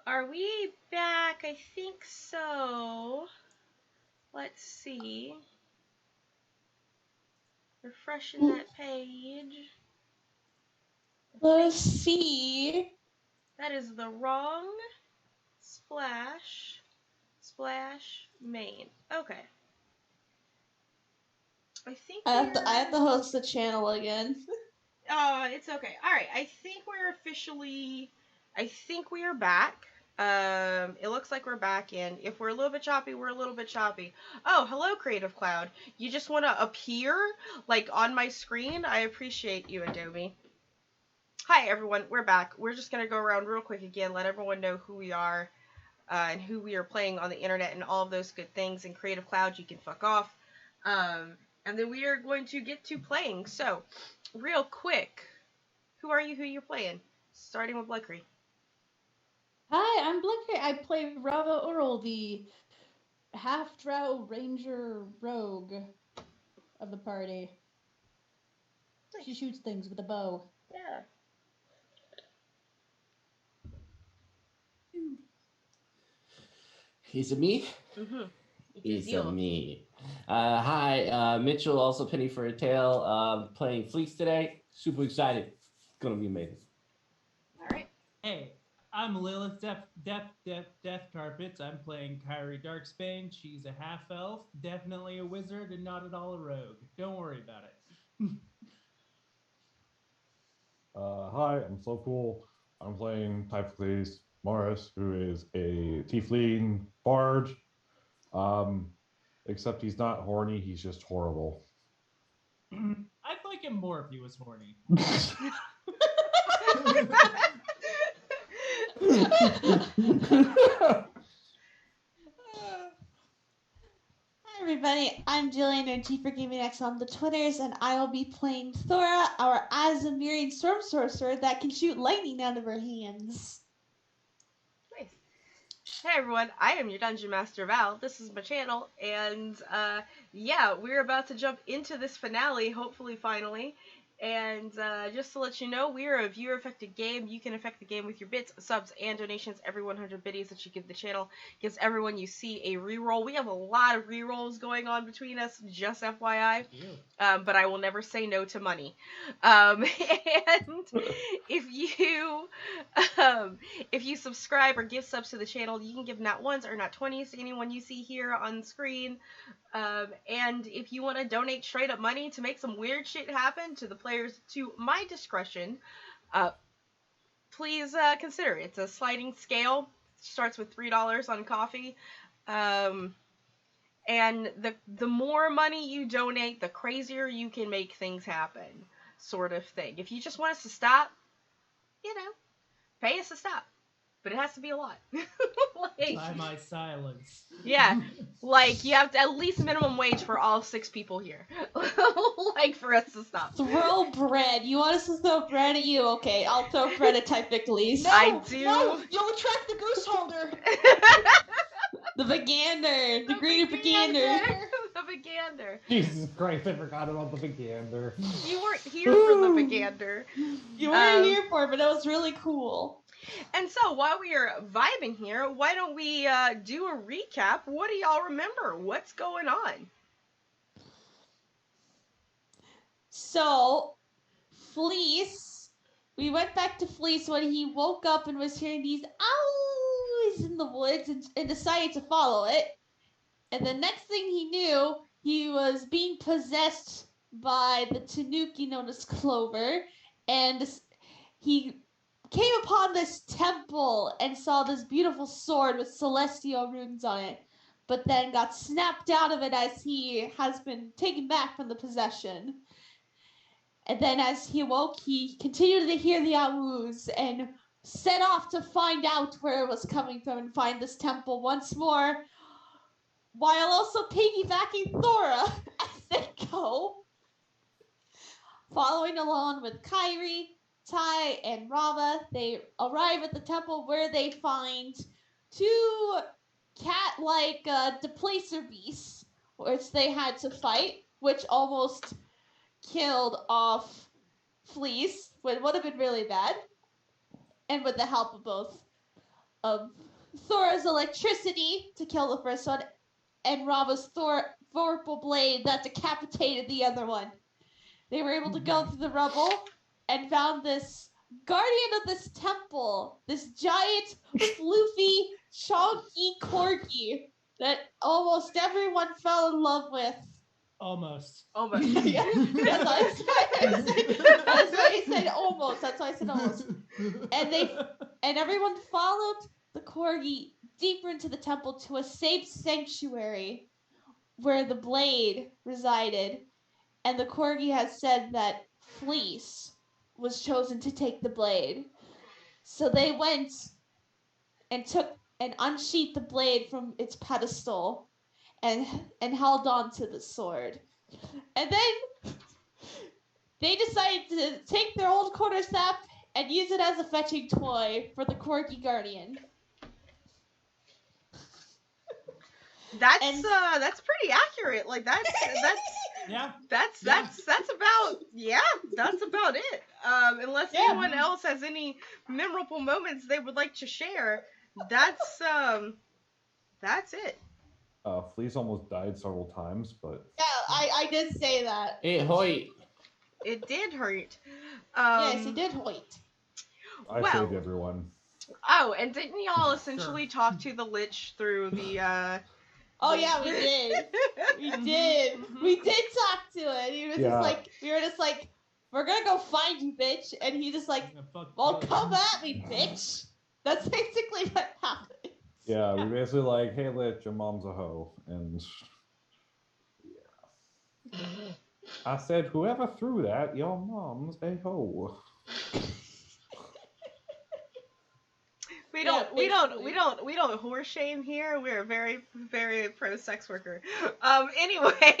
Are we back? I think so. Let's see. Refreshing that page. Let's see. That is the wrong splash main. Okay. I think I have to host the channel again. It's okay. All right. I think we are back. It looks like we're back in. If we're a little bit choppy, we're a little bit choppy. Oh, hello, Creative Cloud. You just want to appear like on my screen? I appreciate you, Adobe. Hi, everyone. We're back. We're just gonna go around real quick again, let everyone know who we are, and who we are playing on the internet and all of those good things. In Creative Cloud, you can fuck off. And then we are going to get to playing. So, real quick, who are you? Who you're playing? Starting with Blackery. Hi, I'm Blicker. I play Rava Ural, the half-drow ranger rogue of the party. Nice. She shoots things with a bow. Yeah. Is it me? Mm-hmm. It's me. Hi, Mitchell, also Penny for a Tale, playing Fleece today. Super excited. It's gonna be amazing. All right. Hey, I'm Lilith Death Carpets. I'm playing Kyrie Darksbane. She's a half-elf, definitely a wizard, and not at all a rogue. Don't worry about it. Hi, I'm So Cool. I'm playing Typhicles Morris, who is a tiefling bard. Except he's not horny, he's just horrible. I'd like him more if he was horny. Hi everybody, I'm Jillian or G for Gaming X on the Twitters, and I will be playing Thora, our Azamirian storm sorcerer that can shoot lightning out of her hands. Nice. Hey everyone, I am your Dungeon Master Val. This is my channel, and yeah, we're about to jump into this finale, hopefully finally. And just to let you know, we are a viewer-affected game. You can affect the game with your bits, subs, and donations. Every 100 biddies that you give the channel gives everyone you see a reroll. We have a lot of rerolls going on between us, just FYI. But I will never say no to money. And if you subscribe or give subs to the channel, you can give not ones or not 20s to anyone you see here on screen. And if you want to donate straight up money to make some weird shit happen to the players to my discretion, please consider it. It's a sliding scale. Starts with $3 on coffee. And the more money you donate, the crazier you can make things happen, sort of thing. If you just want us to stop, pay us to stop. But it has to be a lot. By my silence. Yeah, like you have to at least minimum wage for all 6 people here, like for us to stop. Throw bread. You want us to throw bread at you? Okay, I'll throw bread at Typhicles. No, I do. No, you'll attract the goose holder. The Vegander, the greater Vegander. The Vegander. Jesus Christ, I forgot about the Vegander. You weren't here for the Vegander. You weren't here for it, but it was really cool. And so, while we are vibing here, why don't we do a recap? What do y'all remember? What's going on? So, Fleece, we went back to Fleece when he woke up and was hearing these owls in the woods and decided to follow it. And the next thing he knew, he was being possessed by the Tanuki known as Clover, and he came upon this temple and saw this beautiful sword with celestial runes on it, but then got snapped out of it as he has been taken back from the possession. And then as he awoke, he continued to hear the awus and set off to find out where it was coming from and find this temple once more, while also piggybacking Thora as they go. Following along with Kyrie, Tai, and Rava, they arrive at the temple where they find 2 cat-like deplacer beasts, which they had to fight, which almost killed off Fleece, which would have been really bad, and with the help of both Thora's electricity to kill the first one, and Rava's Thorple blade that decapitated the other one. They were able to go through the rubble and found this guardian of this temple, this giant, floofy, chonky corgi that almost everyone fell in love with. Almost. Almost. Yeah, that's why I said almost. That's why I said almost. And everyone followed the corgi deeper into the temple to a safe sanctuary where the blade resided. And the corgi has said that Fleece was chosen to take the blade. So they went and unsheathed the blade from its pedestal and held on to the sword. And then they decided to take their old quarterstaff and use it as a fetching toy for the corgi guardian. That's pretty accurate. Like that's Yeah. that's about it. Unless anyone else has any memorable moments they would like to share, that's it. Fleece almost died several times, but Yeah, I did say that. Hey, Hoyt. It did hurt. Yes, he did hoit. I Well- saved everyone. Oh, and didn't y'all essentially talk to the Lich through the Oh yeah, we did. We did. We did talk to it. He was Yeah. just like, we were just like, we're gonna go find you, bitch. And he just like, well, come at me, bitch. That's basically what happened. Yeah, we basically like, hey, Lich, your mom's a hoe, and yeah. I said, whoever threw that, your mom's a hoe. We don't horse shame here. We're very, very pro sex worker. Anyway,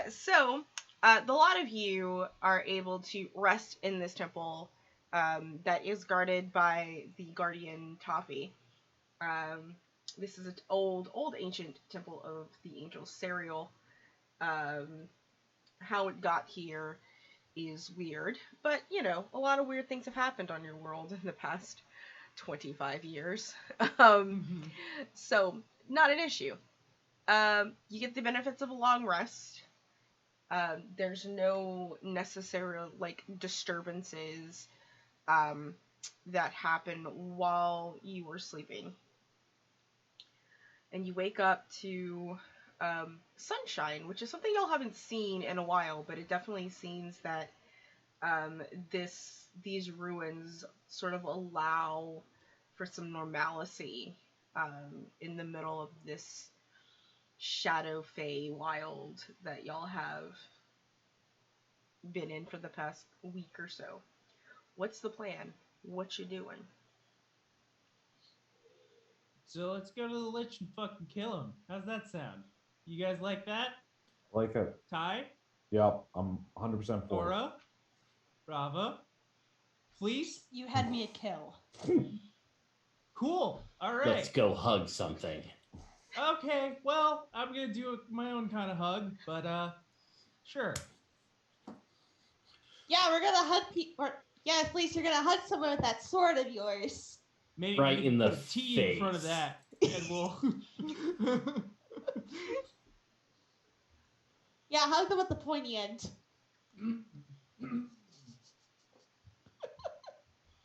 so the lot of you are able to rest in this temple that is guarded by the guardian Toffee. This is an old ancient temple of the angel Serial. How it got here is weird, but a lot of weird things have happened on your world in the past 25 years. So not an issue. You get the benefits of a long rest. There's no necessary disturbances that happen while you were sleeping. And you wake up to sunshine, which is something y'all haven't seen in a while, but it definitely seems that these ruins sort of allow for some normalcy in the middle of this shadow fey wild that y'all have been in for the past week or so. What's the plan? What you doing? So let's go to the Lich and fucking kill him. How's that sound? You guys like that? Like it. Ty? Yep, I'm 100% for it. Dora? Rava? Fleece? You had me a kill. Cool. All right. Let's go hug something. Okay, well, I'm gonna do my own kind of hug, but sure. Yeah, we're gonna hug people. Yeah, please, you're gonna hug someone with that sword of yours. Maybe Right we can in the put a T in front of face. that, and we'll. Yeah, hug them with the pointy end.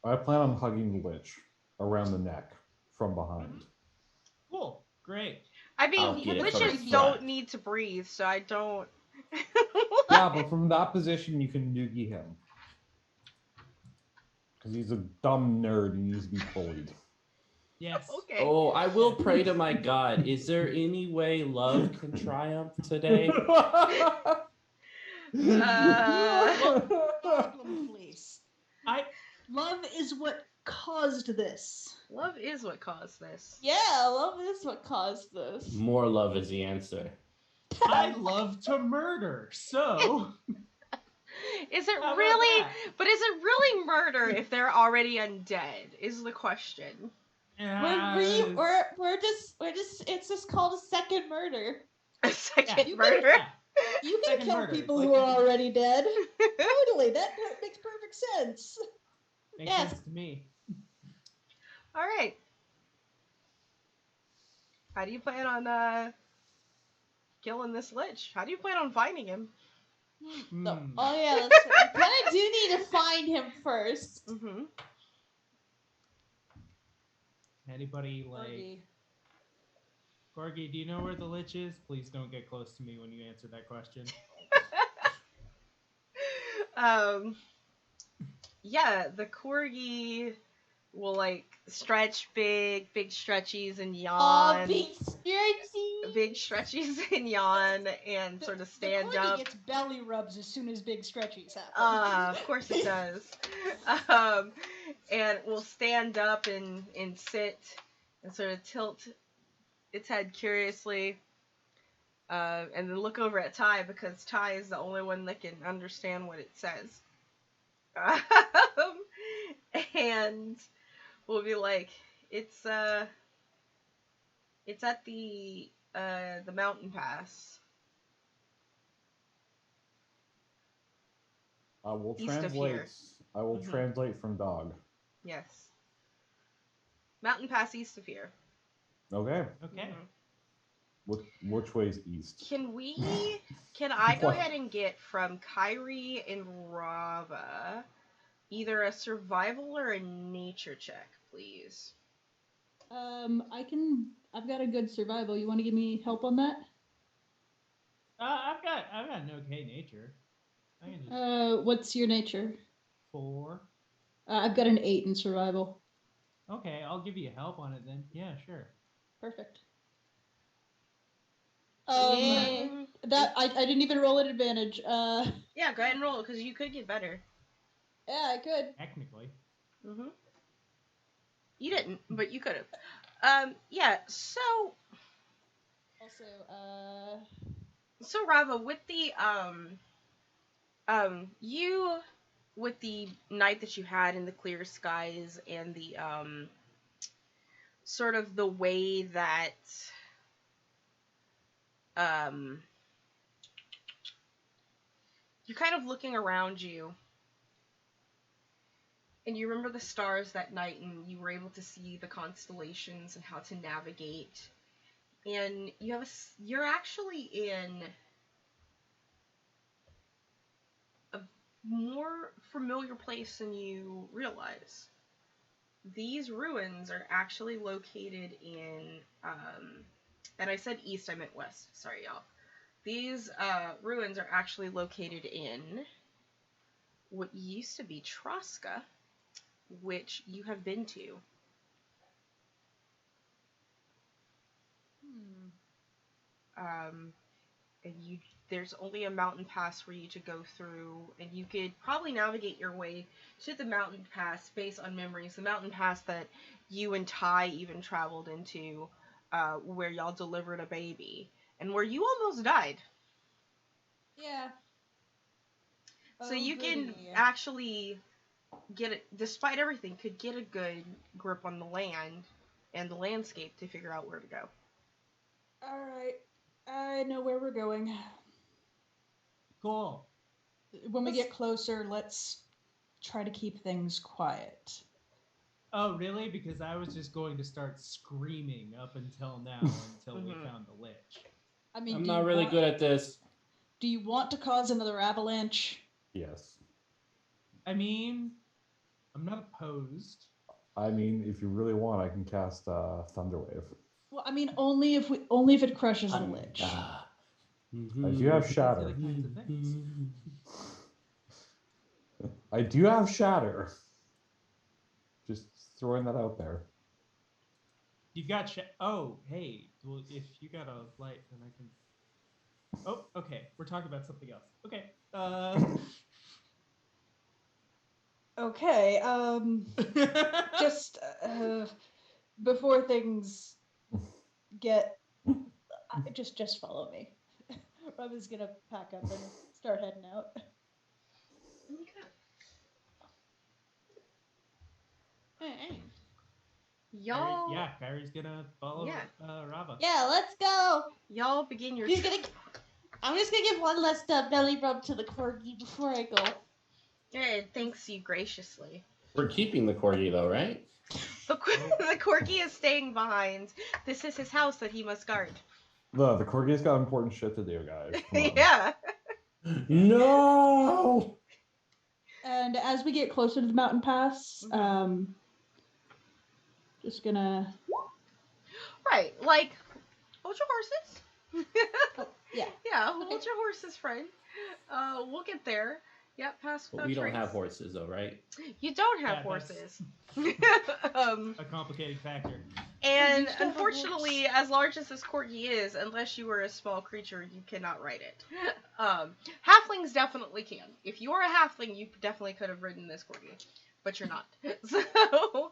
I plan on hugging Lich around the neck from behind. Cool. Great. I I'll mean, get it Liches from the don't front. need to breathe, so I don't. Yeah, but from that position, you can noogie him. Because he's a dumb nerd and needs to be bullied. Yes. Okay. Oh, I will pray to my God. Is there any way love can triumph today? Problem, please. I Love is what caused this. Love is what caused this. Yeah, love is what caused this. More love is the answer. love to murder, so Is it How about really? that? But is it really murder if they're already undead? Is the question. We're just it's just called a second murder. A second you murder. You can Second kill murder. people Like- who are already dead. Totally, that makes perfect sense. Makes Yes. sense to me. All right. How do you plan on killing this lich? How do you plan on finding him? No. Hmm. Oh yeah, that's right. We kind of do need to find him first. Mm-hmm. Anybody like Corgi. Gorgie? Do you know where the lich is? Please don't get close to me when you answer that question. Yeah, the corgi will like stretch big stretchies and Aw, yawn. big stretchy. Big stretchies and yawn and sort of stand the corgi up. gets belly rubs as soon as big stretchies happen. Of course it does. And will stand up and sit and sort of tilt its head curiously. And then look over at Ty because Ty is the only one that can understand what it says. And we'll be like, it's at the mountain pass. I will East of translate. here. I will Mhm. translate from dog. Yes. Mountain pass east of here. Okay. Okay. Mhm. Which way is east? Can I go What? ahead and get from Kyrie and Rava either a survival or a nature check, please? I've got a good survival. You want to give me help on that? I've got an okay nature. I can just What's your nature? 4. I've got an 8 in survival. Okay, I'll give you help on it then. Yeah, sure. Perfect. Yay. That I didn't even roll at advantage. Yeah, go ahead and roll because you could get better. Yeah, I could. Technically. Mm-hmm. You didn't, but you could have. Yeah. So Rava, with the you with the night that you had in the clear skies and the sort of the way that you're kind of looking around you and you remember the stars that night and you were able to see the constellations and how to navigate, and you're actually in a more familiar place than you realize. These ruins are actually located in and I said east, I meant west, sorry y'all. These ruins are actually located in what used to be Troska, which you have been to. And there's only a mountain pass for you to go through, and you could probably navigate your way to the mountain pass based on memories. The mountain pass that you and Ty even traveled into, where y'all delivered a baby, and where you almost died. Yeah. So you can actually get it, despite everything, could get a good grip on the land and the landscape to figure out where to go. Alright. I know where we're going. Cool. When we get closer, let's try to keep things quiet. Oh, really? Because I was just going to start screaming up until now, until we found the lich. I mean, I'm not really good at this. Do you want to cause another avalanche? Yes. I mean, I'm not opposed. I mean, if you really want, I can cast Thunderwave. Well, I mean, only if it crushes the lich. I do have Shatter. These are the kinds of things. I do have Shatter. Just throwing that out there. You've got oh, hey. Well, if you got a light, then I can. Oh, okay. We're talking about something else. Okay. Okay. Just before things get, just follow me. Rob is gonna pack up and start heading out. Okay. Y'all. Yeah, Kyrie's gonna follow Rava. Yeah, let's go. Y'all begin your. I'm just gonna give one last belly rub to the corgi before I go. Yeah, it thanks you graciously. We're keeping the corgi though, right? The corgi is staying behind. This is his house that he must guard. The corgi's got important shit to do, guys. Come on. Yeah. No. And as we get closer to the mountain pass, just gonna. Right, like, hold your horses. Yeah. Yeah, hold your horses, friend. We'll get there. Yep, past But we don't have horses, though, right? You don't have Yeah, horses. A complicating factor. And You still have unfortunately, as large as this corgi is, unless you were a small creature, you cannot ride it. Halflings definitely can. If you are a halfling, you definitely could have ridden this corgi, but you're not. So,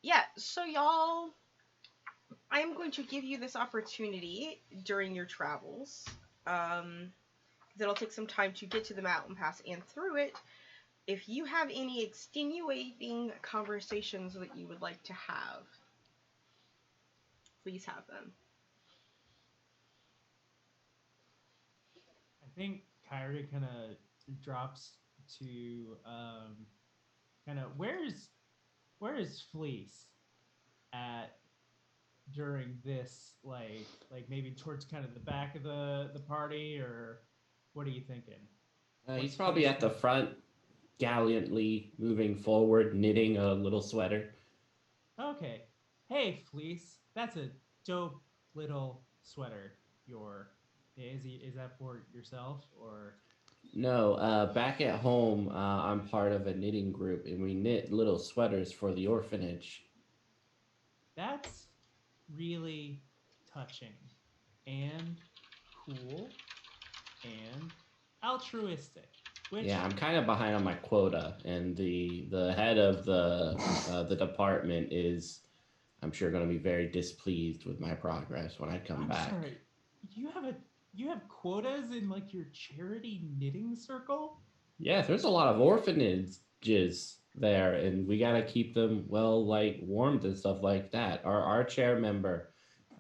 yeah. So y'all, I am going to give you this opportunity during your travels. It'll take some time to get to the mountain pass and through it. If you have any extenuating conversations that you would like to have, please have them. I think Kyrie kind of drops to kind of where is Fleece at during this like maybe towards kind of the back of the party, or what are you thinking? He's probably at the front, gallantly moving forward, knitting a little sweater. Okay. Hey, Fleece, that's a dope little sweater. Is that for yourself or? No, back at home, I'm part of a knitting group, and we knit little sweaters for the orphanage. That's really touching and cool and altruistic. Which, Yeah, I'm kind of behind on my quota, and the head of the department is, I'm sure, going to be very displeased with my progress when I come I'm back. sorry, you have quotas in like your charity knitting circle? Yeah, there's a lot of orphanages there, and we got to keep them warmed and stuff like that. Our chair member,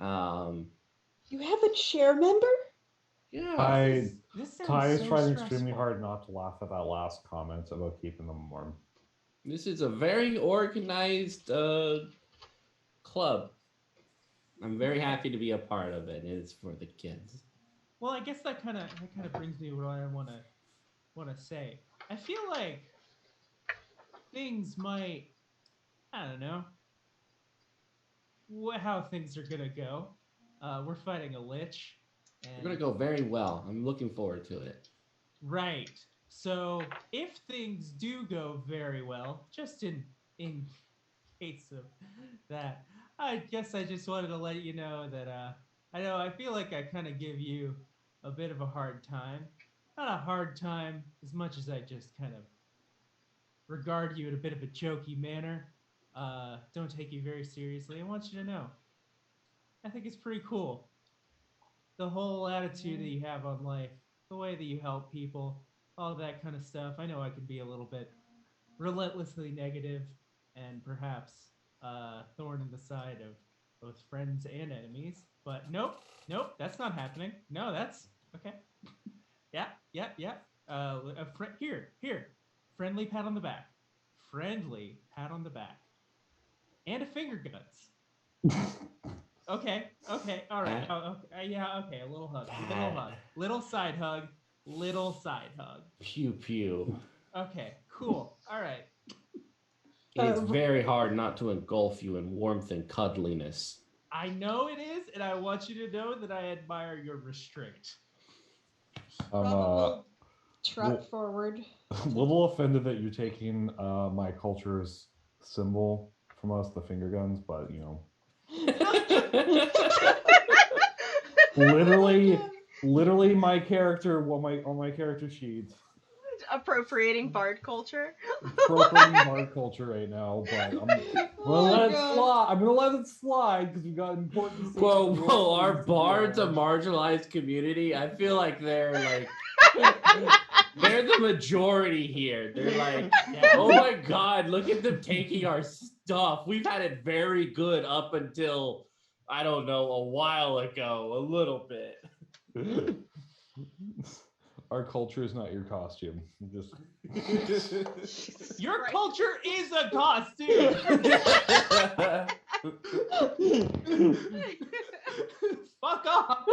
You have a chair member? yeah, This sounds Ty is so trying stressful. extremely hard not to laugh at that last comment about keeping them warm. this is a very organized club. I'm very happy to be a part of it. It's for the kids. Well, I guess that kind of brings me to what I want to say. I feel like things might, I don't know, how things are gonna go. We're fighting a lich, and We're gonna go very well. I'm looking forward to it. right. So if things do go very well, just in case of that, I guess I just wanted to let you know that I feel like I kind of give you a bit of a hard time. Not a hard time as much as I just kind of regard you in a bit of a jokey manner. Don't take you very seriously. I want you to know. I think it's pretty cool. The whole attitude that you have on life, the way that you help people, all that kind of stuff. I know I can be a little bit relentlessly negative and perhaps thorn in the side of both friends and enemies. But nope, that's not happening. No, that's okay. Yeah. Here. Friendly pat on the back. Friendly pat on the back. And a finger guns. Okay, all right. Yeah, okay, a little hug. Little side hug. Little side hug. Pew pew. Okay, cool. All right. It's very hard not to engulf you in warmth and cuddliness. I know it is, and I want you to know that I admire your restraint. Rob will trot forward. A little offended that you're taking my culture's symbol from us, the finger guns, but you know. literally my character on my character sheet. Appropriating bard culture. Appropriating bard culture right now, but I'm gonna let it slide because we got important things. Whoa, our bard's a marginalized community. I feel like they're the majority here. They're like, oh my god, look at them taking our stuff. We've had it very good up until, I don't know, a while ago, a little bit. Our culture is not your costume. Just Jesus Your Christ. culture is a costume. Fuck off.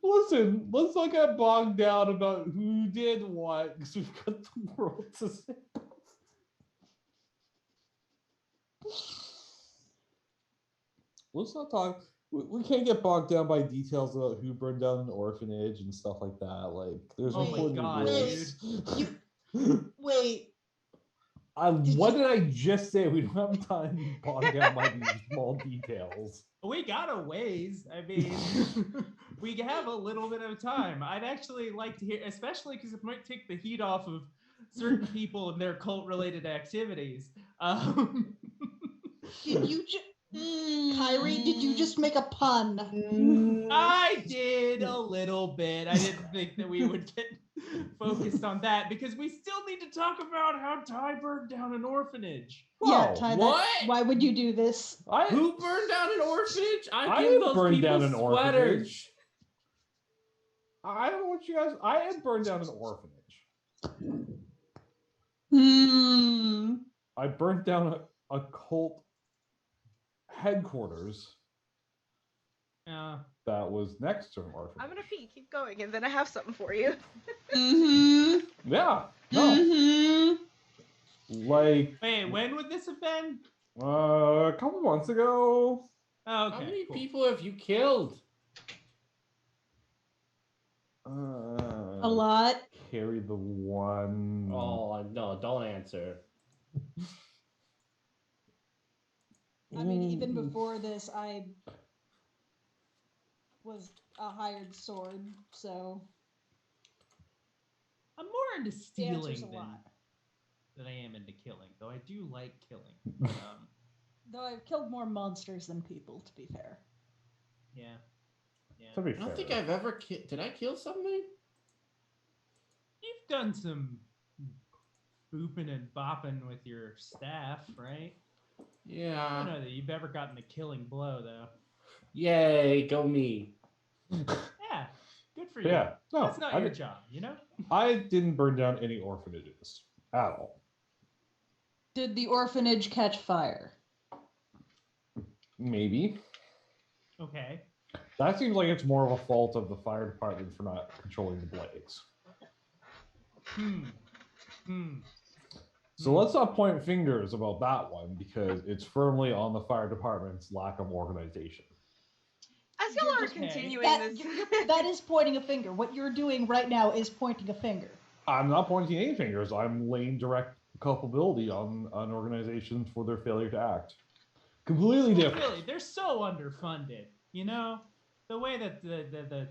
Listen, let's not get bogged down about who did what, because we've got the world to say. Let's not talk. We can't get bogged down by details about who burned down an orphanage and stuff like that. Like, there's Oh my important God, rules. Wait. What did I just say? We don't have time to be bogged down by these small details. We got a ways. I mean, we have a little bit of time. I'd actually like to hear, especially because it might take the heat off of certain people and their cult-related activities. Did you just... Kyrie, did you just make a pun? I did a little bit. I didn't think that we would get focused on that because we still need to talk about how Ty burned down an orphanage. Yeah, Whoa, Ty, what? why would you do this? Who burned down an orphanage? I give didn't those burn people down an sweaters. orphanage. I don't know what you guys. I didn't burn down an orphanage. I burnt down a cult headquarters that was next to an orphanage. I'm gonna pee. Keep going, and then I have something for you. Yeah. No. Like. Wait, when would this have been? A couple months ago. Oh, okay. How many cool. people have you killed? A lot. Carry the one. Oh no! Don't answer. I mean, even before this, I was a hired sword, so I'm more into the stealing answer's a lot. than I am into killing, though I do like killing. Though I've killed more monsters than people, to be fair. Yeah. To be I don't fair. think I've ever Did I kill something? You've done some booping and bopping with your staff, right? I Yeah. don't know that you've ever gotten a killing blow, though. Yay! Go me. Yeah, good for you. Yeah. No, That's not your job, you know? I didn't burn down any orphanages at all. Did the orphanage catch fire? Maybe. Okay. That seems like it's more of a fault of the fire department for not controlling the blaze. So let's not point fingers about that one because it's firmly on the fire department's lack of organization. As y'all are Okay. continuing That, this, that is pointing a finger. What you're doing right now is pointing a finger. I'm not pointing any fingers. I'm laying direct culpability on organizations for their failure to act. Completely different. Really, they're so underfunded, you know? The way that the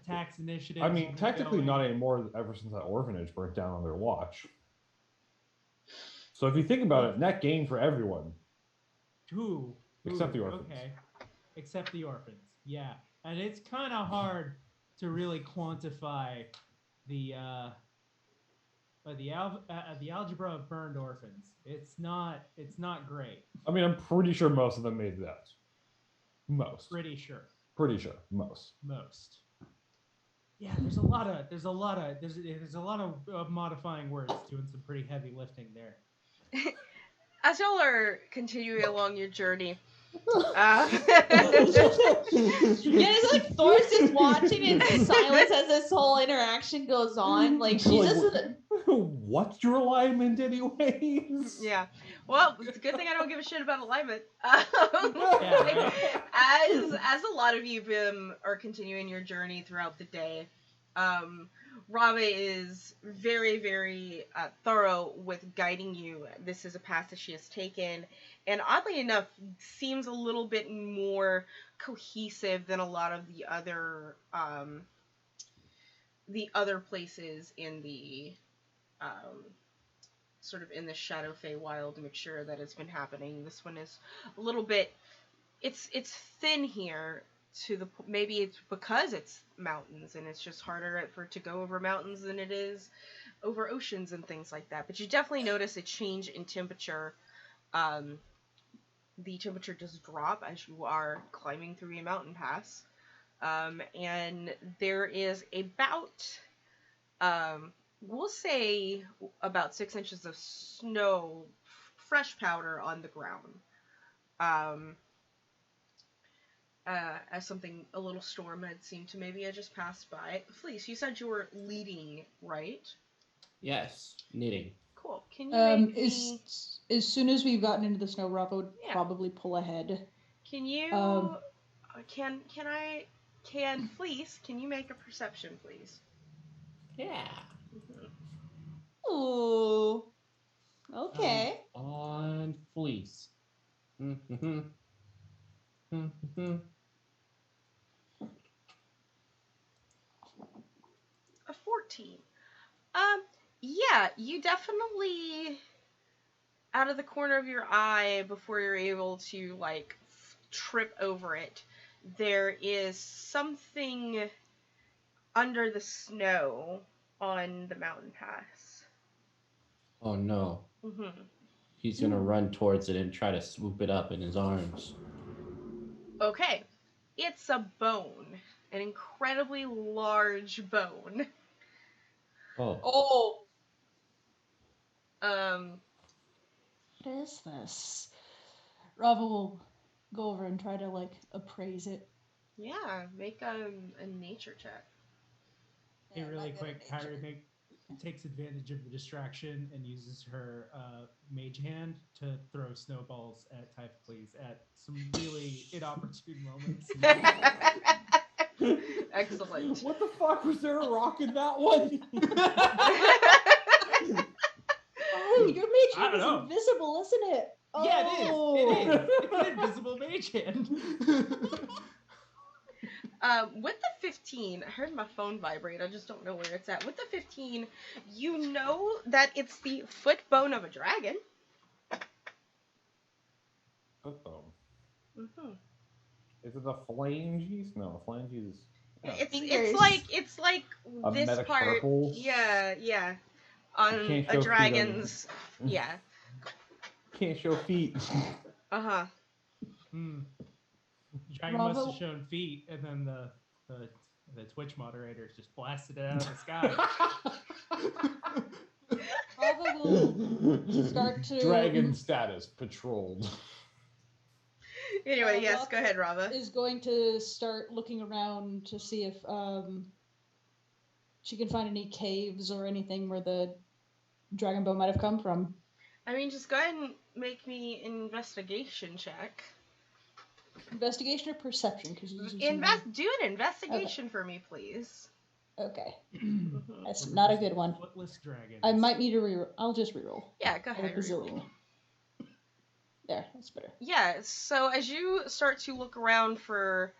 tax initiative. I mean, technically not anymore ever since that orphanage burnt down on their watch. So if you think about it, net gain for everyone. Who? Except the orphans. Okay. Except the orphans. Yeah. And it's kind of hard to really quantify the algebra of burned orphans. It's not great. I mean, I'm pretty sure most of them made it out. Most. Pretty sure. Pretty sure. Most. Yeah, there's a lot of modifying words doing some pretty heavy lifting there. as y'all are continuing along your journey, Yeah, it's like Thor's just watching in silence as this whole interaction goes on. Like she Like, doesn't. What's your alignment, anyways? yeah. Well, it's a good thing I don't give a shit about alignment. Yeah, As a lot of you are continuing your journey throughout the day, Rabe is very, very thorough with guiding you. This is a path that she has taken, and oddly enough, seems a little bit more cohesive than a lot of the other places in the sort of in the Shadow Feywild mixture that has been happening. This one is a little bit, it's thin here. Maybe it's because it's mountains and it's just harder to go over mountains than it is over oceans and things like that. But you definitely notice a change in temperature. The temperature does drop as you are climbing through a mountain pass. And there is about, we'll say, about 6 inches of snow, fresh powder on the ground. As something, a little storm had seemed to maybe have just passed by. Fleece, you said you were leading, right? Yes, knitting. Cool. Can you make me... As soon as we've gotten into the snow, Rob would Yeah. probably pull ahead. Can you... Um, can Fleece, can you make a perception, please? Yeah. Ooh. Okay. On fleece. Mm-hmm. Mm-hmm. A 14. Yeah, you definitely, out of the corner of your eye, before you're able to, like, trip over it, there is something under the snow on the mountain pass. Oh no. Mm-hmm. He's gonna run towards it and try to swoop it up in his arms. Okay. It's a bone. An incredibly large bone. Oh. Oh. What is this? Rava will go over and try to, like, appraise it. Yeah, make a nature check. Hey, Yeah, really not good quick, at Kyrie nature. takes advantage of the distraction and uses her mage hand to throw snowballs at Typhocles at some really inopportune moments. Excellent. What the fuck, was there a rock in that one? Oh, your mage I hand don't is know. invisible, isn't it? Yeah, it Oh. is. It's an invisible mage hand. With the 15, I heard my phone vibrate. I just don't know where it's at. With the 15, you know that it's the foot bone of a dragon. Footbone. Mm-hmm. Is it the phalanges? No, phalanges. Yeah, Oh. it's like A this part. metacarpal? Yeah. On can't a show feet on- dragon's. Yeah. Can't show feet. Uh-huh. Dragon must Bravo. have shown feet, and then the Twitch moderators just blasted it out of the sky. Rava will start to... Dragon status patrolled. Anyway, yes, Rava go ahead, Rava. is going to start looking around to see if she can find any caves or anything where the dragon bone might have come from. I mean, just go ahead and make me an investigation check. Investigation or perception? Because Do an investigation for me, please. Okay, Mhm. that's not a good one. Footless dragon. I might need to reroll. I'll just reroll. Yeah, go I have ahead. a bazillion. reroll. There, that's better. Yeah, so as you start to look around for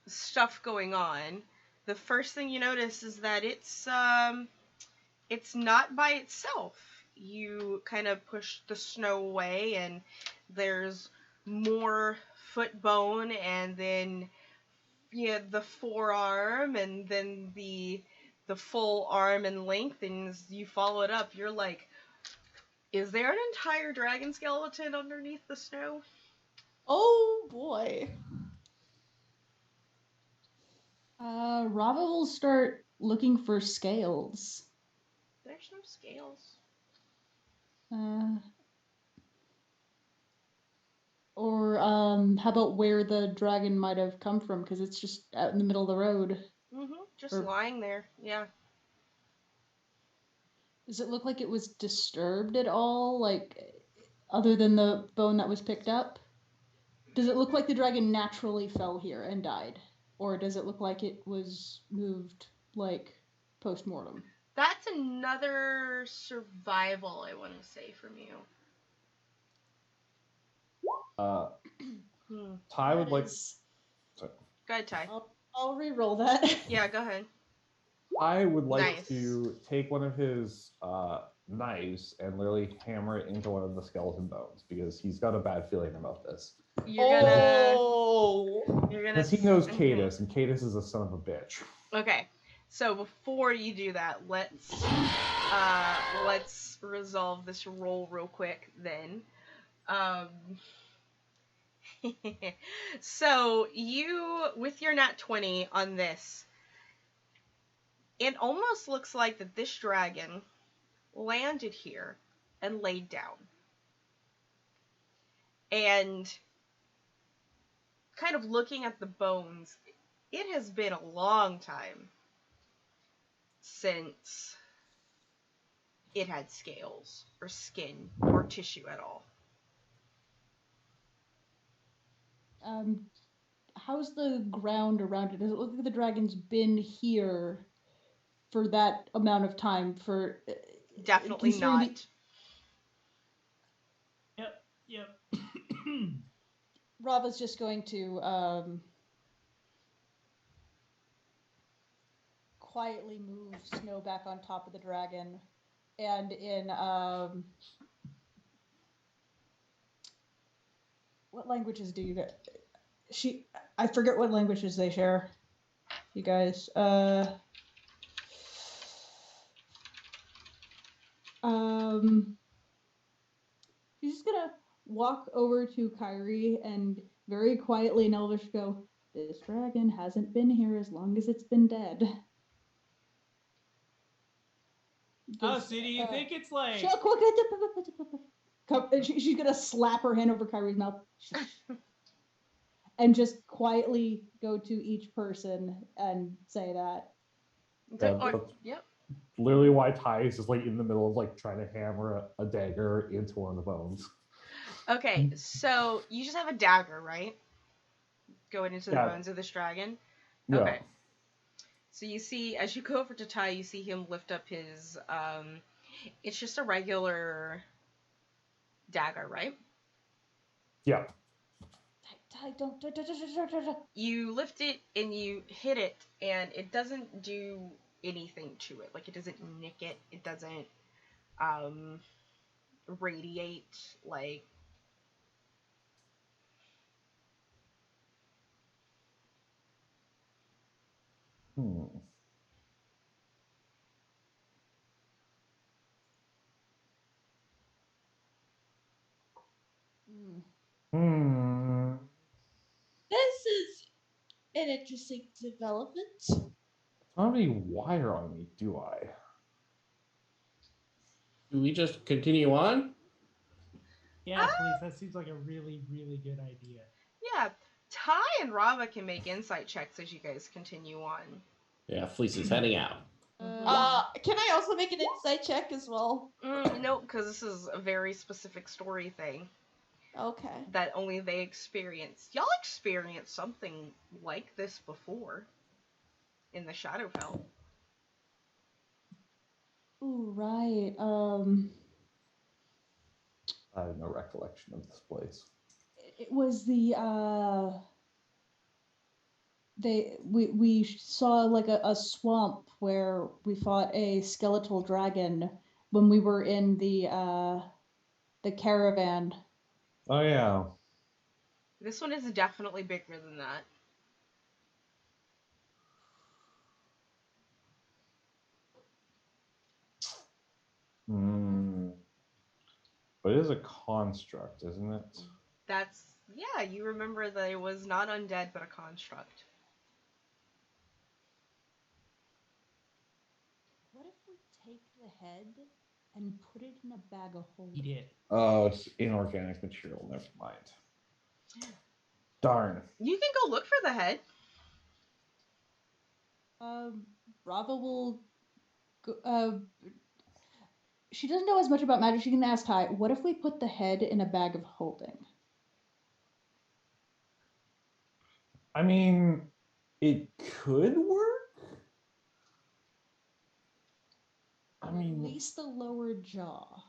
stuff going on, the first thing you notice is that it's not by itself. You kind of push the snow away, and there's more foot bone, and then the forearm, and then the full arm and length, and as you follow it up, you're like, is there an entire dragon skeleton underneath the snow? Oh boy. Rava will start looking for scales. There's no scales. Or how about where the dragon might have come from? Because it's just out in the middle of the road. Just Or- lying there. Yeah. Does it look like it was disturbed at all? Like, other than the bone that was picked up? Does it look like the dragon naturally fell here and died? Or does it look like it was moved, like, post-mortem? That's another survival, I want to say, from you. Ty would That like. is- Sorry. Go ahead, Ty. I'll re-roll that. Yeah, go ahead. I would like Nice. to take one of his knives and literally hammer it into one of the skeleton bones because he's got a bad feeling about this. You're gonna. Oh. You're gonna. Because he knows Mhm. Cadus, and Cadus is a son of a bitch. Okay. So before you do that, let's resolve this roll real quick then. So you, with your nat 20 on this, it almost looks like that this dragon landed here and laid down. And kind of looking at the bones, it has been a long time since it had scales or skin or tissue at all. How's the ground around it? Does it look like the dragon's been here for that amount of time? For Definitely considering not. Yep. Rava's just going to quietly move Snow back on top of the dragon, and in what languages do you get? I forget what languages they share. You guys. She's just gonna walk over to Kyrie and very quietly in Elvish go, "This dragon hasn't been here as long as it's been dead." Oh, so do you think it's like... She's gonna slap her hand over Kyrie's mouth and just quietly go to each person and say that. Yep. Literally why Ty is just like in the middle of like trying to hammer a dagger into one of the bones. Okay, so you just have a dagger, right? Going into the Yeah. bones of this dragon? Yeah. Okay. So you see, as you go over to Ty, you see him lift up his, it's just a regular dagger, right? Yeah. Ty, don't. You lift it and you hit it, and it doesn't do anything to it. Like, it doesn't nick it. It doesn't, radiate, like... This is an interesting development. I don't have any wire on me, do I? Do we just continue on? Yeah, please. That seems like a really, really good idea. Yeah, Ty and Rava can make insight checks as you guys continue on. Yeah, Fleece is heading out. Can I also make an insight check as well? No, because this is a very specific story thing Okay. that only they experience. Y'all experienced something like this before in the Shadowfell. Ooh, right. I have no recollection of this place. It was the we saw like a swamp where we fought a skeletal dragon when we were in the caravan. Oh yeah. This one is definitely bigger than that. But it is a construct, isn't it? Yeah, you remember that it was not undead, but a construct. What if we take the head and put it in a bag of holding? Eat it. Oh, it's inorganic material. Never mind. Darn. You can go look for the head. Rava will go, she doesn't know as much about magic. She can ask Ty, what if we put the head in a bag of holding? I mean, it could work. I mean, at least the lower jaw.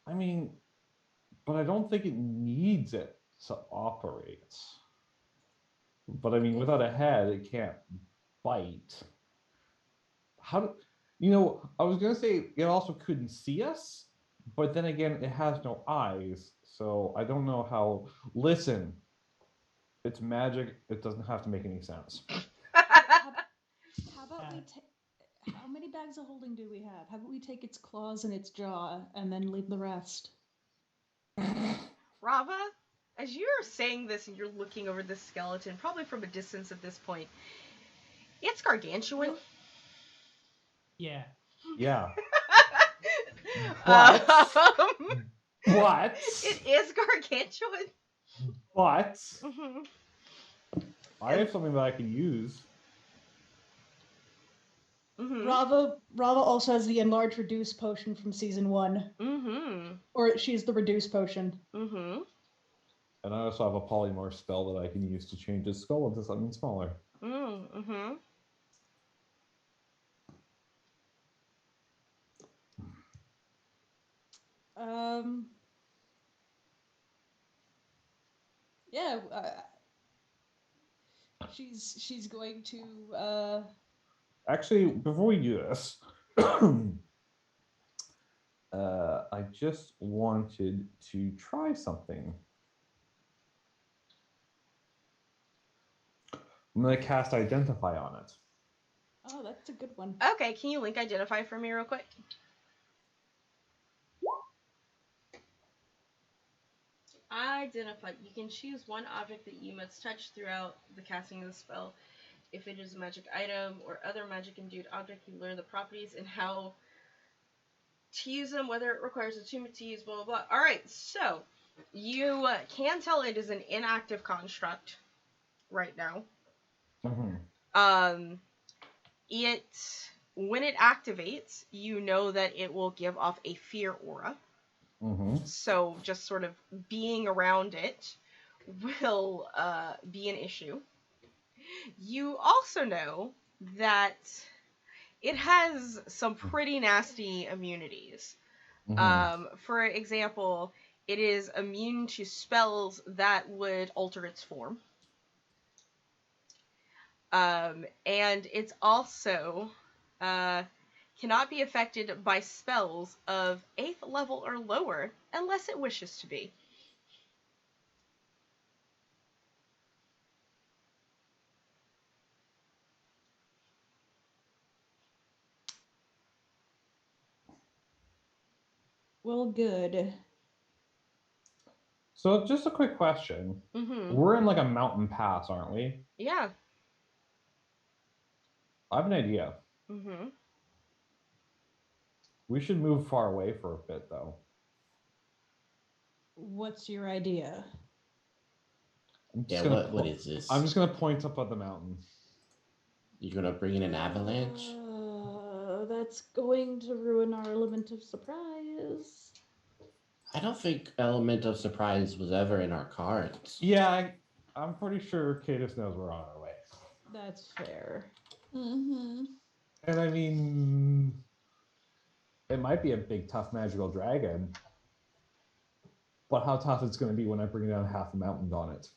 I mean, but I don't think it needs it to operate. But I mean, without a head, it can't bite. How do you know? I was gonna say it also couldn't see us, but then again, it has no eyes, so I don't know how. Listen, it's magic. It doesn't have to make any sense. How about we take? How many bags of holding do we have? How about we take its claws and its jaw and then leave the rest? Rava, As you're saying this and you're looking over this skeleton, probably from a distance at this point, it's gargantuan. Yeah. Yeah. Um, But it is gargantuan. but Hmm. I have something that I can use. Hmm. Rava also has the enlarge reduce potion from season 1. Hmm. Or she's the reduce potion. Hmm. And I also have a polymorph spell that I can use to change his skull into something smaller. Mm-hmm. Yeah, she's going to Actually, before we do this, I just wanted to try something. I'm going to cast Identify on it. Oh, that's a good one. Okay, can you link Identify for me real quick? Identify. You can choose one object that you must touch throughout the casting of the spell. If it is a magic item or other magic-induced object, you learn the properties and how to use them, whether it requires attunement to use, blah, blah, blah. Alright, so you can tell it is an inactive construct right now. Mm-hmm. It, when it activates, you know that it will give off a fear aura. Mm-hmm. So just sort of being around it will be an issue. You also know that it has some pretty nasty immunities. Mm-hmm. For example, it is immune to spells that would alter its form. And it's also cannot be affected by spells of 8th level or lower unless it wishes to be. Well, good. So just a quick question. Mm-hmm. We're in like a mountain pass, aren't we? Yeah. I have an idea. Mm-hmm. We should move far away for a bit, though. What's your idea? I'm Yeah, just gonna what is this? I'm just gonna point up at the mountain. You're gonna bring in an avalanche? That's going to ruin our element of surprise. I don't think element of surprise was ever in our cards. Yeah, I'm pretty sure Cadus knows we're on our way. That's fair. Mm-hmm. And I mean, it might be a big, tough magical dragon, but how tough it's going to be when I bring down half the mountains on it.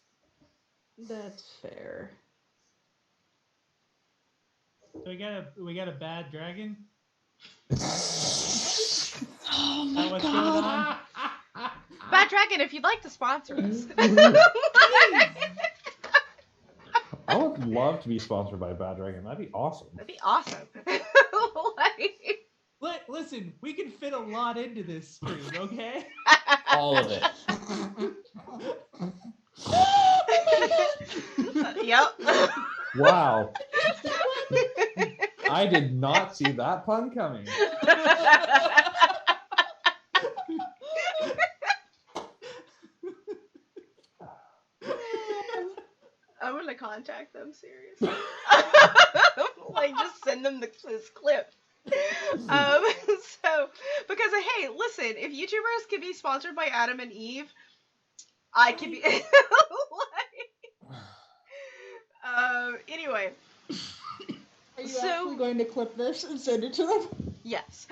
That's fair. So we got a bad dragon. Oh Is my that what's going god! on? Bad Dragon, if you'd like to sponsor us. I would love to be sponsored by Bad Dragon. That'd be awesome. That'd be awesome. Listen, we can fit a lot into this stream, okay? All of it. Yep. Wow. I did not see that pun coming. I'm gonna contact them seriously. Like, just send them this clip. So, because hey, listen, if YouTubers could be sponsored by Adam and Eve, I could be. Like, anyway. Are you So- actually going to clip this and send it to them? Yes.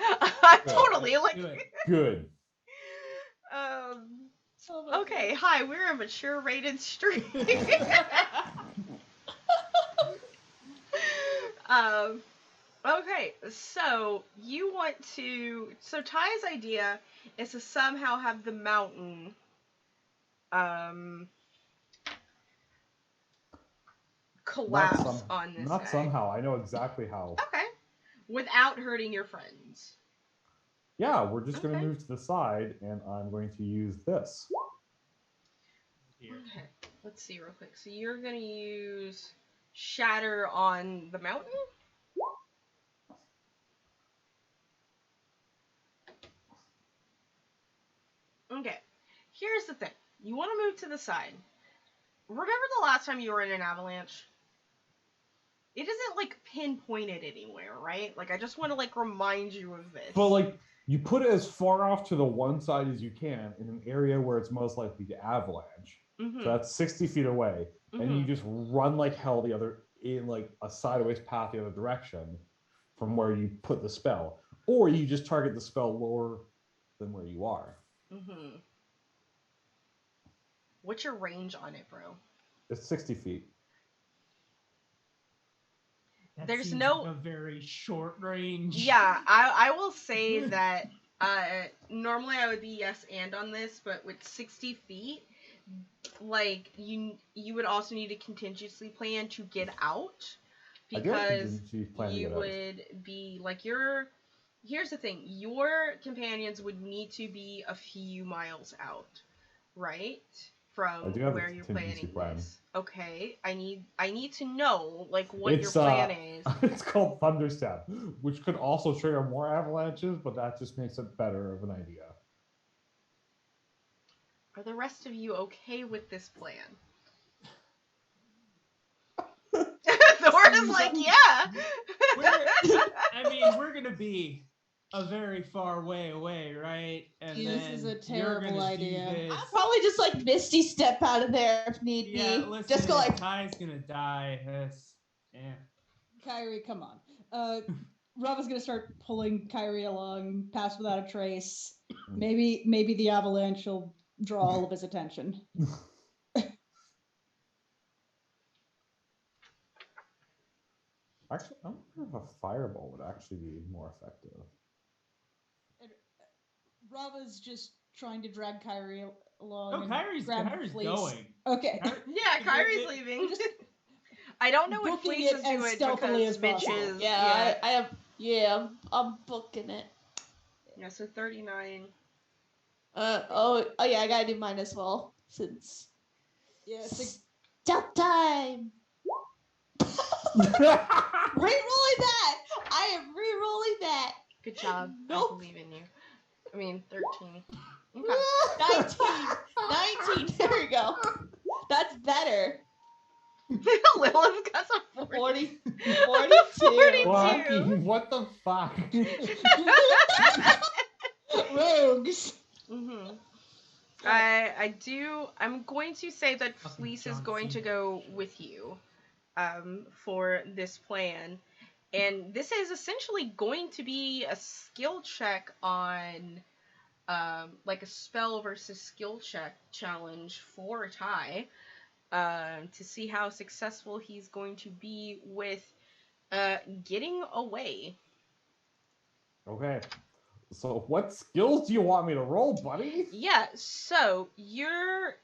Totally. Like. Do it. Good. Oh my Okay. Hi, we're a mature rated stream. Okay, so you want to. So Ty's idea is to somehow have the mountain. Collapse on this Not guy. somehow. I know exactly how. Okay. Without hurting your friends. Yeah, we're just going Okay. to move to the side, and I'm going to use this. here. Okay, let's see real quick. So you're gonna use Shatter on the mountain? Okay, here's the thing. You want to move to the side. Remember the last time you were in an avalanche? It isn't, like, pinpointed anywhere, right? Like, I just want to, like, remind you of this. But like you put it as far off to the one side as you can in an area where it's most likely to avalanche. Mm-hmm. So that's 60 feet away. Mm-hmm. And you just run like hell the other in like a sideways path the other direction from where you put the spell. Or you just target the spell lower than where you are. Mm-hmm. What's your range on it, bro? It's 60 feet. That There's seems no- like a very short range. Yeah, I will say that normally I would be yes and on this, but with 60 feet, like, you would also need a contingency plan to get out, I do have a because contingency plan to you get out. would be, like, here's the thing, your companions would need to be a few miles out, right? From I do have a where you're contingency planning plan. this. Okay, I need to know, like, what It's, your plan is. It's called Thunderstep, which could also trigger more avalanches, but that just makes it better of an idea. Are the rest of you okay with this plan? Thor is like, yeah. We're gonna be a very far way away, right? And This then is a you're terrible gonna idea. do this. I'll probably just like Misty step out of there if need Yeah, be. listen, Just go like, Ty's gonna die. Yeah. Kyrie, come on. Rava's gonna start pulling Kyrie along, pass without a trace. Maybe the avalanche will draw all of his attention. Actually, I wonder if a fireball would actually be more effective. Rava's just trying to drag Kyrie along. No, and Kyrie's grab going. Okay. Yeah, Kyrie's leaving. I don't know what Booking Fleece it is as doing stealthily because as Mitch possible. is. yeah, I have, yeah, I'm booking it. Yeah, so 39. Oh yeah, I gotta do mine as well since Yeah. stealth time. Rerolling that. I am rerolling that. Good job. Nope. I believe in you. I mean, 13. Okay. 19. There we go. That's better. Lilith got some 40, 42. 42. Lucky, what the fuck? Rogues. Mm-hmm. I'm going to say that Fucking Fleece is John going to Cena. go with you for this plan. And this is essentially going to be a skill check on like a spell versus skill check challenge for Ty to see how successful he's going to be with getting away. Okay. So what skills do you want me to roll, buddy? Yeah, so where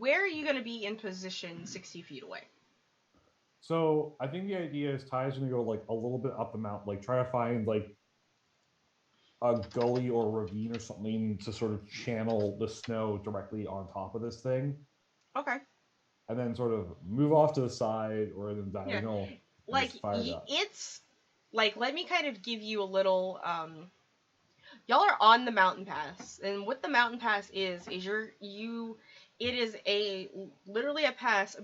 are you going to be in position 60 feet away? So I think the idea is Ty's gonna go like a little bit up the mountain, like try to find like a gully or ravine or something to sort of channel the snow directly on top of this thing. Okay. And then sort of move off to the side or in the diagonal. and Like, just fire it up. it's, like, let me kind of give you a little, y'all are on the mountain pass, and what the mountain pass is it is literally a pass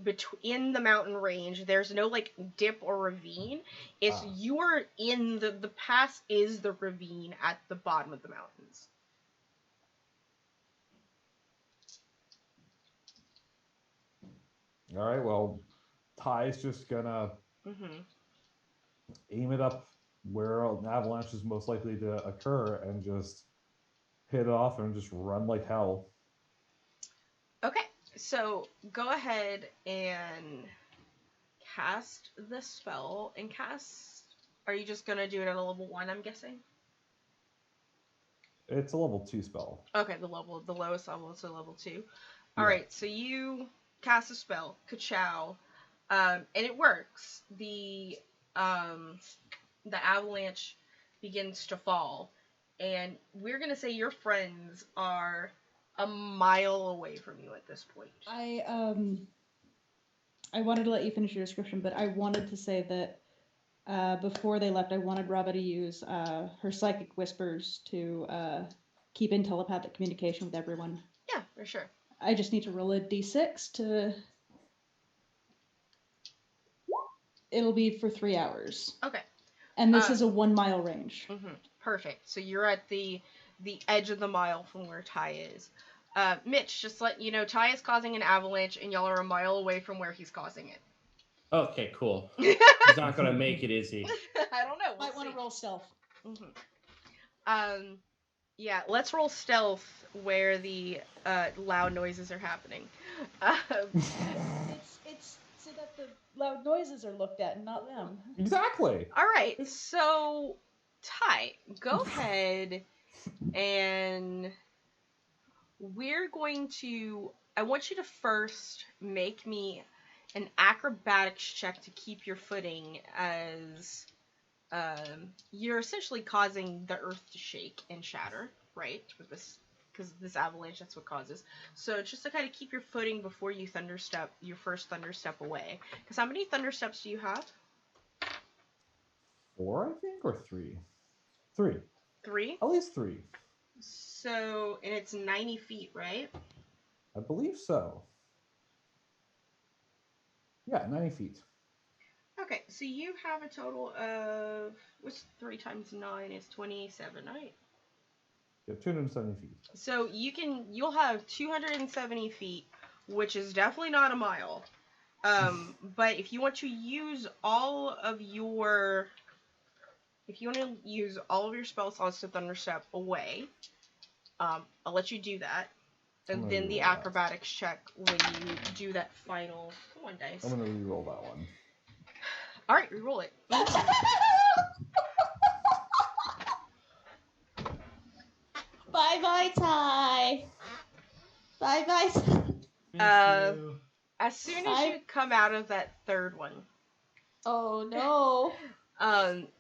in the mountain range. There's no, like, dip or ravine. It's, you are in the pass is the ravine at the bottom of the mountains. All right, well, Ty's just gonna aim it up where an avalanche is most likely to occur and just hit it off and just run like hell. Okay, so go ahead and cast the spell and cast. Are you just gonna do it at a level 1, I'm guessing? It's a level 2 spell. Okay, the lowest level is a level 2. Alright, so you cast a spell, Ka-chow, and it works. The avalanche begins to fall, and we're gonna say your friends are a mile away from you at this point. I wanted to let you finish your description, but I wanted to say that before they left, I wanted Rava to use her psychic whispers to keep in telepathic communication with everyone. Yeah, for sure. I just need to roll a d6 to. It'll be for 3 hours. Okay. And this is a 1 mile range. Perfect. So you're at the edge of the mile from where Ty is. Mitch, just let you know, Ty is causing an avalanche, and y'all are a mile away from where he's causing it. Okay, cool. He's not gonna make it, is he? I don't know. Might want to roll stealth. Yeah, let's roll stealth where the loud noises are happening. It's so that the loud noises are looked at and not them. Exactly. All right, so Ty, go ahead and we're going to. I want you to first make me an acrobatics check to keep your footing as you're essentially causing the earth to shake and shatter, right? With this, because this avalanche, that's what causes. So just to kind of keep your footing before you thunderstep, your first thunderstep away. Because how many thundersteps do you have? 4, I think, or 3? 3. 3? At least 3. So, and it's 90 feet, right? I believe so. Yeah, 90 feet. Okay, so you have a total of, what's 3 times 9 is 27, right? Yeah, 270 feet. So you'll have 270 feet, which is definitely not a mile. But if you want to use all of your spell slots to thunderstep away, I'll let you do that. And then the acrobatics check when you do that final. Come on, dice. I'm gonna re-roll that one. All right, re-roll it. Bye bye, Ty. Bye bye. Miss you. As soon as you come out of that third one, Oh no.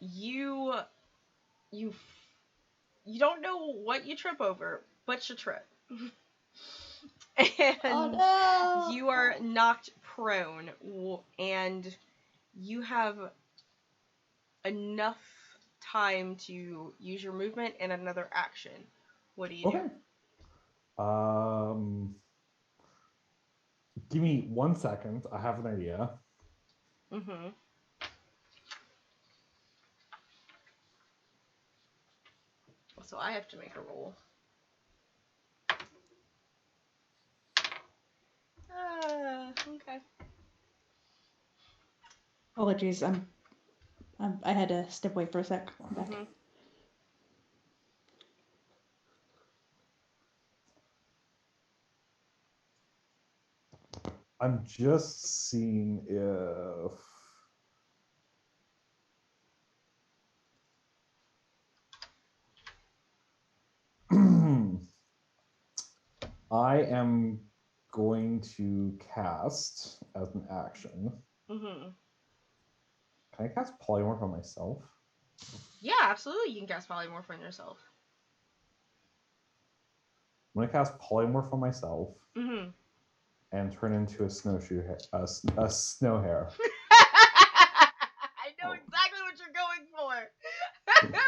you don't know what you trip over, but you trip. And Oh no. you are knocked prone, and you have enough time to use your movement and another action. What do you Okay. Give me 1 second. I have an idea. do? So I have to make a roll. Okay. Apologies, I had to step away for a sec. I'm back. I'm just seeing if I am going to cast as an action. Can I cast polymorph on myself? Yeah, absolutely. You can cast polymorph on yourself. I'm going to cast polymorph on myself and turn into a snowshoe hair, a snow hare. I know exactly what you're going for.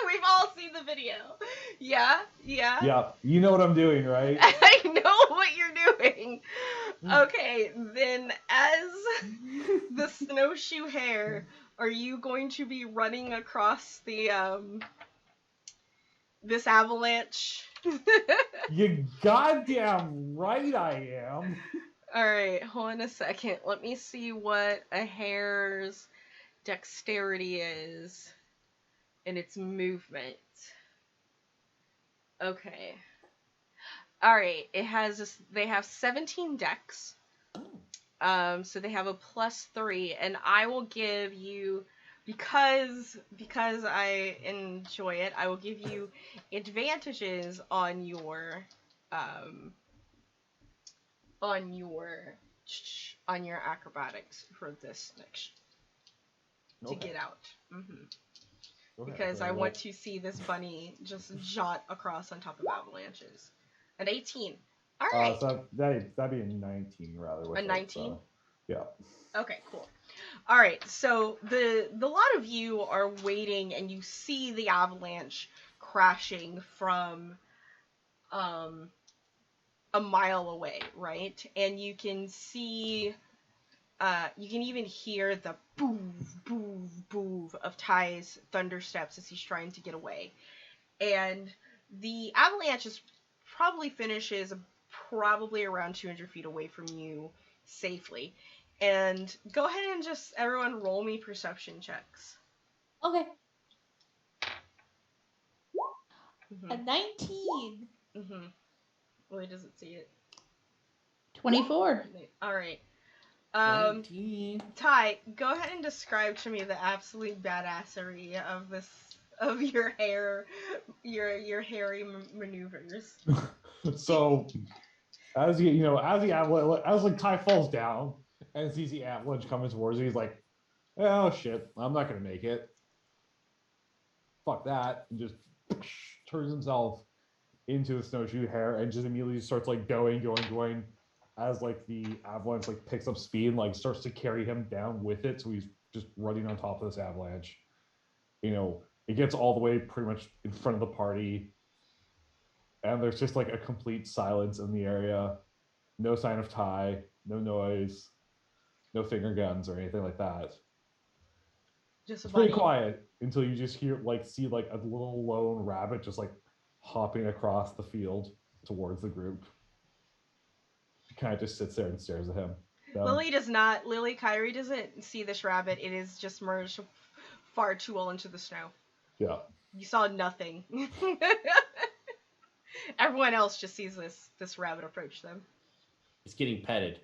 We've all seen the video. Yeah. Yeah, you know what I'm doing, right? I know what you're doing. Okay, then as the snowshoe hare, are you going to be running across the this avalanche? You goddamn right I am. Alright, hold on a second. Let me see what a hare's dexterity is in its movement. Okay. Alright, they have 17 dex. So they have a +3, and I will give you, because I enjoy it, I will give you advantages on your acrobatics for this next to get out. Because I want to see this bunny just jot across on top of avalanches. An 18. All right. So that'd be a 19 rather. With A 19? Yeah. Okay, cool. All right, so the lot of you are waiting, and you see the avalanche crashing from a mile away, right? And you can see, you can even hear the boom, boom, boom of Ty's thunder steps as he's trying to get away. And the avalanche probably finishes probably around 200 feet away from you safely. And go ahead and just everyone roll me perception checks. Okay. Mm-hmm. A 19. Mm-hmm. Wait, doesn't see it. 24. All right. 19. Ty, go ahead and describe to me the absolute badassery of your hair, your hairy maneuvers. So as like Ty falls down and sees the avalanche coming towards him, he's like, "Oh shit, I'm not gonna make it. Fuck that!" And just turns himself into the snowshoe hare and just immediately starts like going as like the avalanche like picks up speed and like starts to carry him down with it. So he's just running on top of this avalanche. It gets all the way pretty much in front of the party, and there's just like a complete silence in the area. No sign of Ty, no noise, no finger guns or anything like that. Just a It's pretty bunny. quiet until you just see like a little lone rabbit just like hopping across the field towards the group. He kind of just sits there and stares at him. Lily does not. Lily Kyrie doesn't see this rabbit. It is just merged far too well into the snow. Yeah. You saw nothing. Everyone else just sees this rabbit approach them. It's getting petted.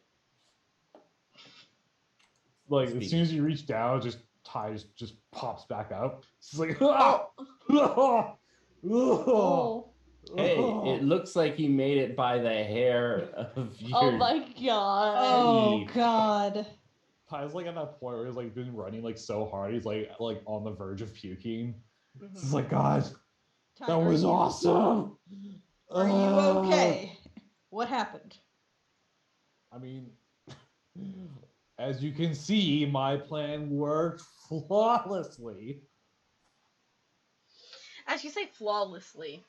Like Speak. as soon as you reach down, just Ty just pops back up. It's like, ah! Oh. Oh. Hey, it looks like he made it by the hair of your... Oh my god. Oh Eve. god. Ty's like at that point where he's like been running like so hard, he's like on the verge of puking. Mhm. It's like, God, Ty, that are was you- awesome. Are you okay? What happened? I mean, as you can see, my plan worked flawlessly. As you say flawlessly,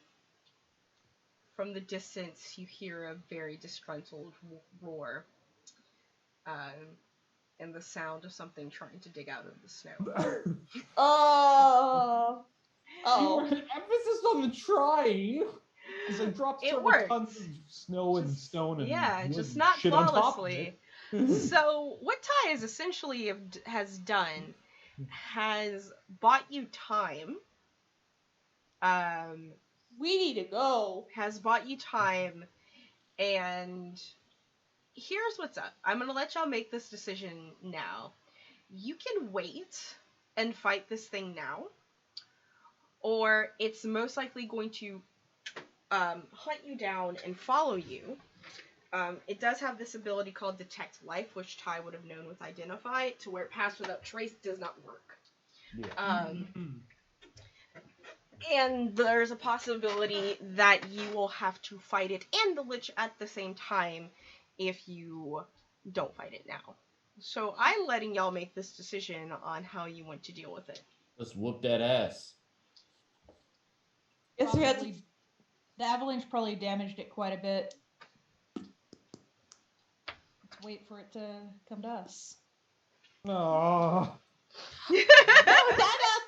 from the distance you hear a very disgruntled roar, and the sound of something trying to dig out of the snow. Oh. You Oh. put emphasis on the trying. Because I dropped It several works. tons of snow and Just- stone and yeah, wood just and not shit on top of flawlessly. it. So what Ty has essentially has done has bought you time. We need to go. Has bought you time, and here's what's up. I'm gonna let y'all make this decision now. You can wait and fight this thing now, or it's most likely going to hunt you down and follow you. It does have this ability called Detect Life, which Ty would have known with Identify, to where Pass Without Trace does not work. Yeah. And there's a possibility that you will have to fight it and the Lich at the same time if you don't fight it now. So I'm letting y'all make this decision on how you want to deal with it. Let's whoop that ass. Guess we had to... Probably- The avalanche probably damaged it quite a bit. Let's wait for it to come to us. Oh. No,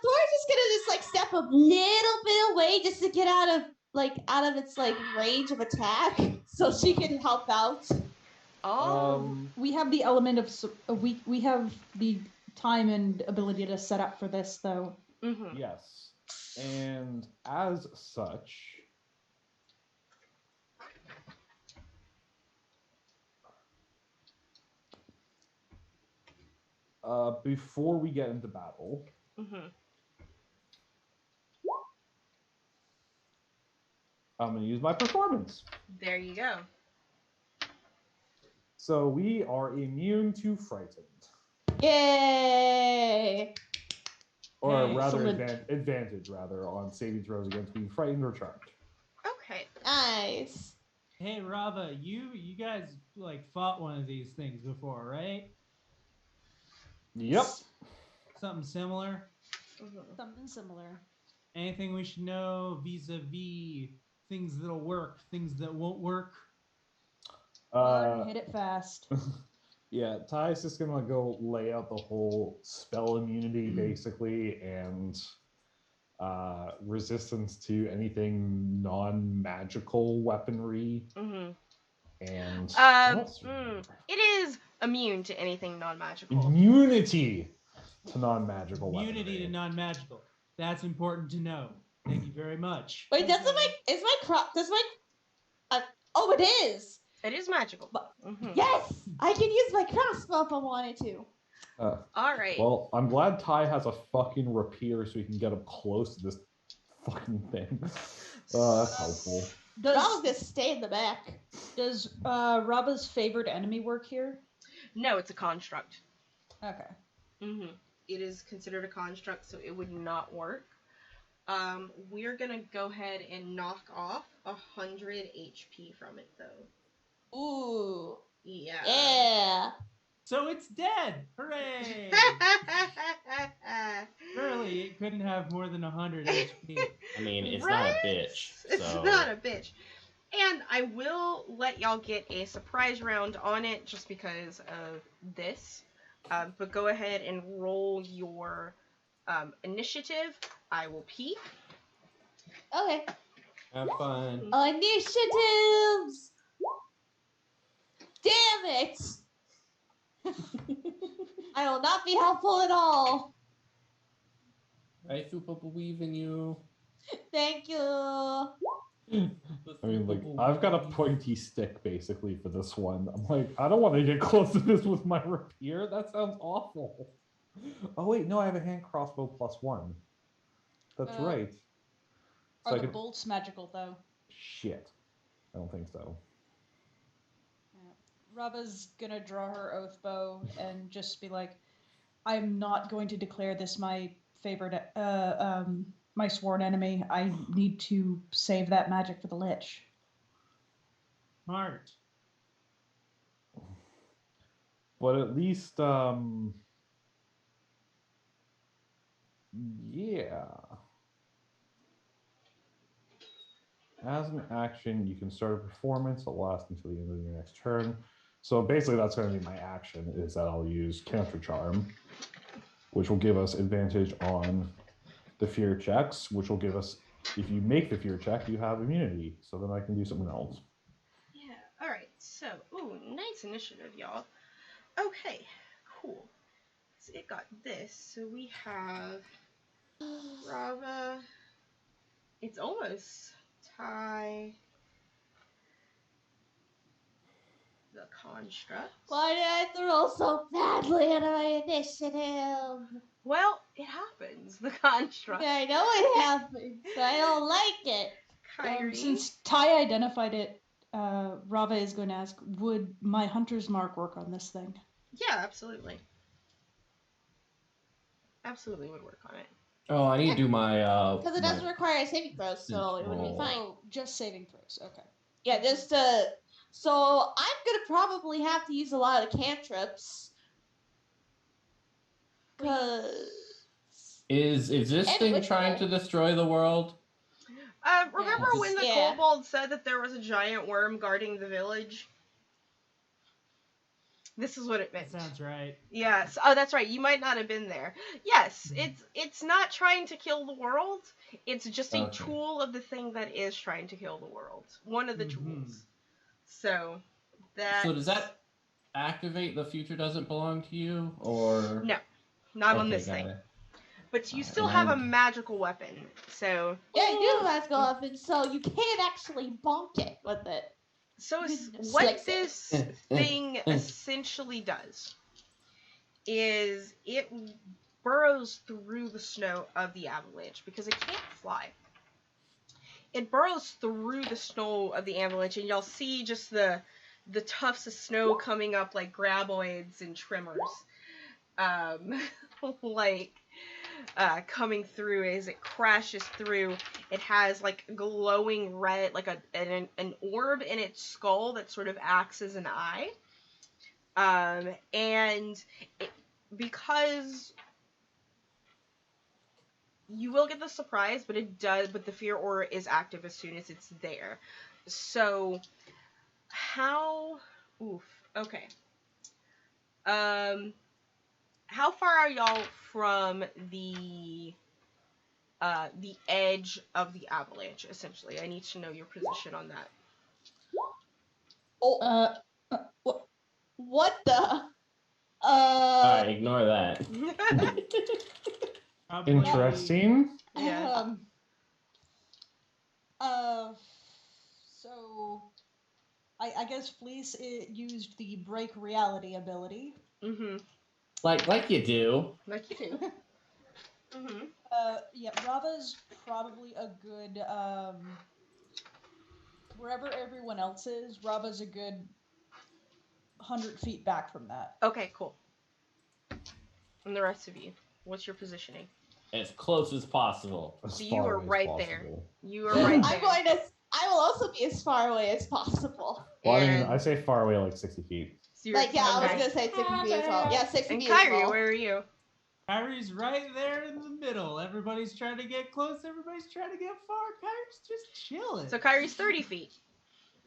Thor's just gonna like step a little bit away just to get out of its range of attack, so she can help out. Oh, We have the element of we have the time and ability to set up for this, though. mm-hmm. Yes. And as such, before we get into battle, Mm-hmm. I'm going to use my performance. There you go. So we are immune to frightened. Yay! Or Hey, rather, so advantage rather on saving throws against being frightened or charmed. Okay. Nice. Hey, Rava, you guys like fought one of these things before, right? Yep. Something similar? Mhm. Something similar. Anything we should know vis-a-vis things that'll work, things that won't work? Uh, Hit it fast. yeah, Ty's just gonna go lay out the whole spell immunity basically, and resistance to anything non-magical weaponry, Mhm. and what else? It is immune to anything non-magical. Immunity to non-magical Immunity weaponry. to non-magical. That's important to know. Thank you very much. Wait, does my oh, it is. It is magical. But- Mhm. Yes, I can use my crossbow if I wanted to. All right. Well, I'm glad Ty has a fucking rapier so he can get up close to this fucking thing. That's helpful. I'll just stay in the back. Does Raba's favored enemy work here? No, it's a construct. Okay. Mm-hmm. It is considered a construct, so it would not work. We're gonna go ahead and knock off 100 HP from it, though. Ooh. Yeah. Yeah. So it's dead! Hooray! Surely it couldn't have more than 100 HP. I mean, it's Right? not a bitch. It's So not a bitch. And I will let y'all get a surprise round on it just because of this. But go ahead and roll your initiative. I will peek. Okay. have fun. Initiatives. Damn it! I will not be helpful at all. I super believe in you. Thank you. I mean, like, I've got a pointy stick basically for this one. I'm like, I don't want to get close to this with my rapier. That sounds awful. Oh wait, no, I have a hand crossbow +1. That's right. So Are I the could... bolts magical though? Shit. I don't think so. Raba's gonna draw her oath bow and just be like, I'm not going to declare this my favorite, my sworn enemy. I need to save that magic for the Lich. Smart. But at least, yeah. As an action, you can start a performance that lasts until the end of your next turn. So basically, that's going to be my action, is that I'll use Counter Charm, which will give us advantage on the fear checks, which will give us, if you make the fear check, you have immunity. So then I can do something else. Yeah. All right. So, ooh, nice initiative, y'all. Okay. Cool. So it got this. So we have Rava. It's almost Ty. The construct. Why did I roll so badly on my initiative? Well, it happens. The construct. Yeah, I know it happens. I don't like it. Kyrie. Since Ty identified it, Rava is going to ask, would my hunter's mark work on this thing? Yeah, absolutely. Absolutely would work on it. Oh, I need to do my Because it doesn't require a saving throw, so it would be roll. fine. Oh, just saving throws. Okay. Yeah, just so I'm gonna probably have to use a lot of cantrips. Cause Is this And thing with trying to destroy the world? Remember Yes. when the Yeah. kobold said that there was a giant worm guarding the village? This is what it meant. That sounds right. Yes. Oh, that's right. You might not have been there. Yes, it's not trying to kill the world. It's just a Okay. tool of the thing that is trying to kill the world. One of the Mhm. tools. So that. So does that activate the future doesn't belong to you, or No, not on Okay, this got thing. it. But you Alright, still and have a I'm- magical weapon. So yeah, you do have magical weapons, so you can't actually bonk it with it. So You can what slice it. this thing essentially does is it burrows through the snow of the avalanche because it can't fly. It burrows through the snow of the avalanche, and y'all see just the tufts of snow coming up like graboids and tremors. Like coming through. As it crashes through, it has like glowing red, like an orb in its skull that sort of acts as an eye. And because you will get the surprise, but but the fear aura is active as soon as it's there. So okay. How far are y'all from the edge of the avalanche, essentially? I need to know your position on that. Oh, what the? Alright, ignore that. Probably- Interesting. Yeah. So I guess Fleece used the break reality ability. Mm-hmm. Like you do. Like you do. Mm-hmm. Yeah, Rava's probably a good wherever everyone else is, Rava's a good 100 feet back from that. Okay, cool. And the rest of you, what's your positioning? As close as possible. As So you far are away as right there. possible. You are right there. I will also be as far away as possible. Well, I mean, And- I say far away, like 60 feet. So you're- I was okay. gonna say 60 feet as well. Yeah, 60 And feet as Kyrie, well. where are you? Kyrie's right there in the middle. Everybody's trying to get close. Everybody's trying to get far. Kyrie's just chilling. So Kyrie's 30 feet.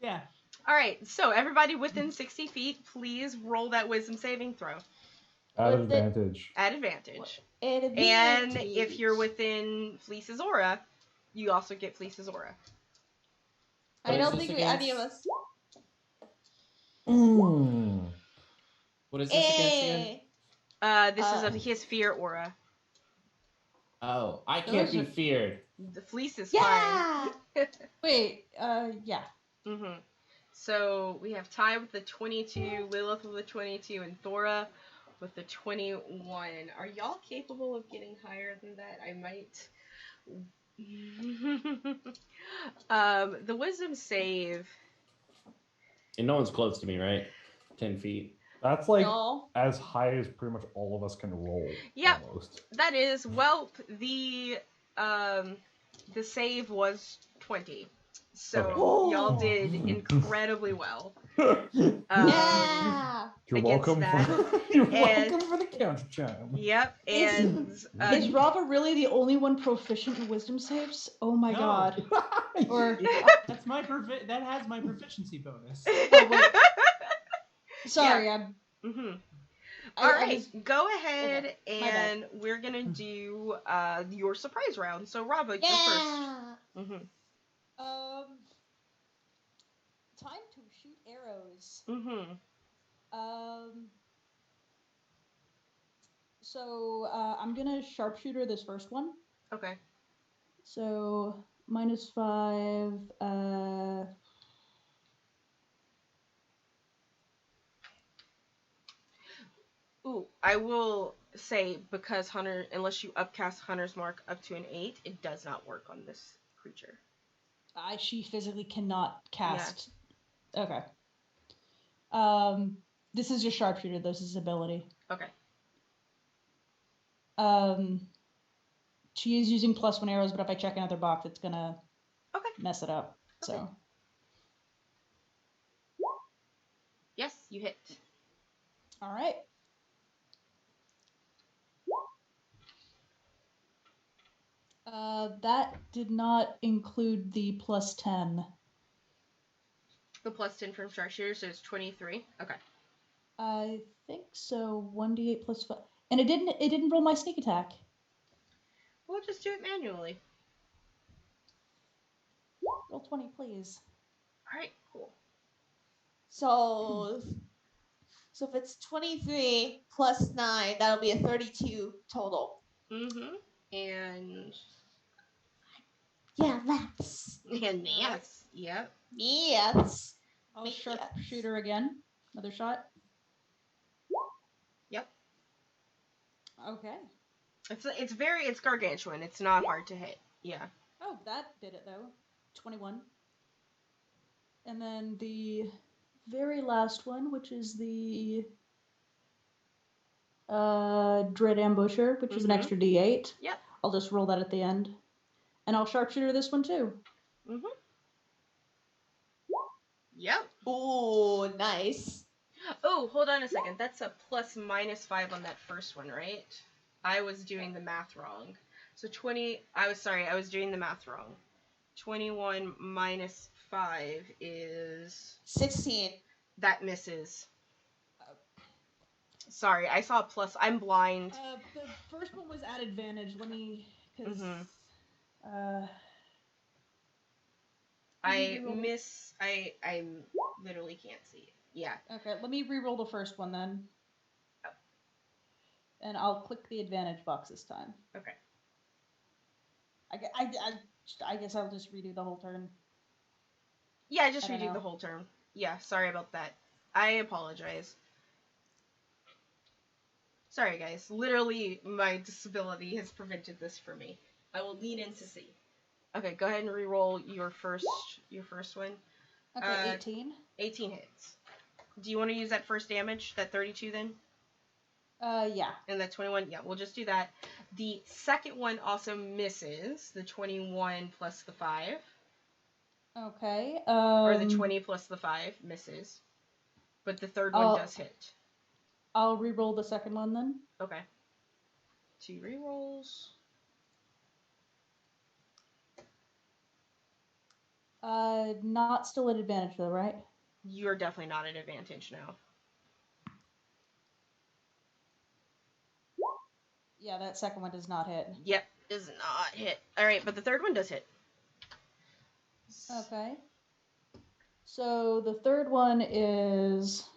Yeah. All right, so everybody within 60 feet, please roll that wisdom saving throw At With the- advantage. at advantage. And And if you're within Fleece's aura, you also get Fleece's aura. I What don't is think this any of against? us. Mm. What is this against again? This is of his fear aura. Oh, I can't be feared. The Fleece is fine. Yeah. Wait, yeah. Mm-hmm. So we have Ty with the 22, Lilith with the 22, and Thora with the 21. Are y'all capable of getting higher than that? I might. The wisdom save. And no one's close to me, right? 10 feet. That's like No. as high as pretty much all of us can roll. Yep. Almost. That is, well, the save was 20. So Okay. y'all did incredibly well. Yeah. You're against welcome that. for you're And- welcome for the counter chime. Yep, and Is Rava really the only one proficient in wisdom saves? Oh my No. god. Or That's that has my proficiency bonus. sorry, I'm Mm-hmm. I- All I right, was- go ahead okay, my bad. and we're gonna do your surprise round. So Rava, you're Yeah. first. Mm-hmm. Time to shoot arrows. Mm-hmm. So I'm gonna sharpshooter this first one. Okay. So -5. Ooh, I will say because Hunter, unless you upcast Hunter's Mark up to an 8, it does not work on this creature. She physically cannot cast. Okay. This is just sharpshooter. This is ability. Okay. She is using +1 arrows, but if I check another box, it's gonna Okay. mess it up. Okay. So Yes, you hit. all right. That did not include the +10. The +10 from sharpshooter, so it's 23. Okay. I think so. 1d8 +5, and it didn't roll my sneak attack. We'll just do it manually. Roll 20, please. All right. Cool. So if it's 23 plus 9, that'll be a 32 total. Mm-hmm. And Yeah, that's. yes. Yep. Yes. I'll Make sharpshooter again. Another shot. Yep. Okay. It's gargantuan. It's not hard to hit. Yeah. Oh, that did it though. 21. And then the very last one, which is the Dread Ambusher, which is an Mhm. extra D8. Yep. I'll just roll that at the end. And I'll sharpshooter this one too. Mhm. Yep. Ooh, nice. Oh, hold on a second. That's a +/-5 on that first one, right? I was doing the math wrong. So 20. I was doing the math wrong. 21 minus 5 is 16. that misses. Sorry, I saw a plus. I'm blind. The first one was at advantage. Let me, because Mhm. Let me I reroll. miss. I literally can't see it. Yeah. Okay, let me re-roll the first one then. And I'll click the advantage box this time. Okay. I guess I'll just redo the whole turn. Yeah, just I don't redo the know. whole term. Yeah, sorry about that. I apologize. Sorry, guys. Literally, my disability has prevented this for me. I will lean in to see. Okay, go ahead and re-roll your first one. Okay, 18. 18 hits. Do you want to use that first damage, that 32 then? Yeah. And that 21? Yeah, we'll just do that. The second one also misses. The 21 plus the 5. Okay. Or the 20 plus the 5 misses. But the third one does hit. I'll re-roll the second one then. Okay. 2 re-rolls. Not still at advantage though, right? You're definitely not at advantage now. Yeah, that second one does not hit. Yep, does not hit. Alright, but the third one does hit. Okay. So the third one is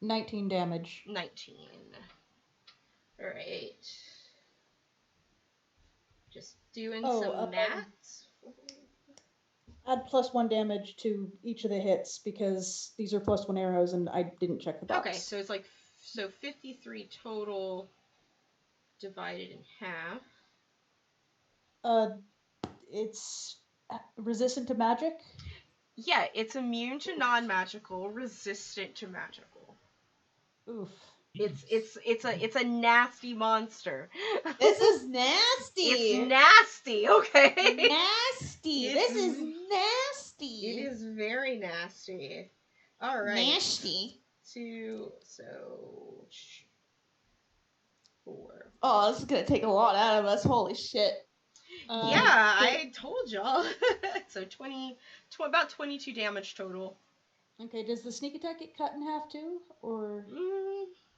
19 damage. 19. Alright. Just doing some maths. Add +1 damage to each of the hits because these are +1 arrows and I didn't check the box. Okay, so it's like 53 total divided in half. It's resistant to magic? Yeah, it's immune to non-magical, resistant to magical. Oof. It's a nasty monster. This is nasty. It's nasty, okay? Nasty. This is nasty. It is very nasty. All right. Nasty. 2, so 4. Oh, this is gonna take a lot out of us. Holy shit. Yeah, I told y'all. So about 22 damage total. Okay, does the sneak attack get cut in half too, or?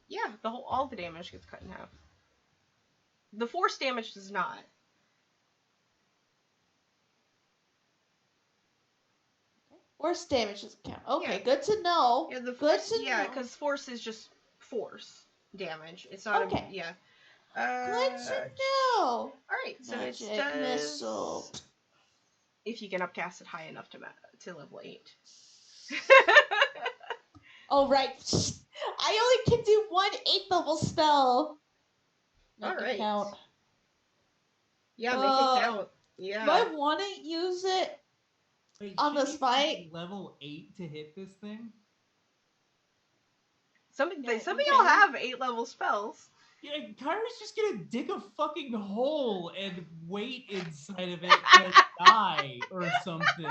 Yeah, all the damage gets cut in half. The force damage does not. Force damage doesn't count. Okay, Yeah. good to know. Yeah, the good force. to Yeah, know. because force is just force damage. It's not. Okay. Yeah. Good to know. All right, so it Magic does. missile. If you can upcast it high enough to level 8. Oh right. I only can do one 8th level spell. Make All it right. count. Yeah, make it count. Yeah. Do I want to use it? Wait, On should this you fight? be level 8 to hit this thing? Some Yeah, of you y'all can. have 8 level spells. Yeah, Kyra's just gonna dig a fucking hole and wait inside of it to die or something.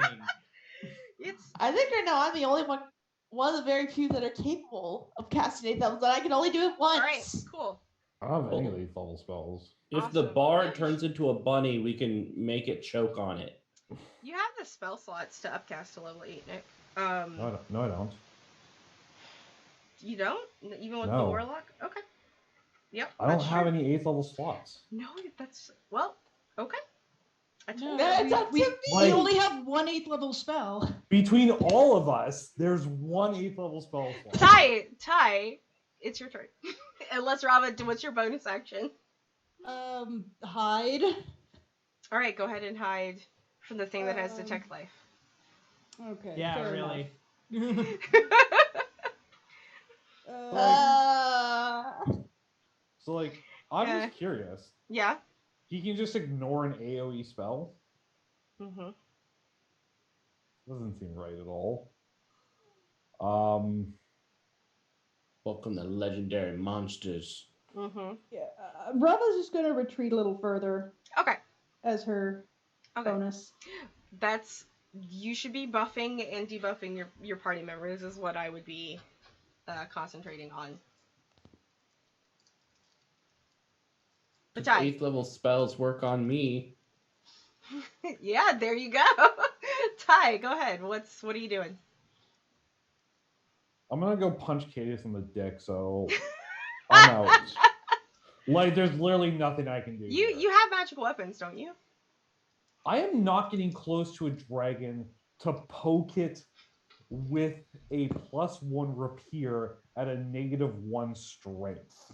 It's I think right now I'm the only one of the very few that are capable of casting 8th levels, but I can only do it once. all right. Cool. I don't have any lethal spells. If the Awesome. bard Yeah. turns into a bunny, we can make it choke on it. You have the spell slots to upcast to level 8, Nick. No, I don't. You don't? Even with the No. warlock? Okay. Yep. I don't that's have true. any 8th level slots. No, that's well. Okay. I told No, you. That's up to me. we only have one 8th level spell. Between all of us, there's one 8th level spell slot. Ty, it's your turn. Unless Robin, what's your bonus action? Hide. All right, go ahead and hide from the thing that has detect life. Okay. Yeah, fair really. So, like, I'm Yeah. just curious. Yeah. He can just ignore an AoE spell? Mm-hmm. Doesn't seem right at all. Um, Welcome to legendary monsters. Mm-hmm. Yeah, Brava's just gonna retreat a little further Okay. as her Okay. bonus. You should be buffing and debuffing your party members is what I would be concentrating on. But If Ty. 8th level spells work on me. Yeah, there you go. Ty, go ahead. What are you doing? I'm gonna go punch Cadius in the dick, so I'm out. Like, there's literally nothing I can do. here. You have magical weapons, don't you? I am not getting close to a dragon to poke it with a +1 rapier at a -1 strength.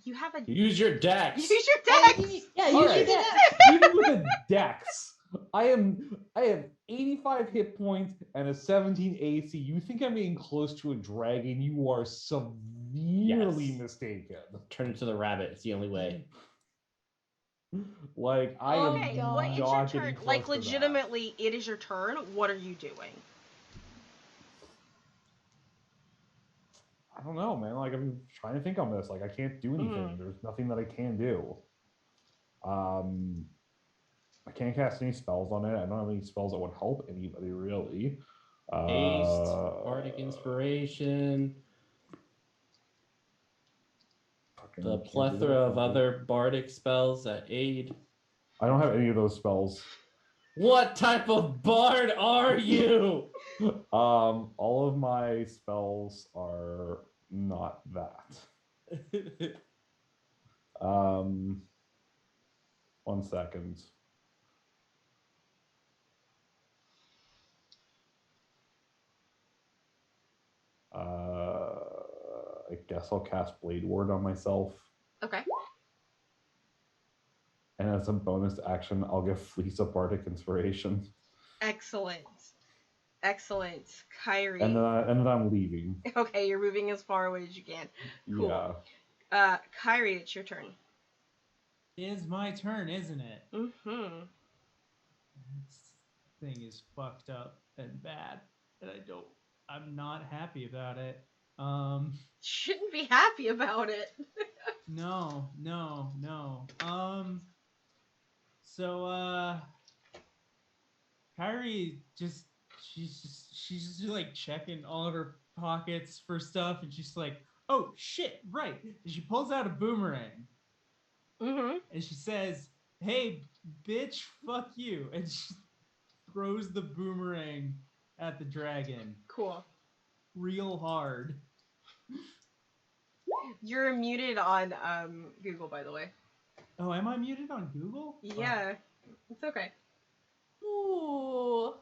You have a Use your dex. use your Yeah, dex. yeah, All you right. should get. Even with a dex, I have 85 hit points and a 17 AC. You think I'm getting close to a dragon? You are severely Yes. mistaken. Turn into the rabbit. It's the only way. Like, I Oh am Okay, God. what is your not turn? getting close Like to that. legitimately, it is your turn. What are you doing? I don't know, man. Like, I'm trying to think on this. Like, I can't do anything. There's nothing that I can do. I can't cast any spells on it. I don't have any spells that would help anybody really. Haste, bardic inspiration, the plethora of other bardic spells that aid. I don't have any of those spells. What type of bard are you? All of my spells are not that. 1 second. I guess I'll cast Blade Ward on myself. Okay. And as a bonus action, I'll give Fleece a Bardic Inspiration. Excellent. Excellent. Kyrie. And then I'm leaving. Okay, you're moving as far away as you can. Cool. Yeah. Kyrie, it's your turn. It is my turn, isn't it? Mm-hmm. This thing is fucked up and bad, and I'm not happy about it. Shouldn't be happy about it. No. So Kyrie she's just like checking all of her pockets for stuff, and she's like, oh shit, right. And she pulls out a boomerang. Mm-hmm. And she says, hey, bitch, fuck you. And she throws the boomerang at the dragon Cool. real hard. You're muted on Google, by the way. Oh, am I muted on Google? Yeah. It's okay. Ooh.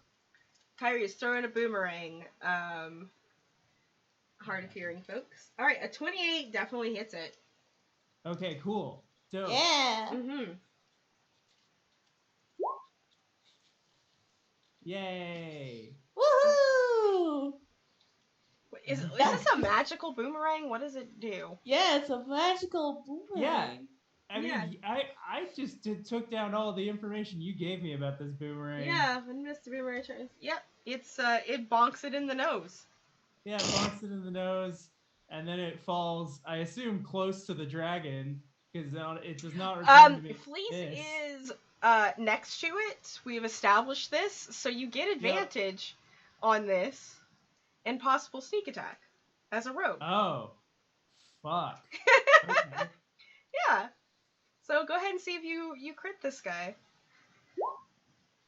Kyrie is throwing a boomerang. Hard of hearing, folks. All right, a 28 definitely hits it. Okay, cool. Dope. Yeah. Mm-hmm. Yay. Woohoo! Is this a magical boomerang? What does it do? Yeah, it's a magical boomerang. I mean, Yeah. I just took down all the information you gave me about this boomerang. Yeah, when Mr. Boomerang turns. Yep, it's it bonks it in the nose. Yeah, it bonks it in the nose, and then it falls, I assume, close to the dragon, because it does not return to me. Fleece This. is next to it. We've established this, so you get advantage on this and possible sneak attack as a rogue. Oh, fuck. Okay. Yeah. So go ahead and see if you crit this guy.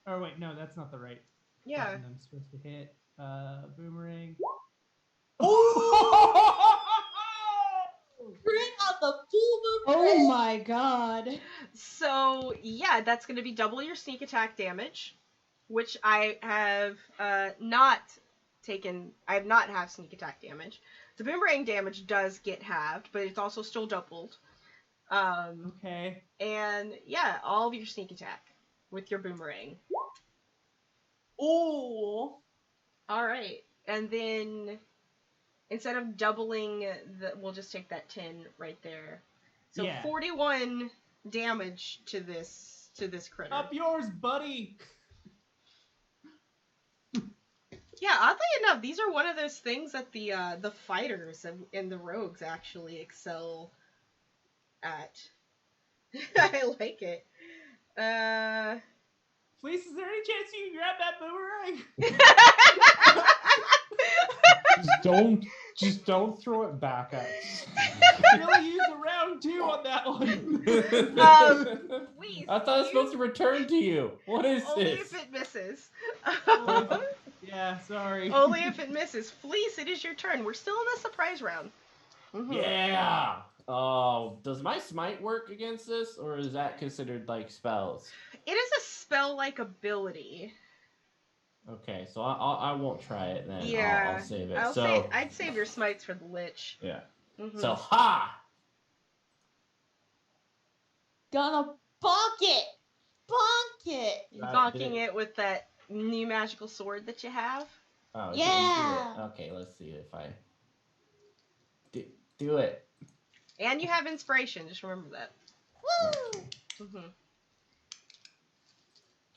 Oh wait, no, that's not the right Yeah. button I'm supposed to hit. Boomerang. Bring out the full Oh boomerang. my god. So yeah, that's going to be double your sneak attack damage, which I have not taken. I have not half sneak attack damage. The boomerang damage does get halved, but it's also still doubled. Okay. And yeah, all of your sneak attack with your boomerang. Ooh. All right, and then instead of doubling we'll just take that 10 right there. So Yeah. 41 damage to this critter. Up yours, buddy. Yeah, oddly enough, these are one of those things that the fighters and the rogues actually excel at. I like it. Fleece, is there any chance you can grab that boomerang? Just don't throw it back at us. You'll use a round 2 on that one. Please, I thought it was supposed to return to you. What is only this? if it misses. Yeah, sorry. Only if it misses. Fleece, it is your turn. We're still in the surprise round. Mhm. Yeah. Oh, does my smite work against this, or is that considered like spells? It is a spell-like ability. Okay, so I won't try it then. Yeah, I'll save it. I'd save your smites for the lich. Yeah. Mhm. So ha! Gonna bonk it! Bonk it! You're Did bonking it with that new magical sword that you have. Oh, it Yeah. didn't do it. Okay, let's see if I do it. And you have inspiration, just remember that. Woo! Mhm.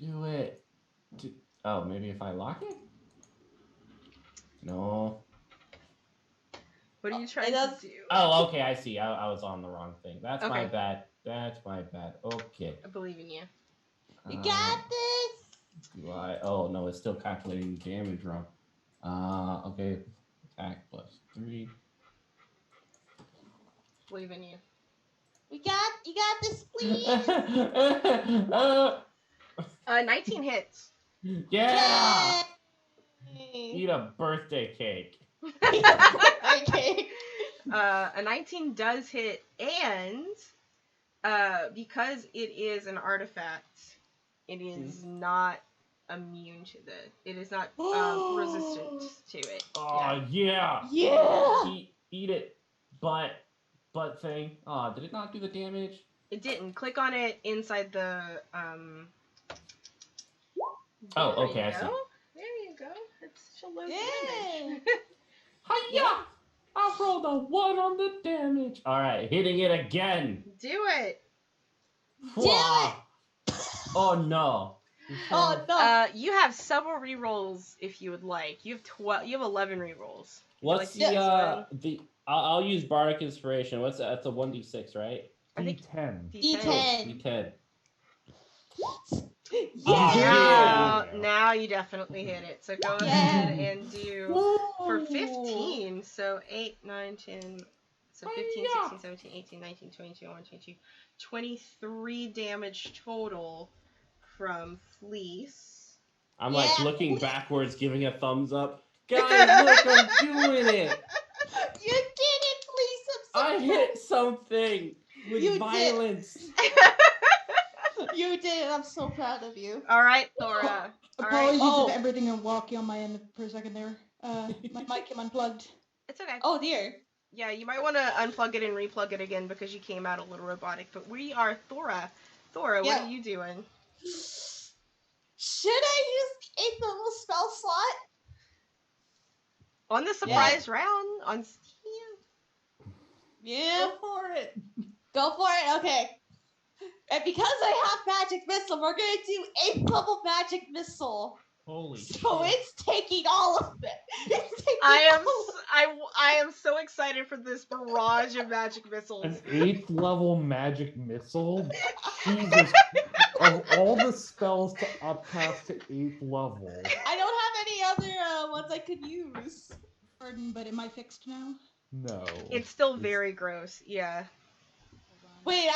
Do it. Oh, maybe if I lock it? No. What are you trying It to does- do? Oh, okay, I see. I was on the wrong thing. That's my Okay. bad. That's my bad. Okay. I believe in you. You got this! Do I? Oh, no, it's still calculating damage wrong. Okay. Attack plus 3. Believe in you. You got this, please! 19 hits. Yeah! Yay! Eat a birthday cake. Okay. A 19 does hit, and because it is an artifact, it is not immune to it is not resistant to it. Oh, yeah. Yeah! Eat it. Butt thing. Oh, did it not do the damage? It didn't. Click on it inside the Oh, there okay, you I go. see. There you go. It's should load Yeah. damage. Hiya! I rolled a 1 on the damage. All right, hitting it again. Do it. Wah. Oh no. Oh no! You have several rerolls if you would like. You have 12. You have 11 rerolls. What's Would you like to use one? I'll use Bardic Inspiration. What's that? That's a 1d6, right? I think D10. D10. D10. Yeah! Yeah. Now you definitely hit it. So go ahead and do for 15. So 8, 9, 10. So 15, 16, 17, 18, 19, 20, 21, 22, 23 damage total from Fleece. I'm like Yeah. looking backwards, giving a thumbs up. Guys, look, I'm doing it. You did it, please! I'm so I hit something with You did. violence. You did it. I'm so proud of you. All right, Thora. All right. Apologies Oh. if everything went wonky on my end for a second there. My mic came unplugged. It's okay. Oh dear. Yeah, you might want to unplug it and replug it again because you came out a little robotic. But we are Thora. Thora, Yeah. what are you doing? Should I use the 8th level spell slot? On the surprise round on Steam. Yeah. Go for it. Go for it. Okay. And because I have magic missile, we're gonna do 8th level magic missile. Holy So shit. it's taking all of it. It's taking I am all of I am so excited for this barrage of magic missiles. An 8th level magic missile? Jesus. Of all the spells to upcast to 8th level. I don't have any other ones I could use. Pardon, but am I fixed now? No. It's still very gross. Yeah. Wait,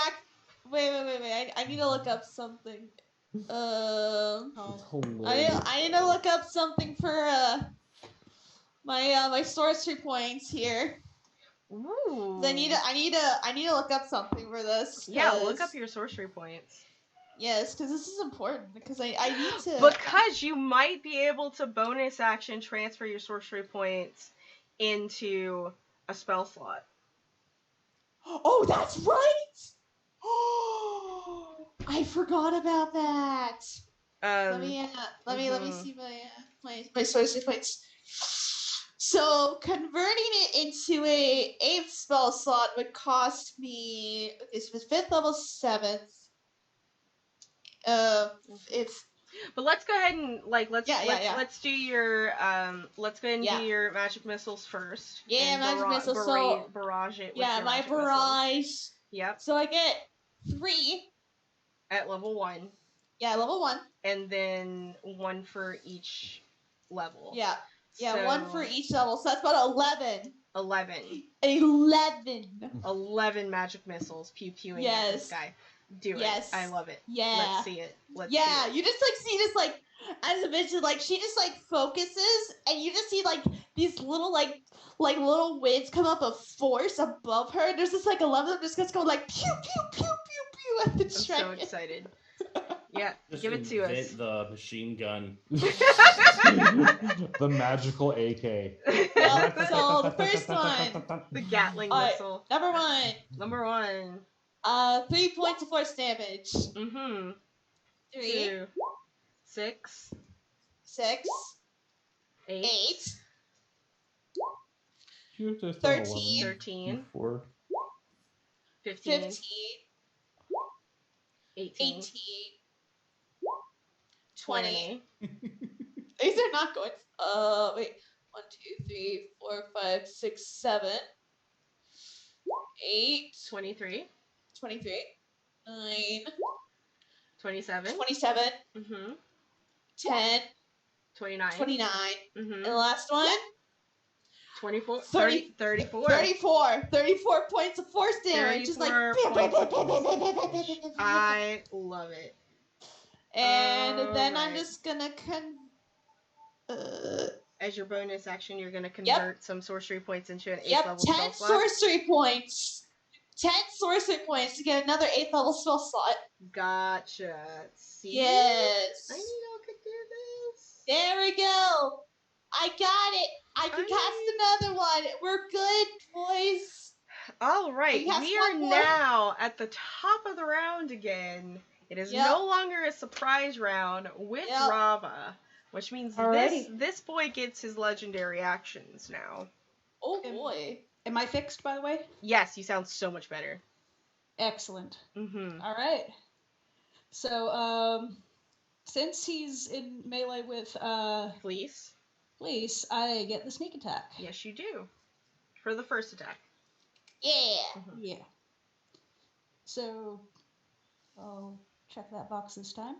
wait. I need to look up something. It's Oh. hilarious. I need to look up something for my sorcery points here. Ooh. I need to look up something for this. Yeah, look 'cause- up your sorcery points. Yes, because this is important. Because I need to. Because you might be able to bonus action transfer your sorcery points into a spell slot. Oh, that's right. Oh, I forgot about that. Let me mhm. see my sorcery points. So converting it into a 8th spell slot would cost me. Okay, so it's 5th level 7th. It's But let's go ahead and Yeah. let's do your let's go ahead and Yeah. do your magic missiles first. Yeah, and magic missiles, so- barrage it with Yeah, your my magic missiles. barrage. Yep, So I get 3. at level 1, Yeah, level 1. and then 1 for each level. Yeah. Yeah, So, 1 for each level. So that's about 11. 11. 11 magic missiles pew-pewing at this Yes. guy. Do Yes. it. I love it. Yeah. Let's see it. Let's Yeah, see it. you just see as I mentioned, she just focuses, and you just see these little little winds come up of force above her. And there's just 11 of them just going pew pew pew pew pew at the I'm dragon. so excited. Yeah, Just give it to us. invent the machine gun. The magical AK. Yep, so the first one, The Gatling Alright. missile. number 1, Number 1. 3 points of force damage. Mm-hmm. 3, 2, 6, 6, 8, 8, You have to 13, 13, 4. 15, 15, 18, 18, 20. 20. These are not going. Wait. 1, 2, 3, 4, 5, 6, 7, 8, 23, 23, 9, 27, 27, mm-hmm, 10, 29, 29, mm-hmm, and the last one, 24, 30, 34. 34 points of force damage. Just 34 points of force damage. I love it. And then I'm Alright. just gonna As your bonus action, you're going to convert some sorcery points into an 8th level 10 spell slot. sorcery points. 10 sorcery points to get another 8th level spell slot. Gotcha. See? Yes. I knew y'all could do this. There we go. I got it. I can cast another one. We're good, boys. All right. Can We cast are one more? now at the top of the round again. It is Yep. no longer a surprise round with Yep. Rava, which means Alrighty. this boy gets his legendary actions now. Oh boy. Am I fixed, by the way? Yes, you sound so much better. Excellent. Mm-hmm. All right. So, since he's in melee with Fleece. Fleece, I get the sneak attack. Yes, you do. For the first attack. Yeah. Yeah. So, I'll check that box this time.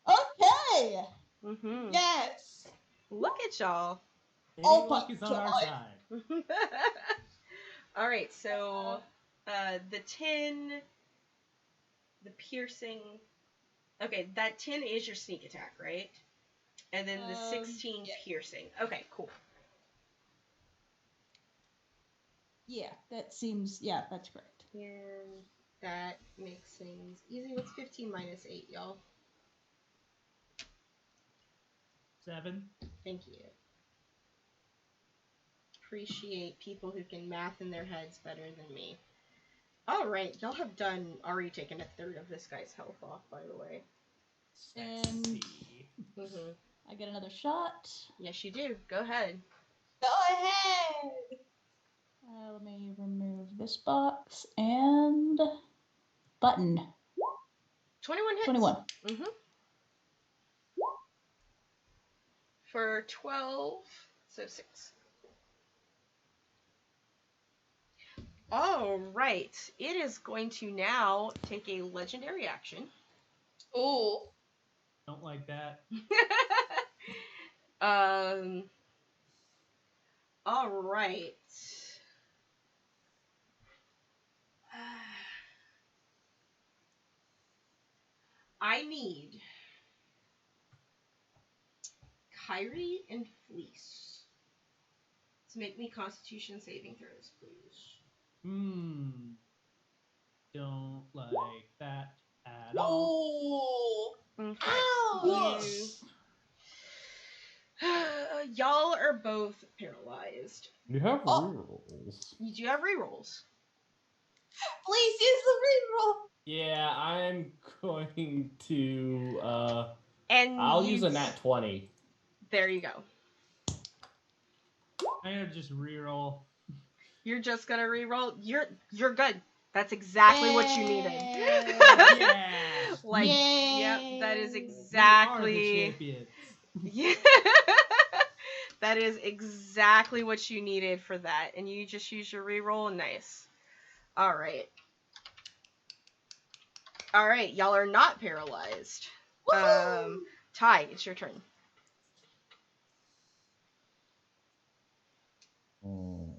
Okay. Mm-hmm. Yes. Look at y'all. Any Oh luck my is on our God. side. All right, so the 10, the piercing. Okay, that 10 is your sneak attack, right? And then the 16 yeah. piercing. Okay, cool. Yeah, that seems. Yeah, that's correct. And that makes things easy. What's 15 minus 8, y'all? 7. Thank you. Appreciate people who can math in their heads better than me. All right, y'all have already taken a third of this guy's health off, by the way. And See. Mm-hmm. I get another shot. Yes, you do. Go ahead. Go ahead. Let me remove this box and button. 21 hits. 21. Mm-hmm. For 12, so 6. All right. It is going to now take a legendary action. Ooh. Don't like that. All right. I need Kyrie and Fleece to make me Constitution saving throws, please. Don't like that at all. Ooh. Okay. Ouch. Y'all are both paralyzed. You have Oh. rerolls. You do have rerolls. Please use the reroll. Yeah, I'm going to. And I'll you use a nat 20. There you go. I'm gonna just reroll. You're just gonna re-roll. You're good. That's exactly what you needed. Yeah. Like, Yay. yep, that is We are the exactly. champions. Yeah. That is exactly what you needed for that, and you just use your re-roll. Nice. All right. All right, y'all are not paralyzed. Woohoo! Ty, it's your turn. Hmm.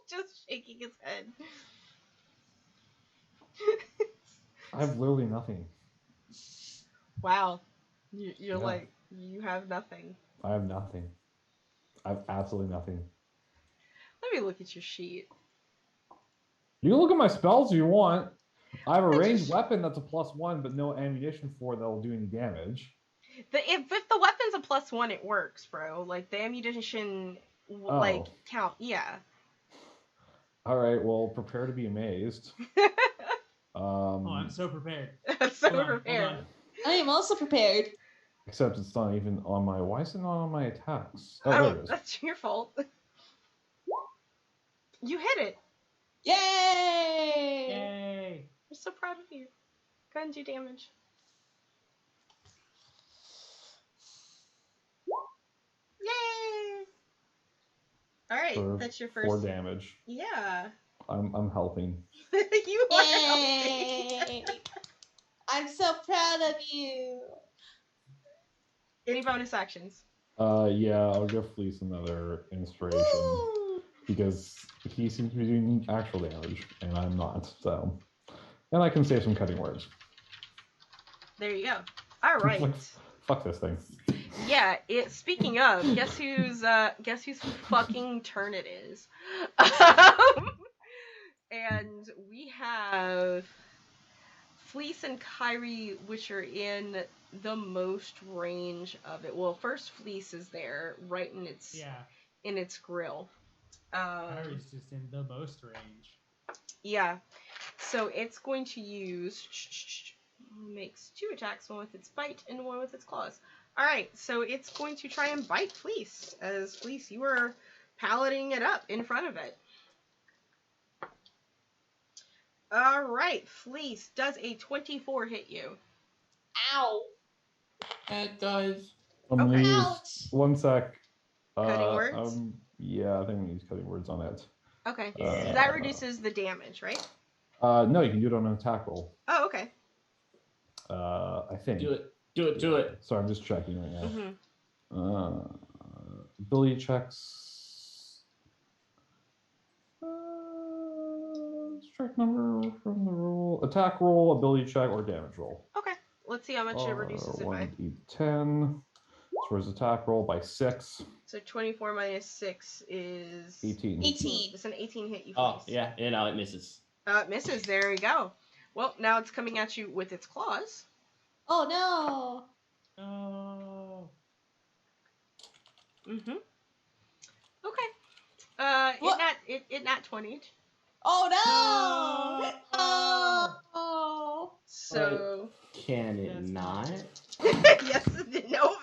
Just shaking his head. I have literally nothing. Wow. You're Yeah. like, you have nothing. I have nothing. I have absolutely nothing. Let me look at your sheet. You can look at my spells if you want. I have a I ranged just- weapon that's a +1, but no ammunition for that will do any damage. If the weapon's a +1, it works, bro. Like, the ammunition, like, count. Yeah. All right, well, prepare to be amazed. Oh, I'm so prepared. So Hold on, prepared. hold on. I am also prepared. Except it's not even on my. Why is it not on my attacks? Oh, there it is. That's your fault. You hit it. Yay! Yay! I'm so proud of you. Go ahead and do damage. Yay! All right, For that's your 4 first. damage. Yeah. I'm helping. You are Yay! helping. I'm so proud of you. Any bonus actions? Yeah, I'll give Fleece another inspiration Woo! because he seems to be doing actual damage and I'm not. So, and I can save some cutting words. There you go. All right. Like, fuck this thing. Yeah. Speaking of, guess whose fucking turn it is. And we have Fleece and Kyrie, which are in the most range of it. Well, first Fleece is there, right in its grill. Kyrie's just in the most range. Yeah. So it's going to use makes 2 attacks, one with its bite and one with its claws. All right, so it's going to try and bite Fleece, as Fleece, you are palading it up in front of it. All right, Fleece, does a 24 hit you? Ow! It does. I'm gonna Okay. use Ouch! 1 sec. Cutting words? Yeah, I think I'm gonna use cutting words on it. Okay, so that reduces the damage, right? No, you can do it on an attack roll. Oh, okay. I think. Do it. Do it. Do it. Sorry, I'm just checking right now. Mm-hmm. Ability checks. Strike number from the roll. Attack roll, ability check, or damage roll. Okay, let's see how much it reduces it by. 1d10. So his attack roll by 6. So 24 minus 6 is 18. 18. It's an 18 hit you. Oh, Fleece. yeah. No, it misses. It misses. There we go. Well, now it's coming at you with its claws. Oh no! Oh. Mm-hmm. Okay. What? It nat 20'd. Oh no! No! Oh! So Can it That's not? yes, no.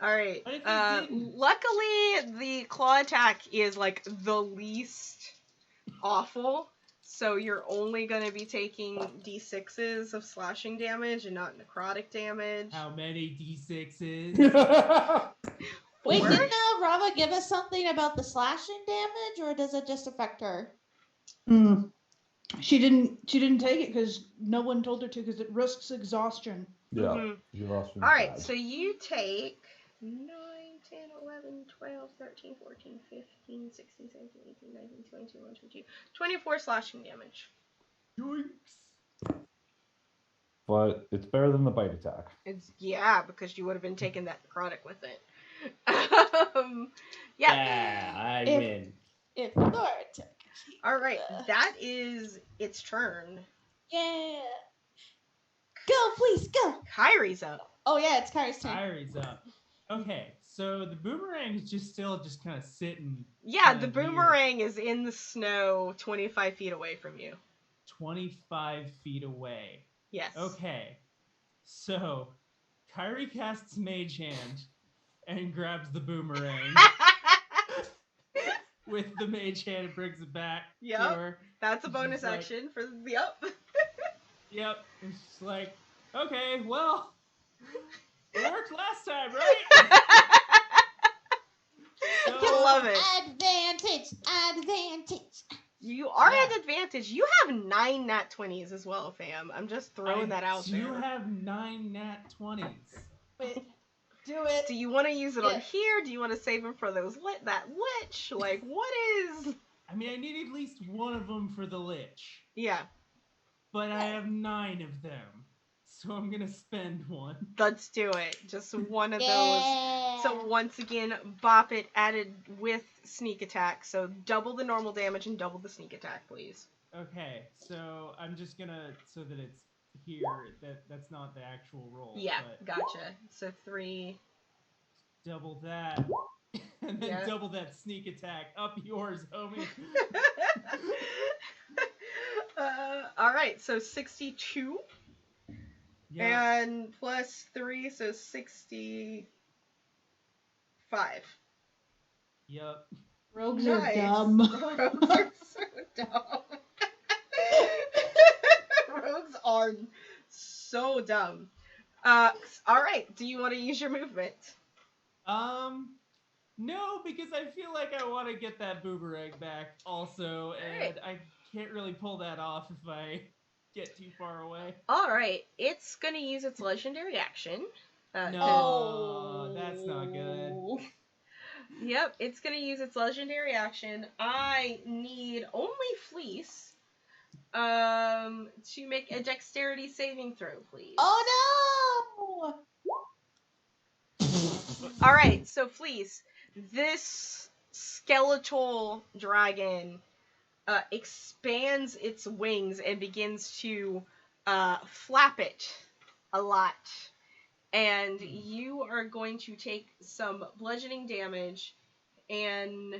All right. What if it didn't? Luckily, the claw attack is like the least awful. So you're only going to be taking d6s of slashing damage and not necrotic damage. How many d6s? Wait, 4? didn't Rava give us something about the slashing damage, or does it just affect her? She didn't take it because no one told her to because it risks exhaustion. Yeah. Mhm. You lost your All right, bad. so you take 9, 10, 11, 12, 13, 14, 15, 16, 17, 18, 19, 20, 21, 22, 24 slashing damage. Yoinks. But it's better than the bite attack. Yeah, because you would have been taking that necrotic with it. Yeah. Yeah, I If- win. If Thor took All right, that is its turn. Yeah. Go, please, go. Kyrie's up. Oh yeah, it's Kyrie's turn. Kyrie's up. Okay, so the boomerang is just still kind of sitting Yeah, Kinda the boomerang is in the snow 25 feet away from you. 25 feet away. Yes. Okay. So, Kyrie casts Mage Hand and grabs the boomerang with the Mage Hand and brings it back to Yep. her. That's a She's bonus like- action for yep. Yep. And she's like, okay, well, it worked last time, right? So, Love it. Advantage. You are Yeah. at advantage. You have 9 nat 20s as well, fam. I'm just throwing that out You there. have 9 nat 20s. Wait, do it. Do you want to use it Yeah. on here? Do you want to save them for those that lich? Like, what is? I mean, I need at least one of them for the Lich. Yeah, But I have 9 of them. So I'm going to spend one. let's do it. Just one of those. Yeah. So once again, bop it added with sneak attack. So double the normal damage and double the sneak attack, please. Okay, so I'm just going to, so that it's here, that's not the actual roll. Yeah, But gotcha. So 3. double that. And then Yeah. double that sneak attack. Up yours, homie. All right, so 62 Yeah. and plus 3, so 65. Yep. Rogues Nice. are dumb. Rogues are so dumb. Rogues are so dumb. All right. Do you want to use your movement? No, because I feel like I want to get that boomerang back also, and Alright. I can't really pull that off if I get too far away. All right. It's gonna use its legendary action. No. Oh, that's not good. Yep. It's gonna use its legendary action. I need only Fleece. To make a dexterity saving throw, please. Oh no! All right, so Fleece, this skeletal dragon expands its wings and begins to flap it a lot. And you are going to take some bludgeoning damage and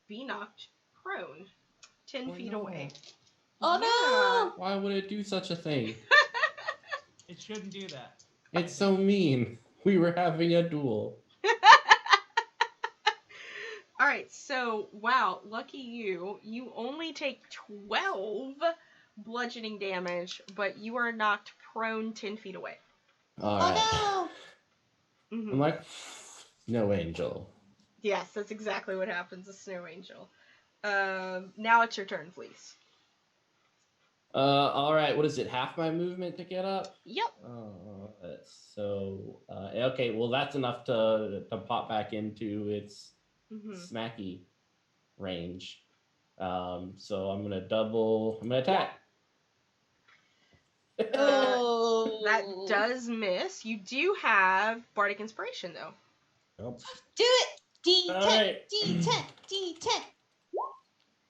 be knocked prone 10 Oh, feet no. away. Oh Why would it do such a thing? It shouldn't do that. It's so mean. We were having a duel. All right, so wow, lucky you. You only take 12 bludgeoning damage, but you are knocked prone 10 feet away. All no! right. Oh I'm like, no angel. Yes, that's exactly what happens. A snow angel. Now it's your turn, Fleece. All right. What is it? Half my movement to get up? Yep. Okay. Well, that's enough to pop back into its Mm-hmm. smacky range. So I'm gonna double. I'm gonna attack. Oh. That does miss. You do have Bardic Inspiration, though. Yep. Do it! D10! Alright. D10! D10!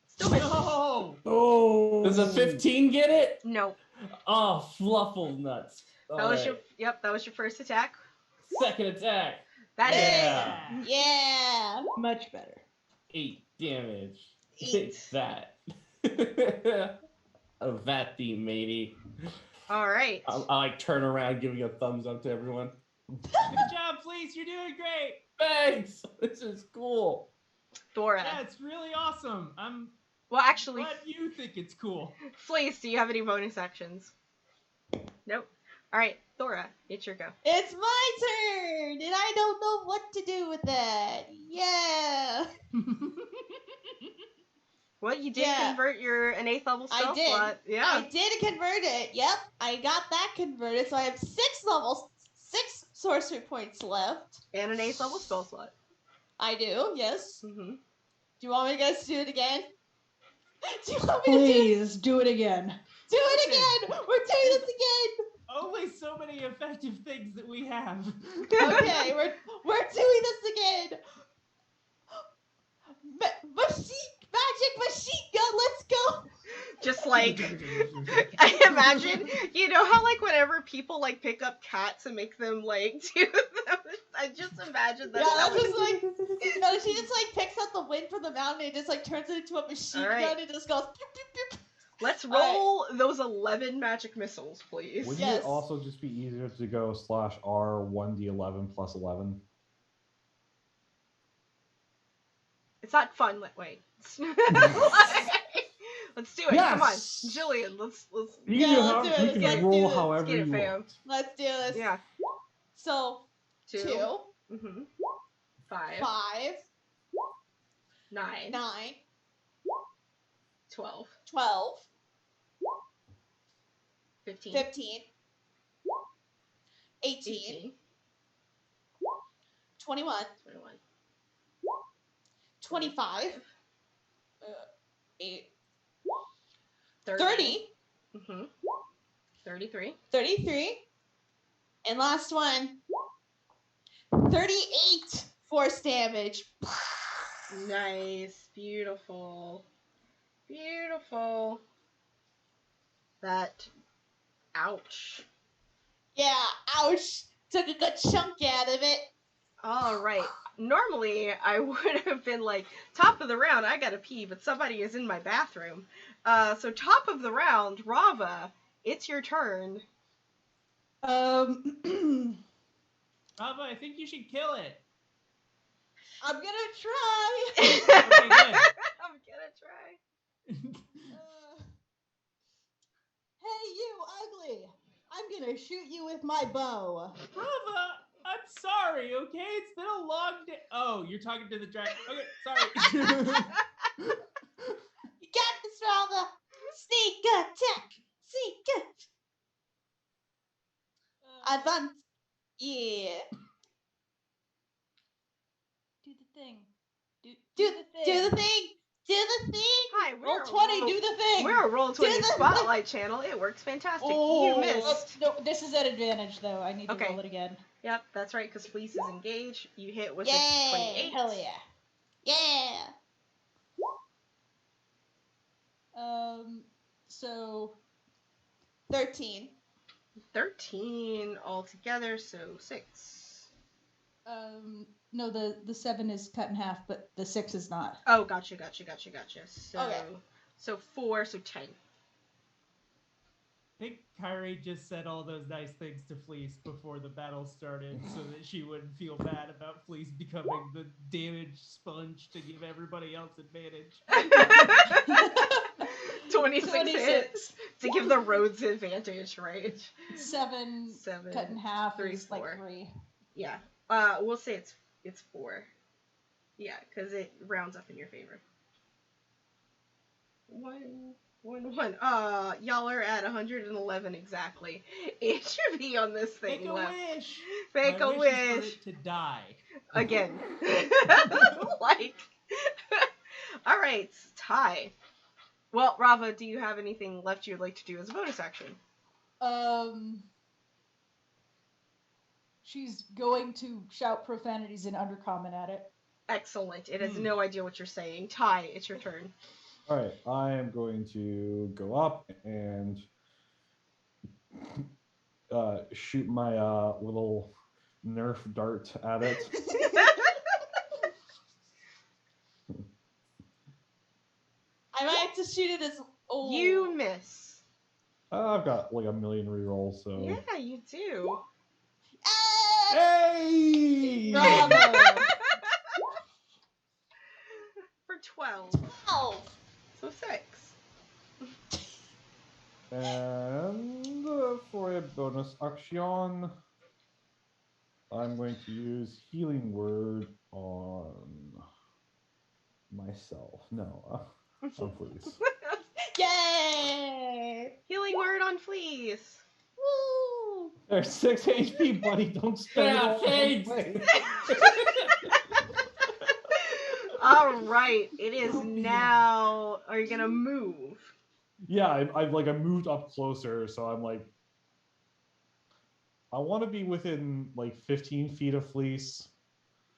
Still misses. No! Oh. Does a 15 get it? No. Oh, fluffle nuts. That was your that was your first attack. second attack. That Yeah. Yeah! Much better. 8 damage. Eight. Take that. A vat theme, matey. All right. I like turn around, giving a thumbs up to everyone. Good job, Fleece. You're doing great. Thanks. This is cool. Thora. Yeah, it's really awesome. I'm Well, actually, glad you think it's cool. Fleece, do you have any bonus actions? Nope. All right, Thora, it's your go. It's my turn! And I don't know what to do with that. Yeah! Well, you did Yeah. convert an 8th level I spell did. slot. Yeah. I did convert it. Yep, I got that converted. So I have 6 sorcery points left. And an 8th level spell slot. I do, yes. Mm-hmm. Do you want me guys to do it again? Do you want me to Please do it again. do it again? We're doing this again. Only so many effective things that we have. Okay, we're doing this again. Magic machine gun, let's go. Just like, I imagine, you know how like whenever people like pick up cats and make them like do them, I just imagine that. Yeah, that that's was- just like, no, she just like picks up the wind from the mountain and just like turns it into a machine All right. gun and just goes. Pew, pew, pew. Let's All right. roll those 11 magic missiles, please. Wouldn't Yes. it also just be easier to go /R 1d11 plus 11? It's not fun. Wait. Let's do it. Yes! Come on, Jillian. Let's. You Yeah, can, let's do it. you Let's can do roll it. however Let's get it, you fam. want. Let's do this. Yeah. So 2. 2, Mm-hmm. 5. 5, 9. 9, 12. 12, 15. 15, 18, 21, 21. 25, 8, 30. 30, Mm-hmm. 33. 33, and last one, 38 force damage. Nice. Beautiful. Beautiful. That. Ouch. Yeah, ouch. Took a good chunk out of it. All right. Normally, I would have been like, top of the round, I gotta pee, but somebody is in my bathroom. So top of the round, Rava, it's your turn. Rava, I think you should kill it. I'm gonna try. Okay, good. I'm gonna try. Hey, you ugly! I'm gonna shoot you with my bow. Rava, I'm sorry, okay? It's been a long day. Oh, you're talking to the dragon. Okay, sorry. You got this, Rava. Sneak attack. Sneak advance. Yeah. Do the thing. Do the thing. Do the thing. Do the thing. Hi, Roll we're 20. a Do the thing. We're a Roll 20 the Spotlight channel. It works fantastic. Oh. You missed. No, this is at advantage though. I need to Okay. roll it again. Yep, that's right, because Fleece is engaged. You hit with a Yay. 28. Hell yeah. Yeah. So 13. 13 altogether, so 6. no, the 7 is cut in half, but the 6 is not. Oh, gotcha. So, Okay. so 4, so 10. I think Kyrie just said all those nice things to Fleece before the battle started so that she wouldn't feel bad about Fleece becoming the damage sponge to give everybody else advantage. 26 hits 26. to give the roads advantage, right? 7 7 cut in half 3, is 4. like 3. Yeah. We'll say it's 4. Yeah, because it rounds up in your favor. 1. Y'all are at 111 exactly. HP on this thing Make a left. wish. Make My a wish. Is for wish. it to die. Again. Like. All right, Ty. Well, Rava, do you have anything left you'd like to do as a bonus action? She's going to shout profanities in Undercommon at it. Excellent. It has no idea what you're saying. Ty, it's your turn. All right, I am going to go up and shoot my little Nerf dart at it. I might have to shoot it as. Oh. You miss. I've got like a million rerolls, so. Yeah, you do. Ah! Hey! Bravo! For 12. 12. So 6. And for a bonus action, I'm going to use Healing Word on myself. No, on Fleece. Yay! Healing word on Fleece. Woo! There's 6 HP, buddy. Don't spend it Yeah, all in one thanks. place. All right, it is now. Are you gonna move? Yeah, I moved up closer, so I'm like, I want to be within like 15 feet of Fleece.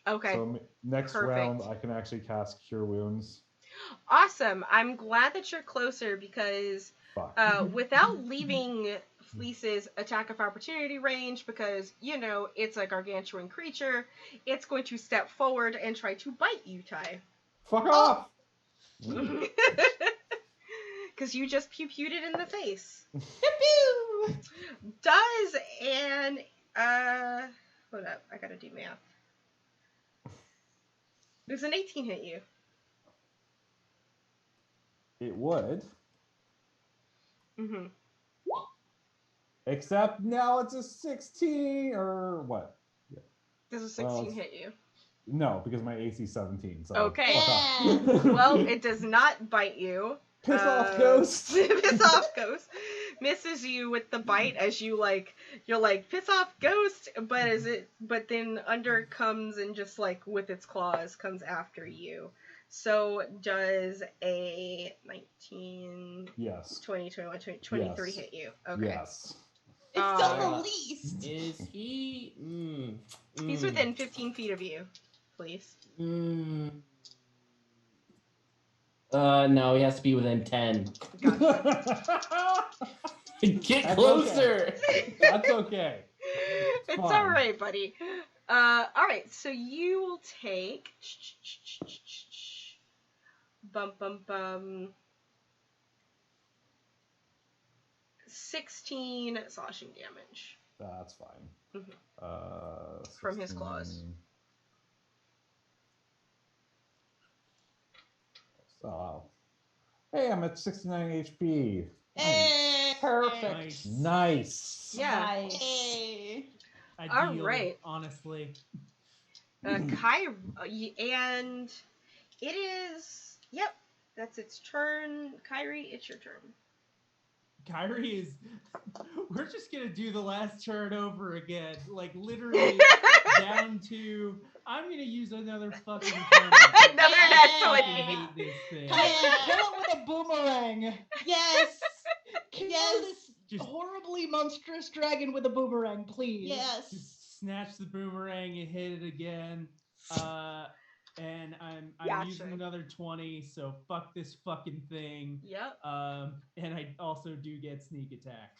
Okay. So next Perfect. round, I can actually cast Cure Wounds. Awesome. I'm glad that you're closer because Fuck. without leaving Fleece's attack of opportunity range, because, you know, it's a gargantuan creature, it's going to step forward and try to bite you, Ty. Fuck off! because you just pew-pewed it in the face. Pew-pew! Does an hold up, I gotta do math. Does an 18 hit you? It would. Mm-hmm. Except now it's a 16 or what? Does a 16 Well, hit you? No, because my AC 17. So Okay. fuck off. Well, it does not bite you. Piss off, ghost. Piss off, ghost. Misses you with the bite as you're like piss off, ghost. But then under comes and just like with its claws comes after you. So does a 19, Yes. 20, 21, 20, 23 Yes. hit you? Okay. Yes. It's still the Uh, least. Is he? He's within 15 feet of you, please. No, he has to be within 10. Gotcha. Get That's closer. That's okay. It's fine. all right, buddy. All right, so you will take bum bum bum 16 slashing damage. That's fine. Mhm. From his claws. 16. So, hey, I'm at 69 HP. Hey. Perfect. Nice. Yeah. Nice. Hey. Ideal, right. honestly. Kai, and it is. Yep, that's its turn. Kyrie, it's your turn. Kyrie is. We're just gonna do the last turn over again, like literally down to. I'm gonna use another fucking turn. Another I nat fucking 20. hate this thing. Kill it with a boomerang. Yes. Kill Yes. this Just- horribly monstrous dragon with a boomerang, please. Yes. Just snatch the boomerang and hit it again. And I'm Gotcha. using another 20, so fuck this fucking thing. Yep. And I also do get sneak attack.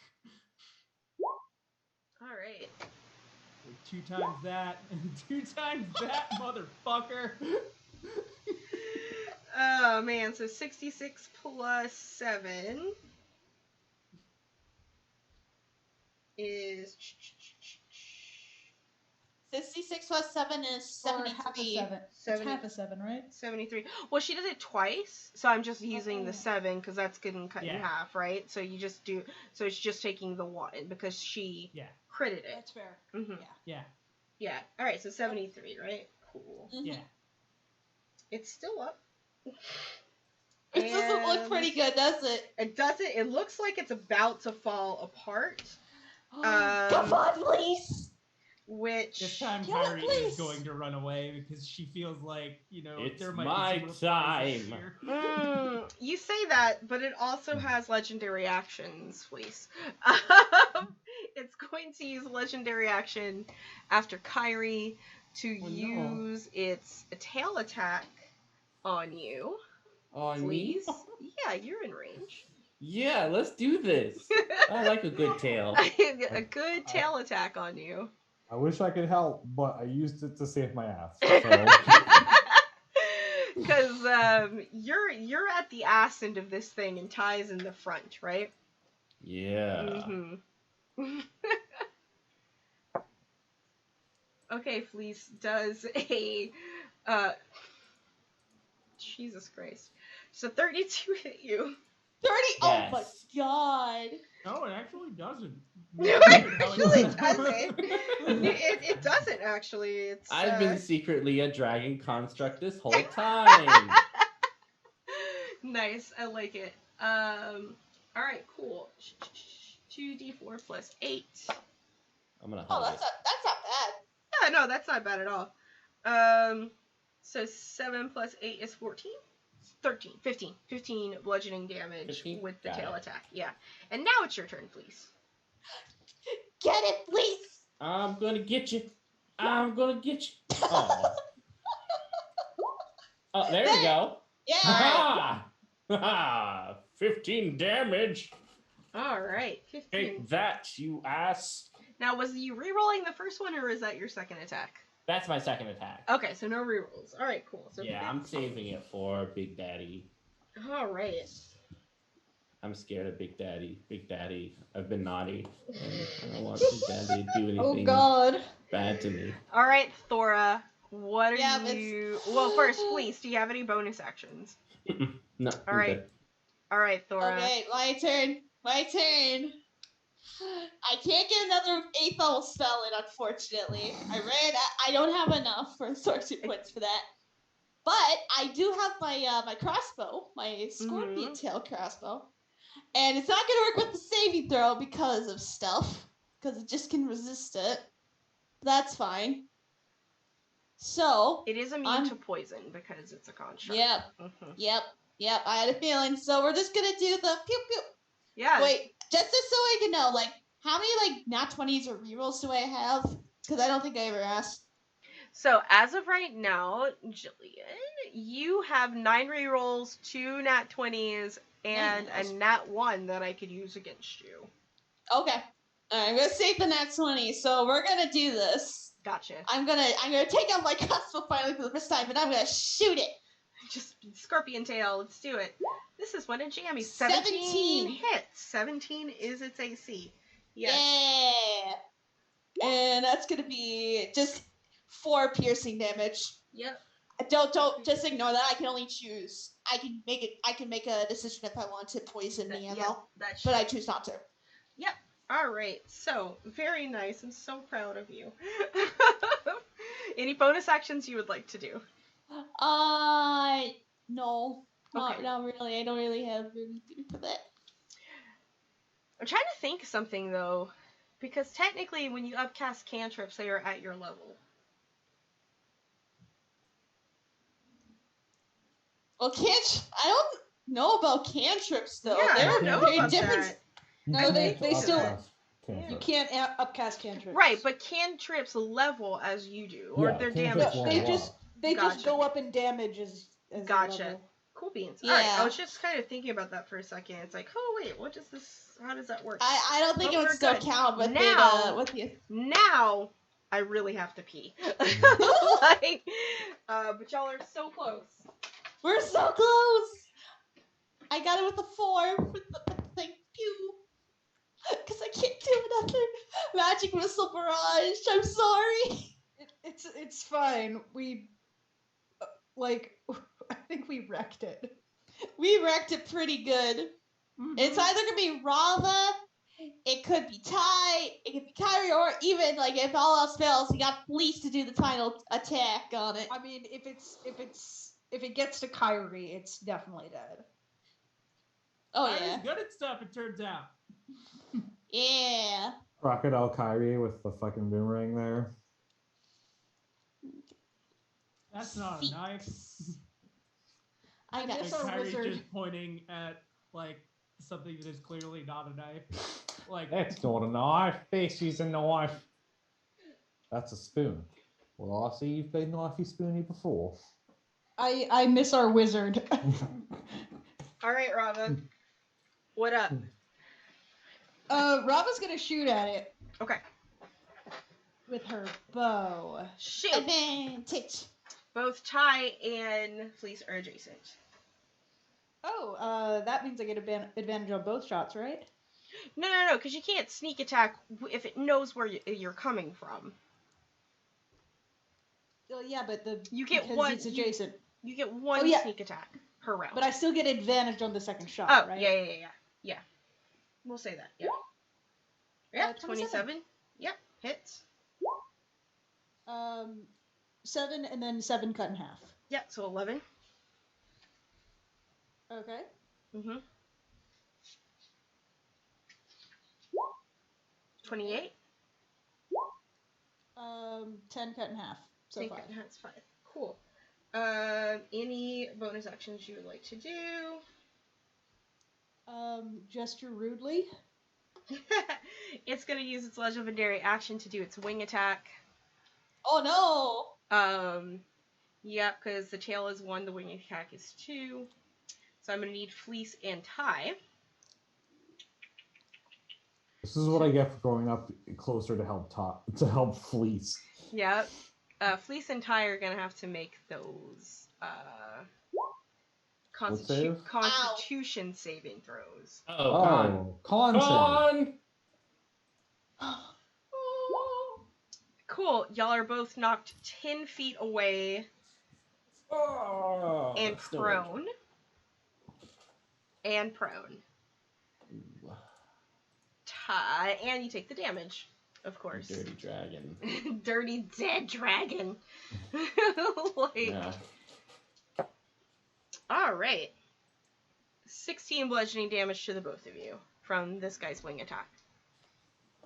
All right. So 2 times that, and 2 times that, motherfucker. Oh man, so 66 plus 7 is 66 plus 7 is Or half a 73. 7. It's 70. half a 7, right? 73. Well, she does it twice, so I'm just using the Oh. 7 because that's getting cut in Yeah. half, right? So you just do. So it's just taking the 1 because she Yeah, critted it. That's fair. Mm-hmm. yeah, Yeah. All right. So 73, right? Cool. Mhm. yeah. It's still up. It doesn't look And pretty good, does it? It doesn't. It looks like it's about to fall apart. Come on, please. Which This time Kill it, Kyrie please. is going to run away because she feels like, It's there might my be some reprisals time. here. You say that, but it also has legendary actions, please. It's going to use legendary action after Kyrie to Oh, no. use its tail attack on you. On me? Please. Yeah, you're in range. Yeah, let's do this. I like a good tail. A good tail attack on you. I wish I could help, but I used it to save my ass. So. Because you're at the ass end of this thing and Ty's in the front, right? Yeah. Mm-hmm. Okay, Fleece does a Jesus Christ. So 32 hit you. 30. Oh my Yes. god. No, it actually doesn't. No, it actually doesn't. It doesn't actually. It's I've been secretly a dragon construct this whole time. nice. I like it. All right, cool. 2d4 plus 8. I'm gonna Oh, hug that's not bad. Yeah, no, that's not bad at all. So 7 plus 8 is 14? 13. 15. 15 bludgeoning damage 15? with the Got tail it. attack. Yeah. And now it's your turn, please. Get it, please. I'm gonna get you. I'm gonna get you. Oh. Oh, there you go. Yeah. Ha ha! 15 damage. All right. 15. Take that, you ass. Now, was you re-rolling the first one, or is that your second attack? That's my second attack. Okay, so no re-rolls. All right, cool. So Yeah, I'm saving it for Big Daddy. All right. I'm scared of Big Daddy. Big Daddy, I've been naughty. And I don't want Big Daddy to do Oh anything God. bad to me. All right, Thora. What are Yeah, you? Well, first, Fleece. Do you have any bonus actions? No, All I'm right. good. All right, Thora. Okay, my turn. My turn. I can't get another 8th level spell in, unfortunately. I don't have enough for sorcery points for that. But I do have my crossbow, my scorpion tail crossbow. And it's not gonna work with the saving throw because of stuff. Because it just can resist it. That's fine. So It is immune to poison because it's a construct. Yep. Yep. I had a feeling. So we're just gonna do the pew pew. Yeah. Wait, just so I can know, like, how many nat 20s or rerolls do I have? Because I don't think I ever asked. So as of right now, Jillian, you have 9 rerolls, 2 nat 20s, and a nat 1 that I could use against you. Okay. Alright, I'm gonna save the nat 20. So we're gonna do this. Gotcha. I'm gonna take out my crossbow finally for the first time, and I'm gonna shoot it. Just scorpion tail. Let's do it. This is one in jammy. 17 hits. 17 is its AC. Yes. Yeah. And that's gonna be just 4 piercing damage. Yep. Don't just ignore that. I can only choose. I can make a decision if I want to poison the ammo, but I choose not to. Yep. All right. So very nice. I'm so proud of you. Any bonus actions you would like to do? No. Okay. Not really. I don't really have anything for that. I'm trying to think of something though, because technically when you upcast cantrips, they are at your level. Well, I don't know about cantrips though. Yeah, I don't know about different. that. No, they still. Upcast You cantrips. can't upcast cantrips. Right, but cantrips level as you do, or Yeah, their cantrips damage. won't They go just up. they just Gotcha. go up in damage as Gotcha. level. Cool beans. Yeah. Alright, I was just kind of thinking about that for a second. It's like, oh wait, what does this? How does that work? I don't think But it would we're still good. count with Now- it. With the Now I really have to pee. But y'all are so close. We're so close. I got it with a 4 for the thing. Pew. Because I can't do nothing. Magic missile barrage. I'm sorry. It's fine. We I think we wrecked it. We wrecked it pretty good. It's either gonna be Rava, it could be Ty, it could be Kyrie, or even if all else fails, you got Fleece to do the final attack on it. I mean, if it gets to Kyrie, it's definitely dead. Oh I yeah, was good at stuff, it turns out. yeah. Crocodile Kyrie with the fucking boomerang there. That's not a knife. I got guess And our Kyrie's wizard- just pointing at something that is clearly not a knife. That's not a knife. This is a knife. That's a spoon. Well, I see you've played knifey spoony before. I miss our wizard. Alright, Rava. What up? Rava's gonna shoot at it Okay. with her bow. Shoot. advantage. Both Ty and Fleece are adjacent. Oh, that means I get advantage on both shots, right? No, because you can't sneak attack if it knows where you're coming from. Well, yeah, but You get because one. it's adjacent. You get one Oh, yeah. sneak attack per round. But I still get advantage on the second shot, Oh, right? yeah. We'll say that. Yeah. Yeah, 27. Yep, hits. 7 and then 7 cut in half. Yeah, so 11. Okay. Mm-hmm. 28. 10 cut in half. So Take 5. it, that's 5. Cool. Any bonus actions you would like to do? Gesture rudely. It's gonna use its legendary action to do its wing attack. Oh no! Yeah, because the tail is 1, the wing attack is 2. So I'm gonna need Fleece and Ty. This is what I get for going up closer to help Fleece. Yep. Fleece and Ty are gonna have to make those What save? Constitution saving throws. Oh, con. Oh, con save. Con. Cool. Y'all are both knocked 10 feet away Oh, and still range. prone. And prone. And you take the damage, of course. Dirty dragon. Dirty dead dragon. Like, Yeah. all right. 16 bludgeoning damage to the both of you from this guy's wing attack.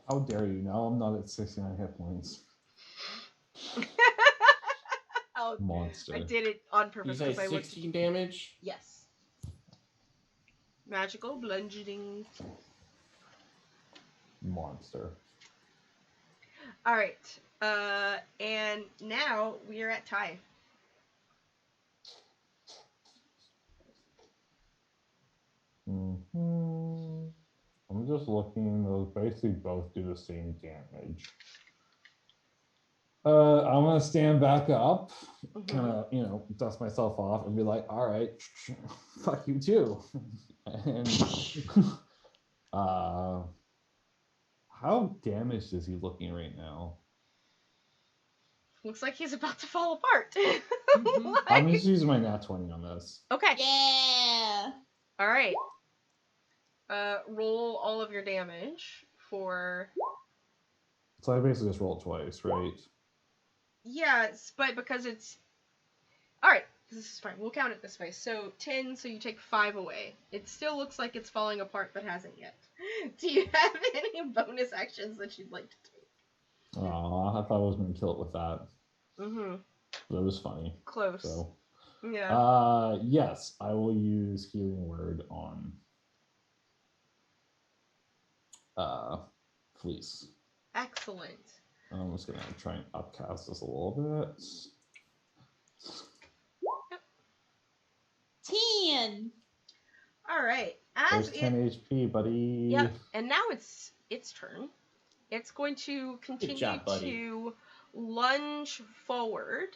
How dare you? Now I'm not at 69 hit points. Oh, Monster. I did it on You purpose say because I looked. 16 damage? Yes. Magical bludgeoning. Monster. All right. And now we are at Ty. I'm just looking. Those basically both do the same damage. I'm gonna stand back up, kind of, dust myself off, and be like, "All right, fuck you too." And how damaged is he looking right now? Looks like he's about to fall apart. I'm just using my nat 20 on this. Okay. Yeah. All right. Roll all of your damage for. So I basically just rolled twice, right? Yes, but because it's. All right. This is fine. We'll count it this way. So 10, so you take 5 away. It still looks like it's falling apart, but hasn't yet. Do you have any bonus actions that you'd like to take? Oh, I thought I was going to kill it with that. Mm-hmm. But it was funny. Close. So, yeah. yes, I will use Healing Word on Fleece. Excellent. I'm just going to try and upcast this a little bit. 10. All right. There's 10 HP, buddy. Yep. And now it's its turn. It's going to continue job, buddy. to lunge forward.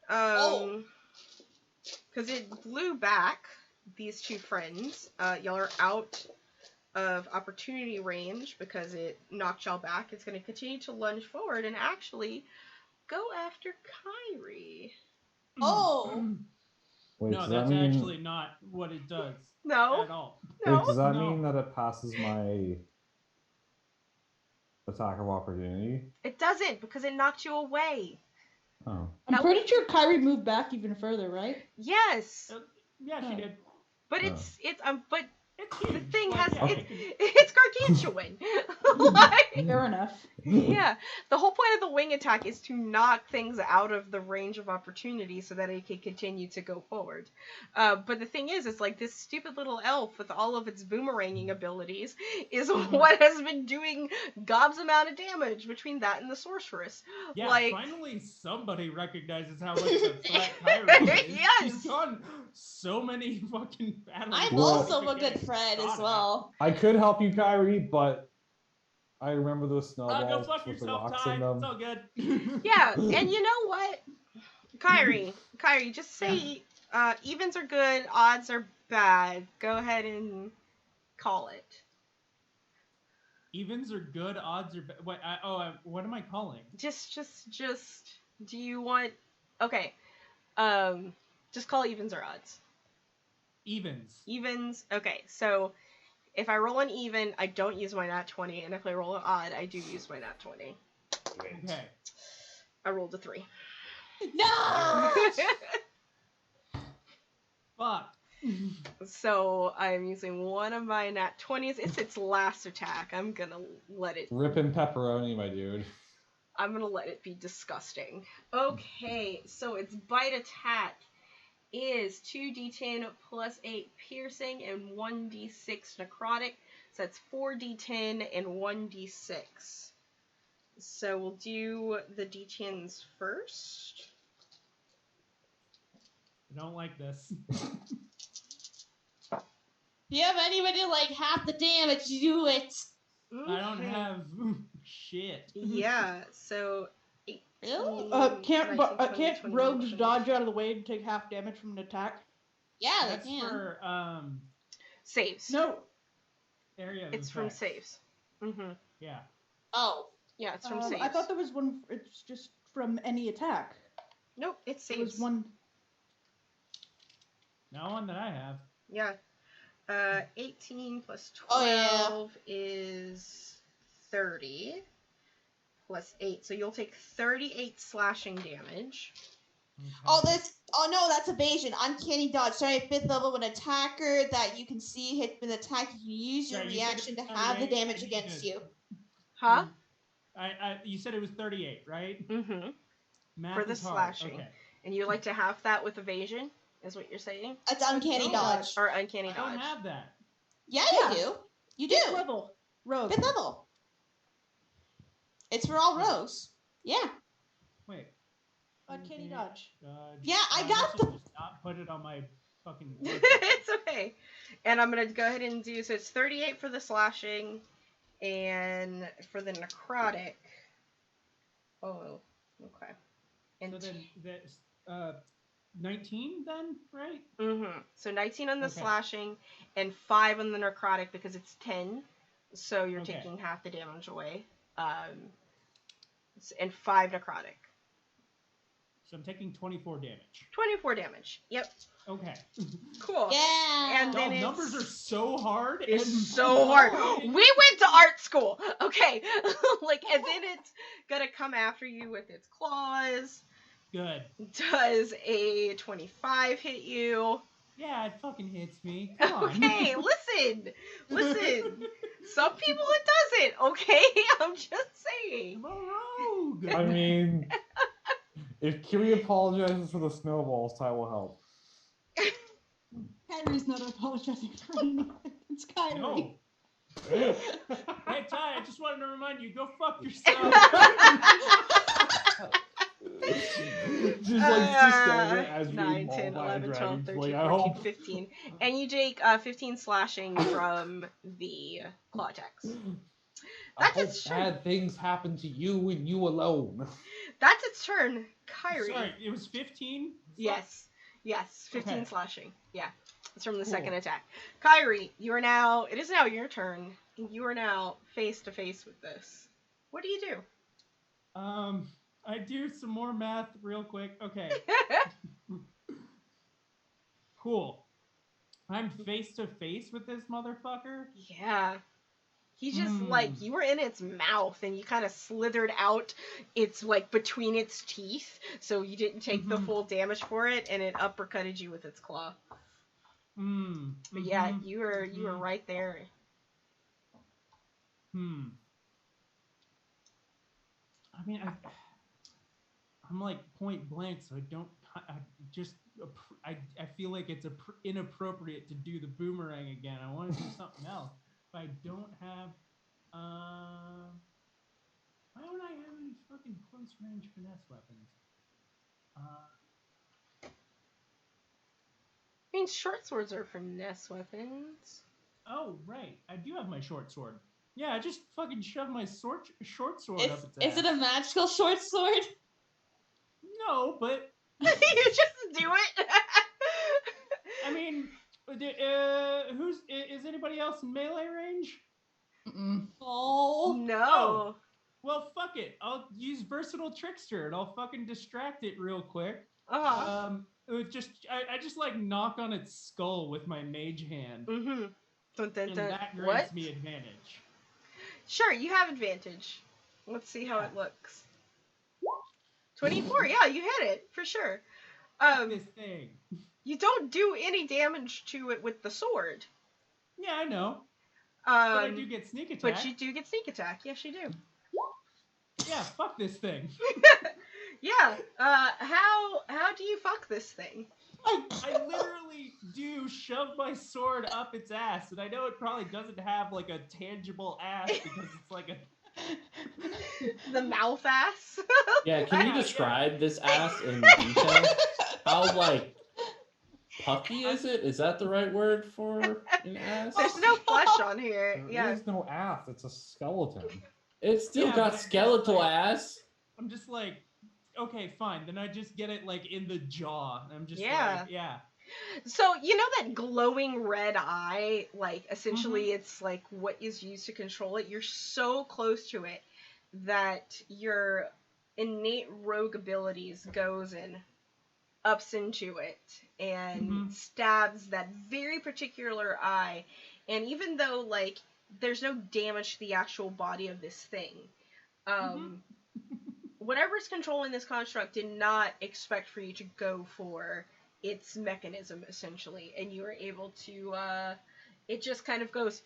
Oh. Because it blew back these two friends. Y'all are out of opportunity range because it knocked y'all back. It's going to continue to lunge forward and actually go after Kyrie. Oh. Wait, No, does that's that mean, actually not what it does No. at all. No. wait, does that No. mean that it passes my attack of opportunity? It doesn't because it knocked you away. Oh. I'm pretty sure Kyrie moved back even further, right? Yes. Yeah, she did. But Oh. it's It's the huge. thing Like, has yeah, it's gargantuan. Like, Fair enough. yeah, the whole point of the wing attack is to knock things out of the range of opportunity so that it can continue to go forward. But the thing is, it's like this stupid little elf with all of its boomeranging abilities is what has been doing Gob's amount of damage between that and the sorceress. Yeah, like, finally somebody recognizes how much a threat Kyrie is. Yes. She's gone so many fucking battles. I'm Well- also a good friend as well. I could help you, Kyrie, but I remember those Go snowballs fuck with the yourself, rocks Ty. in them. It's all good. Yeah, and you know what? Kyrie, just say evens are good, odds are bad. Go ahead and call it. Evens are good, odds are bad. Wait, what am I calling? Just do you want okay. Just call evens or odds. Evens. Evens. Okay, so if I roll an even, I don't use my nat 20, and if I roll an odd, I do use my nat 20. Okay. I rolled a 3. No! Fuck. So I'm using one of my nat 20s. It's its last attack. I'm gonna let it Rippin' pepperoni, my dude. I'm gonna let it be disgusting. Okay, so its bite attack is 2d10 plus 8 piercing and 1d6 necrotic. So that's 4d10 and 1d6. So we'll do the d10s first. I don't like this. If you have anybody like half the damage, do it. I don't Okay. have shit. Yeah, so 18, Really? 19, Can't 20, rogues 21, dodge out of the way and take half damage from an attack? Yeah, That's they can. for Saves. No. area of It's from effects. saves. Mm-hmm. Yeah. Oh. Yeah, it's from saves. I thought there was one. It's just from any attack. Nope, it's There saves. was one. No one that I have. Yeah. 18 plus 12 Oh, is 30. Plus 8. So you'll take 38 slashing damage. Okay. Oh no, that's evasion. Uncanny dodge. Starting at 5th level, when an attacker that you can see hits with an attack, you can use your Sorry, you said reaction to it's have the 38. damage I need against to- you. Huh? You said it was 38, right? Mm-hmm. Math For the is hard. slashing. Okay. And you like to half that with evasion, is what you're saying? It's uncanny No. dodge. Or uncanny I don't dodge. have that. Yeah, Yeah. you do. You do. 5th level. Rogue. 5th level. It's for all rogues. Yeah. Wait. Uncanny dodge. Yeah, I I got should the- just not put it on my fucking. It's okay. And I'm going to go ahead and do, so it's 38 for the slashing, and for the necrotic. Oh, okay. And So then that's 19 then, right? mm-hmm. So 19 on the Okay. slashing, and 5 on the necrotic because it's 10. So you're Okay. taking half the damage away. And 5 necrotic. So I'm taking 24 damage. 24 damage. Yep. Okay. Cool. Yeah. And then Oh, it's, numbers are so hard. it's and so hard. We went to art school. Okay. And then it's gonna come after you with its claws. Good. Does a 25 hit you? Yeah, it fucking hits me. Come on. Okay, listen. Some people it doesn't, okay? I'm just saying. I'm a rogue. I mean, if Kiri apologizes for the snowballs, Ty will help. Kyrie's not apologizing for anything. It's Kyrie. No. Hey Ty, I just wanted to remind you, go fuck yourself. Just standing there as being 9, mauled 10, by a 11, 12, dragon. 13, Like, I 14, hope 15. And you take 15 slashing from the claw attacks. I That's hope its turn. bad things happen to you and you alone. That's its turn. Kyrie. Sorry, it was 15? Yes. 15 Okay. slashing. Yeah. It's from the Cool. second attack. Kyrie, it is now your turn. You are now face to face with this. What do you do? I do some more math real quick. Okay. Cool. I'm face to face with this motherfucker. Yeah. He just, you were in its mouth and you kind of slithered out its, between its teeth. So you didn't take the full damage for it, and it uppercutted you with its claw. But yeah, you were right there. I mean, I'm like point blank, so I feel like it's inappropriate to do the boomerang again. I want to do something else. But I don't have, why don't I have any fucking close range finesse weapons? I mean, short swords are finesse weapons. Oh, right. I do have my short sword. Yeah, I just fucking shoved my short sword up its Is ass. it a magical short sword? No, but You just do it. I mean, is anybody else in melee range? Oh. No. Well, fuck it. I'll use versatile trickster and I'll fucking distract it real quick. Uh-huh. I just like knock on its skull with my mage hand, Mm-hmm. Dun, dun, and dun. that grants What? me advantage. Sure, you have advantage. Let's see how it looks. 24, yeah, you hit it, for sure. This thing. You don't do any damage to it with the sword. Yeah, I know. But I do get sneak attack. But you do get sneak attack, yes you do. Yeah, fuck this thing. Yeah, how do you fuck this thing? I literally do shove my sword up its ass, and I know it probably doesn't have like a tangible ass because it's like a The mouth ass? Yeah, can you Yeah, describe this ass in detail? How pucky is it? Is that the right word for an ass? There's no flesh on here. There Yeah. is no ass, it's a skeleton. It's still Yeah, got but it's skeletal like- ass. I'm just like, okay, fine. Then I just get it like in the jaw. I'm just Yeah. like, yeah. So, you know that glowing red eye? Like, essentially, it's like what is used to control it. You're so close to it that your innate rogue abilities goes and ups into it and stabs that very particular eye. And even though, like, there's no damage to the actual body of this thing, whatever's controlling this construct did not expect for you to go for its mechanism, essentially, and you were able to it just kind of goes,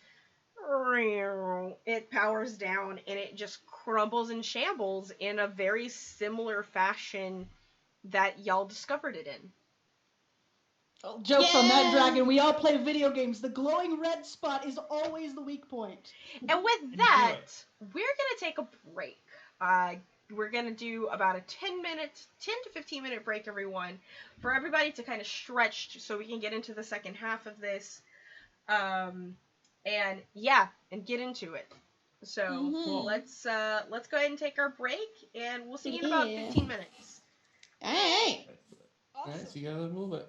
it powers down and it just crumbles and shambles in a very similar fashion that y'all discovered it in. Oh, jokes on that, Yeah. Dragon. We all play video games. The glowing red spot is always the weak point. And with that, we're gonna take a break. We're gonna do about a 10 to 15 minute break, everyone, for everybody to kind of stretch so we can get into the second half of this. And get into it. So let's go ahead and take our break, and we'll see you in about 15 minutes. All right. All right, so you gotta move it.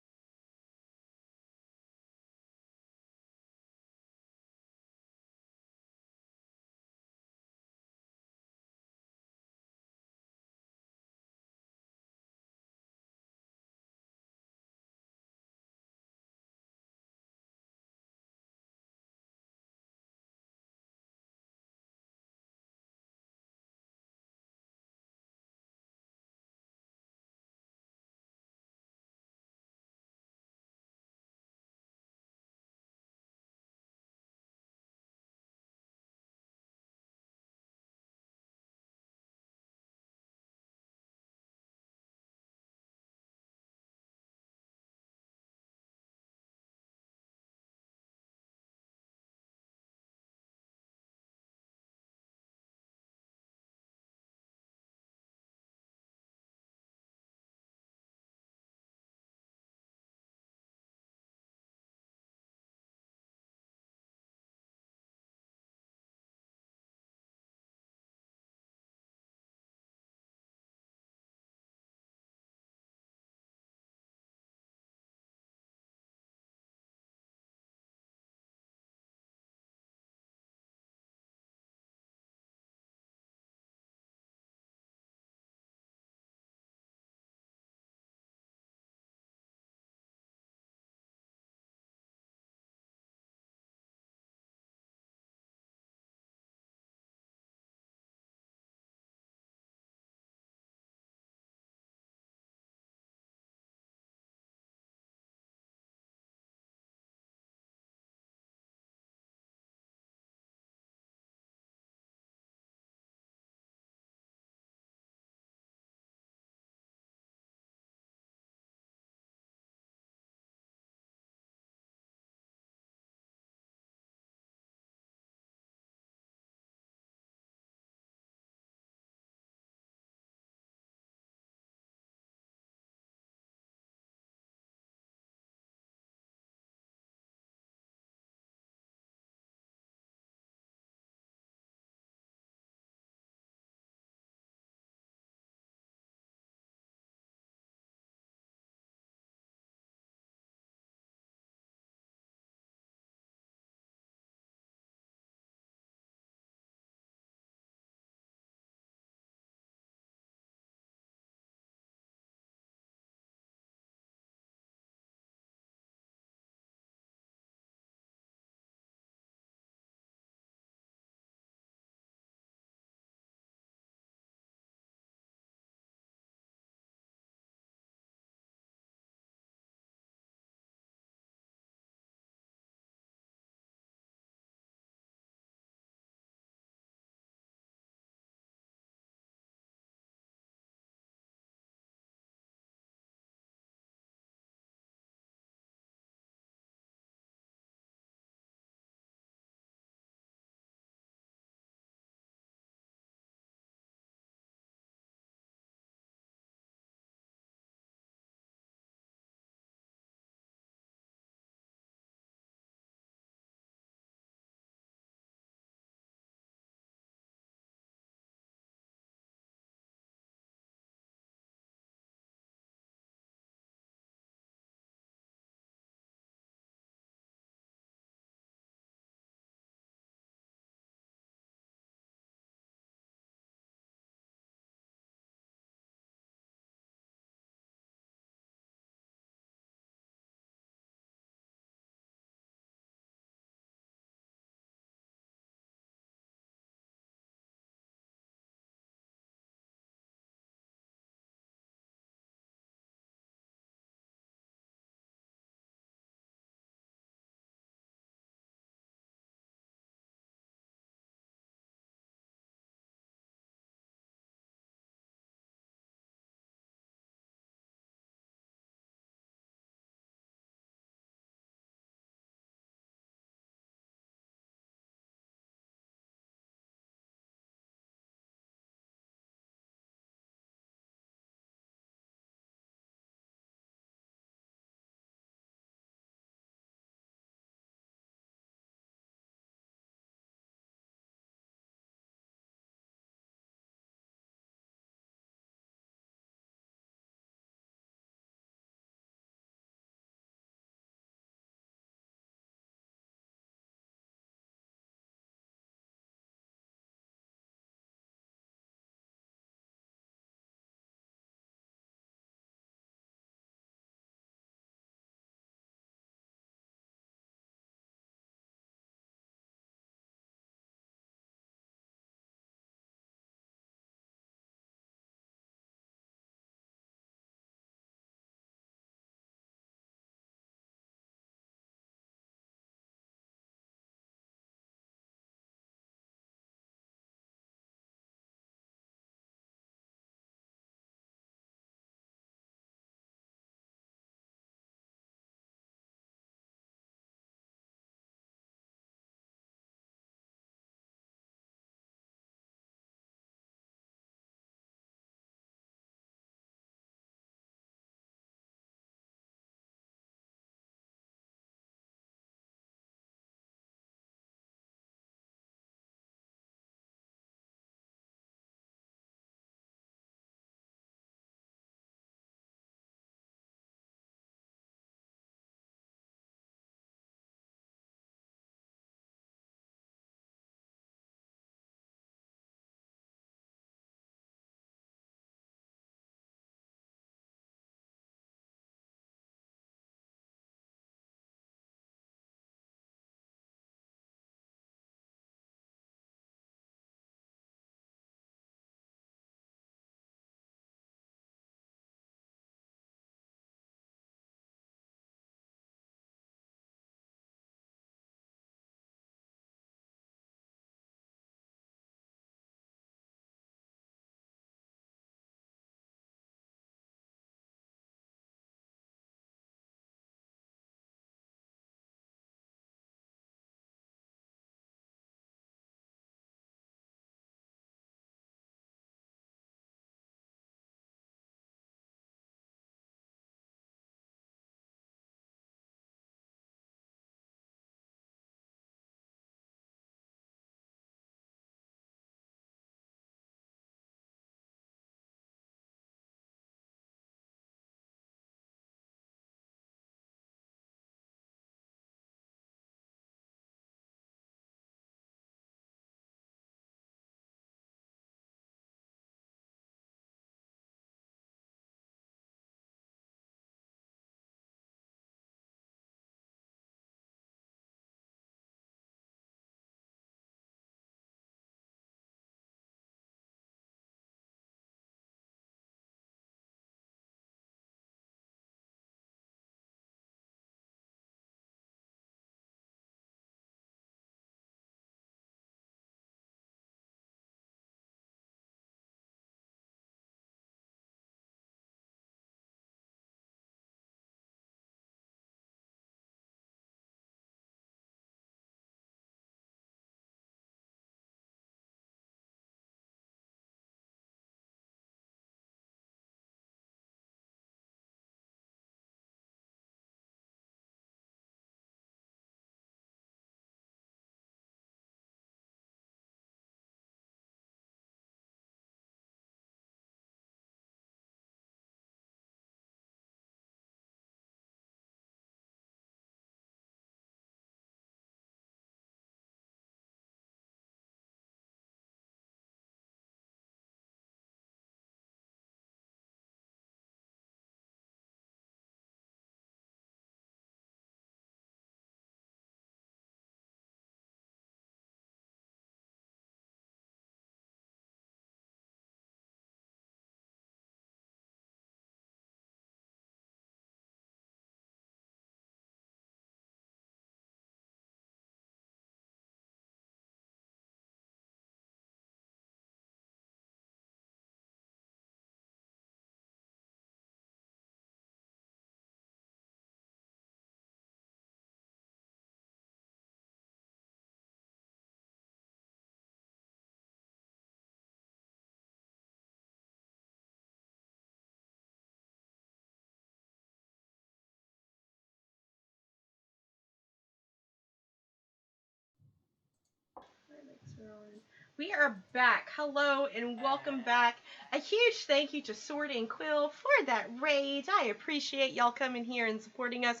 We are back. Hello and welcome back. A huge thank you to Sword and Quill for that raid. I appreciate y'all coming here and supporting us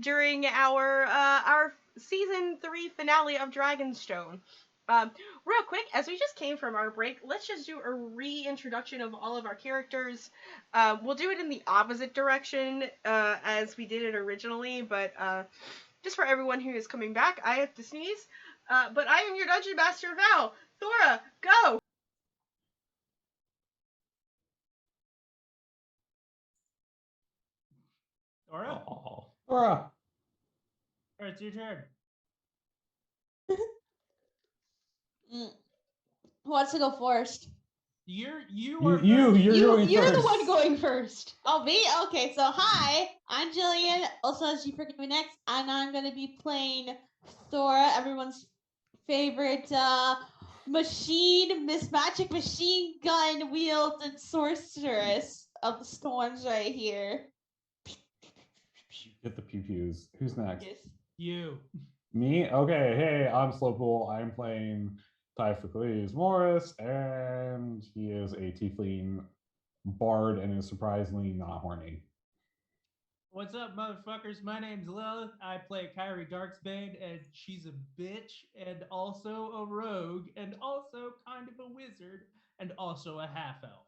during our season 3 finale of Dragonstone. Real quick, as we just came from our break, let's just do a reintroduction of all of our characters. We'll do it in the opposite direction as we did it originally, but just for everyone who is coming back, I have to sneeze. But I am your Dungeon Master, Val. Thora, go! Dora? Oh. Alright, it's your turn. Mm. Who wants to go first? You're You're You're going the first. one going first. Oh, me? Okay, so hi, I'm Jillian, also as you forgive me next, and I'm gonna be playing Thora, everyone's favorite Miss Magic machine gun wielding sorceress of the storms right here. Get the pew pews. Who's next? Yes. you. Me? Okay, hey, I'm Slowpool. I'm playing Typhocles Morris, and he is a tiefling bard and is surprisingly not horny. What's up, motherfuckers? My name's Lilith. I play Kyrie Darksbane, and she's a bitch, and also a rogue, and also kind of a wizard, and also a half-elf.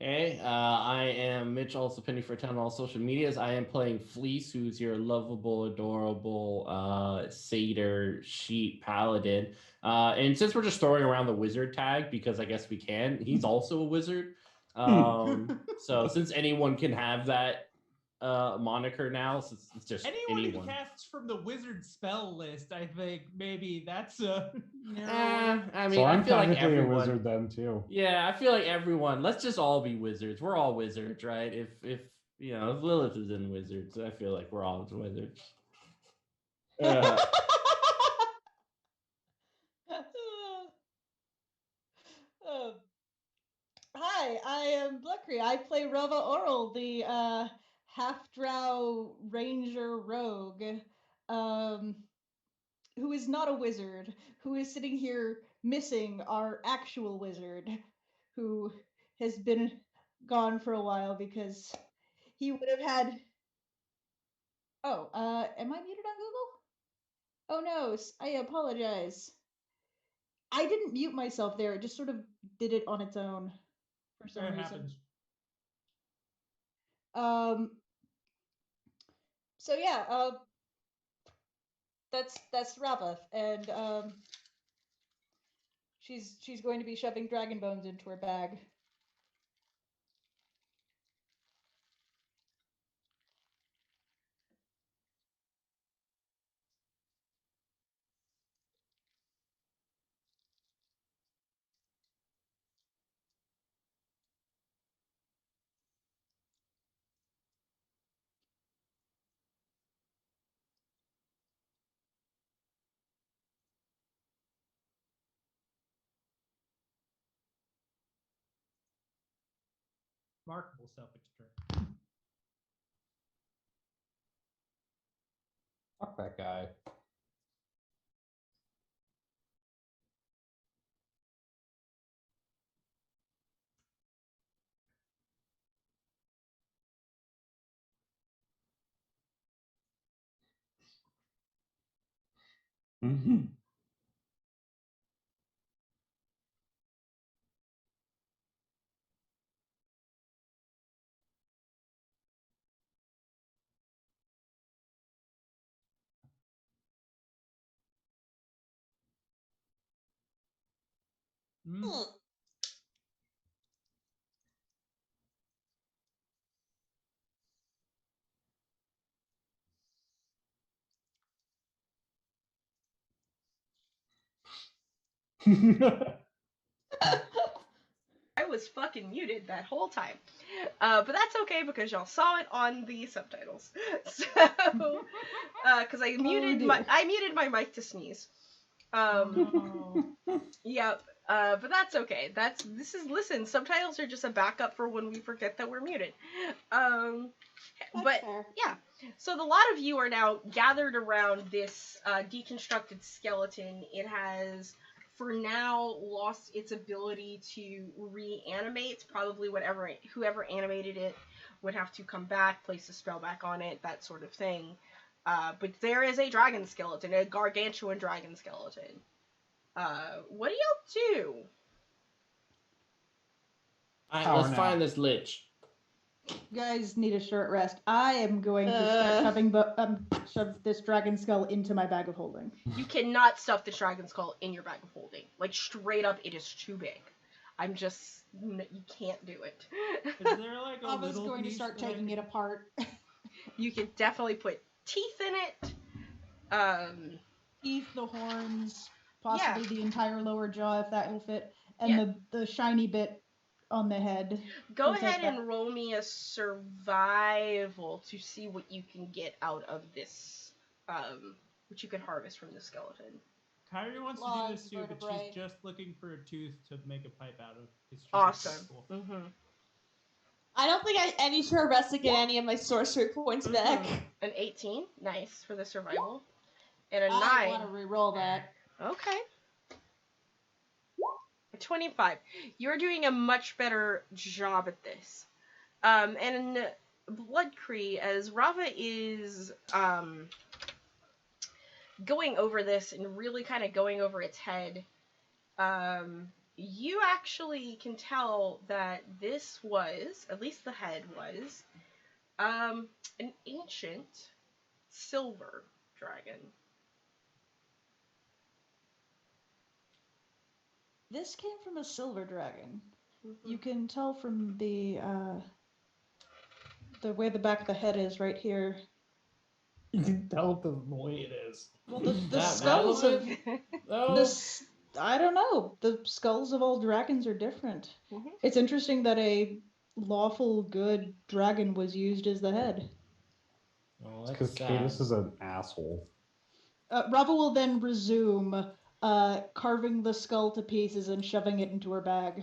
Hey, I am Mitch, also Penny for Town on all social medias. I am playing Fleece, who's your lovable, adorable satyr sheep paladin. And since we're just throwing around the wizard tag, because I guess we can, he's also a wizard. So since anyone can have that moniker now, since it's just Anyone who anyone. casts from the wizard spell list, I think maybe that's a narrow. I mean, So I I'm feel like technically everyone. a wizard then too. Yeah, I feel like everyone. Let's just all be wizards. We're all wizards, right? If you know, if Lilith is in wizards, I feel like we're all wizards. Hi, I am Bluckry. I play Rova Oral, the half-drow ranger rogue, who is not a wizard, who is sitting here missing our actual wizard, who has been gone for a while because he would have had. Oh, am I muted on Google? Oh no, I apologize. I didn't mute myself there. It just sort of did it on its own for some It reason. happens. So yeah, that's Rava, and she's going to be shoving dragon bones into her bag. Remarkable self-expression. Fuck that guy. Mm-hmm. Mm. I was fucking muted that whole time. But that's okay because y'all saw it on the subtitles. So, because I muted my mic to sneeze. Oh, no. Yep. But that's okay. Listen, subtitles are just a backup for when we forget that we're muted. That's But fair. yeah. So the lot of you are now gathered around this deconstructed skeleton. It has, for now, lost its ability to reanimate. Probably whoever animated it would have to come back, place a spell back on it, that sort of thing. But there is a dragon skeleton, a gargantuan dragon skeleton. What do y'all do? All right, Power let's nap. find this lich. You guys need a short rest. I am going to start shove this dragon skull into my bag of holding. You cannot stuff the dragon skull in your bag of holding. Like, straight up, it is too big. You can't do it. Is there like a I was little going to piece start that I taking could- it apart. You could definitely put teeth in it. Teeth, the horns, possibly the entire lower jaw if that will fit, and Yeah. the shiny bit on the head. Go We'll take ahead that. and roll me a survival to see what you can get out of this, what you can harvest from the skeleton. Kyrie wants to do Claws, this too, but vertebrae. she's just looking for a tooth to make a pipe out of. 'cause she thinks Awesome. that's cool. Mm-hmm. I don't think I need to rest to get any of my sorcery points back. An 18, nice for the survival, and a I 9. want to re-roll that. Okay. 25. You're doing a much better job at this. And Bloodcree, as Rava is going over this and really kind of going over its head, you actually can tell that this was, at least the head was, an ancient silver dragon. This came from a silver dragon. Mm-hmm. You can tell from the way the back of the head is right here. You can tell the way it is. Well, the That skulls of Oh, I don't know. The skulls of all dragons are different. Mhm. It's interesting that a lawful good dragon was used as the head. oh Because that's sad. Cadus is an asshole. Rava will then resume carving the skull to pieces and shoving it into her bag.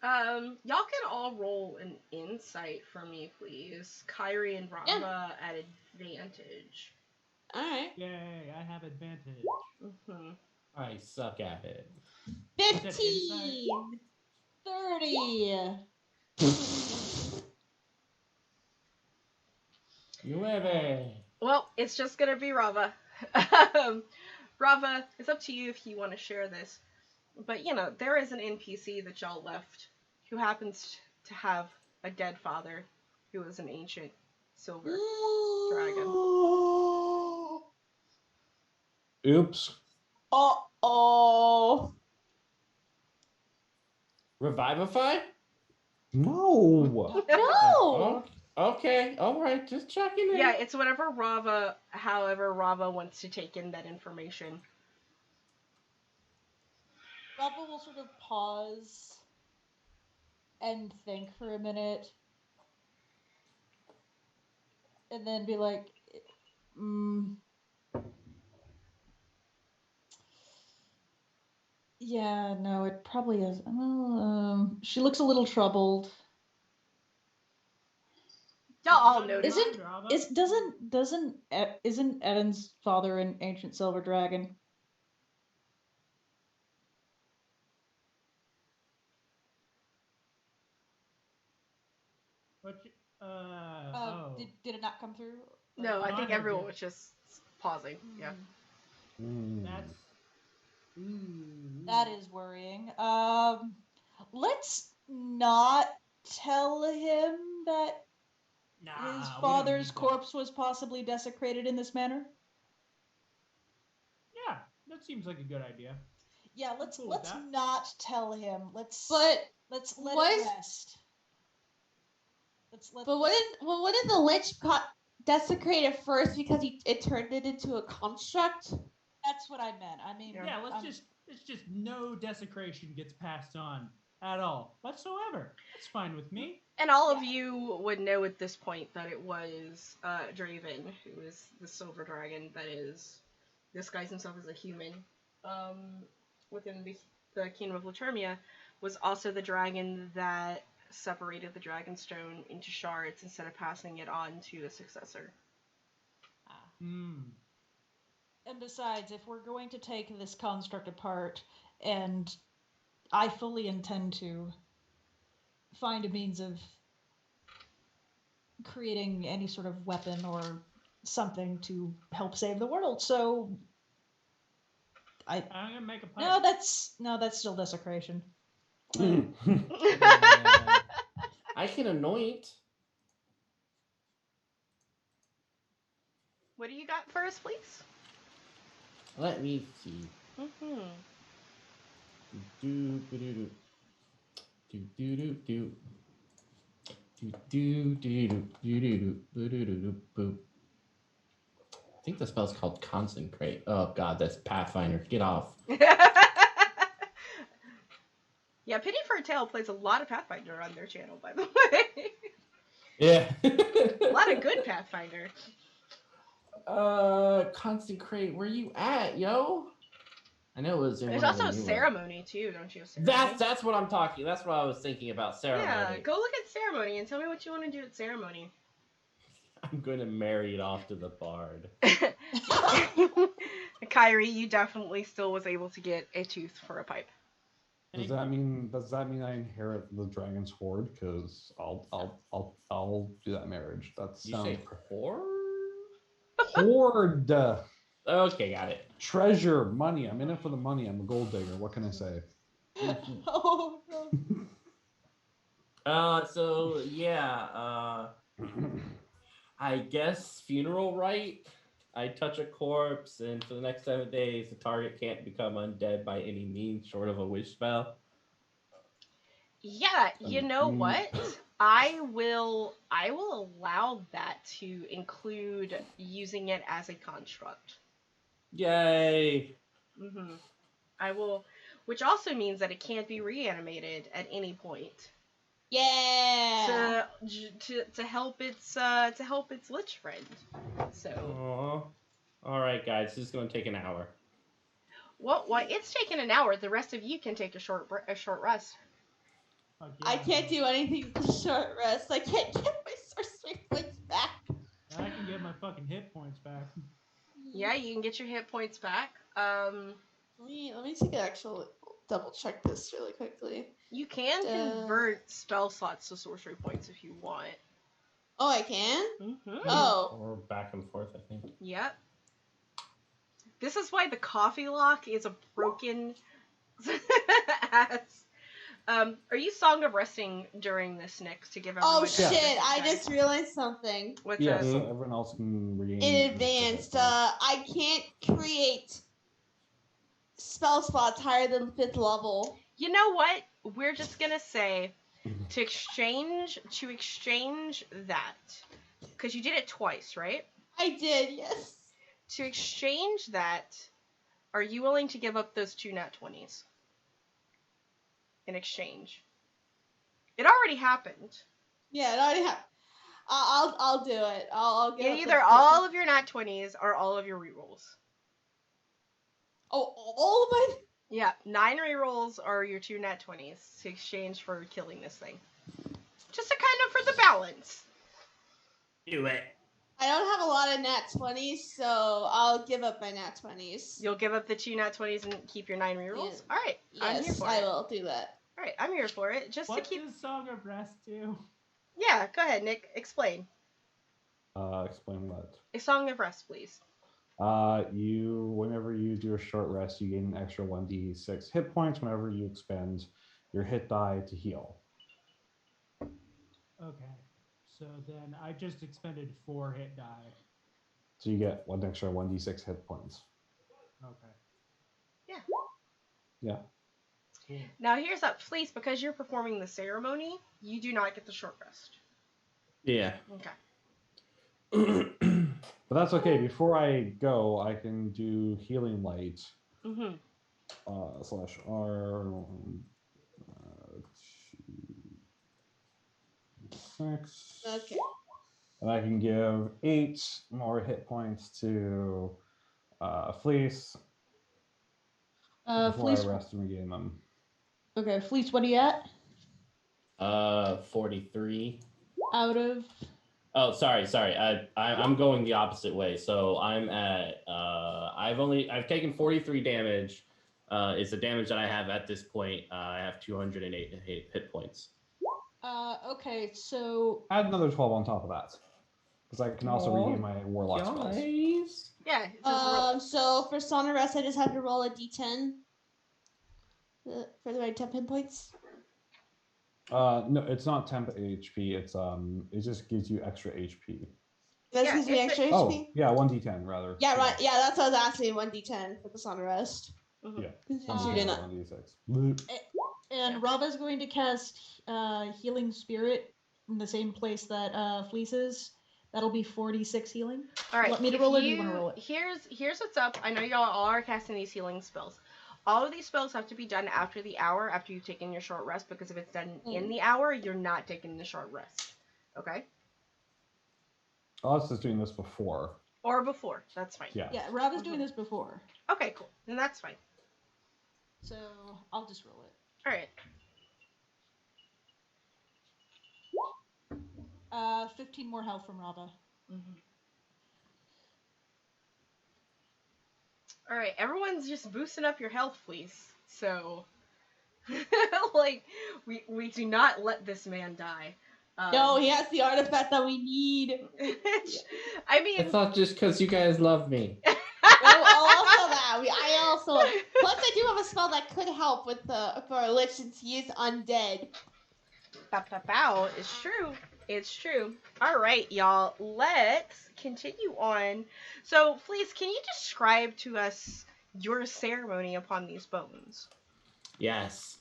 Y'all can all roll an insight for me, please. Kyrie and Rava at advantage. Alright. Yay, I have advantage. Mm-hmm. I suck at it. 15! 30. 9. Well, it's just gonna be Rava. Rava, it's up to you if you want to share this. But, there is an NPC that y'all left who happens to have a dead father who was an ancient silver dragon. Oops. Uh-oh. Revivify? No. No! Oh, okay, all right, just checking in. Yeah, it's however Rava wants to take in that information. Rava will sort of pause and think for a minute. And then be like, yeah, no, it probably is. Well, she looks a little troubled. Y'all all know this. Isn't Eden's father an ancient silver dragon? Did it not come through? No, I No, think I heard everyone you. was just pausing. Yeah. That's. That is worrying. Let's not tell him that Nah, his we don't father's need that. corpse was possibly desecrated in this manner. Yeah, that seems like a good idea. Yeah, let's cool with let's that. not tell him. Let's But let what it if- rest. But wouldn't the lich got desecrated first because it turned it into a construct? That's what I meant. I mean, Yeah, let's just no desecration gets passed on at all whatsoever. That's fine with me. And all of you would know at this point that it was Draven, who is the silver dragon that is disguised himself as a human within the Kingdom of Latermia, was also the dragon that separated the Dragonstone into shards instead of passing it on to a successor. Hmm. And besides, if we're going to take this construct apart, and I fully intend to find a means of creating any sort of weapon or something to help save the world. So I'm gonna make a pipe. no, that's still desecration. Yeah. I can anoint. What do you got for us, please? Let me see. Mm-hmm. Do do do do do do do do do do do do do do do. I think the spell's called Consecrate. Oh god, that's Pathfinder. Get off. Yeah, Pity for a Tale plays a lot of Pathfinder on their channel, by the way. Yeah. A lot of good Pathfinder. Consecrate. Where you at, yo? I know it was in There's one of also the a new ceremony too, don't you? Have ceremony? That's what I'm talking. That's what I was thinking about. Ceremony. Yeah, go look at ceremony and tell me what you want to do at ceremony. I'm going to marry it off to the bard. Kyrie, you definitely still was able to get a tooth for a pipe. Does that mean I inherit the dragon's hoard? Because I'll do that marriage. That You sounds say whore? hoard. Okay, got it. Treasure, money. I'm in it for the money. I'm a gold digger. What can I say? Oh no. So yeah, I guess funeral rite. I touch a corpse, and for the next 7 days, the target can't become undead by any means short of a wish spell. Yeah, you know what? I will allow that to include using it as a construct. Yay! Mm-hmm. I will, which also means that it can't be reanimated at any point. Yeah. To help its lich friend. So. Aww. All right, guys, this is going to take an hour. Well, it's taken an hour. The rest of you can take a short rest. Fuck I yeah. can't do anything with the short rest. I can't get my sorcery points back. I can get my fucking hit points back. Yeah, you can get your hit points back. Let me take an actual double check this really quickly. You can convert spell slots to sorcery points if you want. Oh, I can? Mm-hmm. Oh. Or back and forth, I think. Yep. This is why the coffee lock is a broken ass. Are you Song of Resting during this, Nick, to give everyone? Oh shit! I just realized something. What's Yeah, that? so everyone else can regain. In advance, I can't create spell slots higher than 5th level. You know what? We're just gonna say to exchange that, because you did it twice, right? I did, yes. To exchange that, are you willing to give up those 2 nat 20s? In exchange. It already happened. Yeah, it already happened. I'll do it. I'll get Either all of your nat 20s or all of your rerolls. Oh, all of my. Yeah, 9 rerolls or your 2 nat 20s to exchange for killing this thing. Just to kind of for the balance. Do it. I don't have a lot of nat 20s, so I'll give up my nat 20s. You'll give up the 2 nat 20s and keep your 9 rerolls? Yeah. Alright, I'm here Yes, for I it. will do that. Alright, I'm here for it. Just What to keep. does Song of Rest do? Yeah, go ahead, Nick. Explain. Explain what? A Song of Rest, please. Whenever you do a short rest, you gain an extra 1d6 hit points whenever you expend your hit die to heal. Okay. So then I just expended 4 hit die. So you get one extra 1d6 hit points. Okay. Yeah. Cool. Now here's up, Fleece, because you're performing the ceremony, you do not get the short rest. Yeah. Okay. But that's okay. Before I go, I can do healing light. Mm-hmm. /R 6. Okay. And I can give 8 more hit points to Fleece before Fleece. I rest and regain them. Okay, Fleece, what are you at? 43. Out of Oh, sorry. I'm going the opposite way. So I'm at. I've taken 43 damage. Is the damage that I have at this point. I have 208 hit points. Okay, so Add another 12 on top of that. Because I can also Aw, regain my warlock spells. Guys. Yeah. It says roll. So for Sonorous, I just have to roll a d10 for the right temp hit points. No, it's not temp HP. It's it just gives you extra HP. That Yeah, gives me it's extra a- Oh, HP. yeah, 1d10 rather. Yeah, right. Yeah, that's what I was asking. 1d10 for the Sonorous. Mhm. Yeah. Since you're doing that. 1d6. and Rava's going to cast Healing Spirit in the same place that Fleece is. That'll be 46 healing. All right. Want me to if roll it or do you want to roll it? Here's what's up. I know y'all all are casting these healing spells. All of these spells have to be done after the hour, after you've taken your short rest, because if it's done in the hour, you're not taking the short rest. Okay? I was just doing this before. Or before. That's fine. Yeah. Yeah, Rava's doing this before. Okay, cool. Then that's fine. So I'll just roll it. All right. 15 more health from Rava. All right. Everyone's just boosting up your health, please. So, like, we do not let this man die. No, he has the artifact that we need. I mean, It's not just because you guys love me. Also that. I also. Plus, I do have a spell that could help with for a lich since he is undead. Bow. It's true. It's true. All right, y'all. Let's continue on. So, Fleece, can you describe to us your ceremony upon these bones? Yes.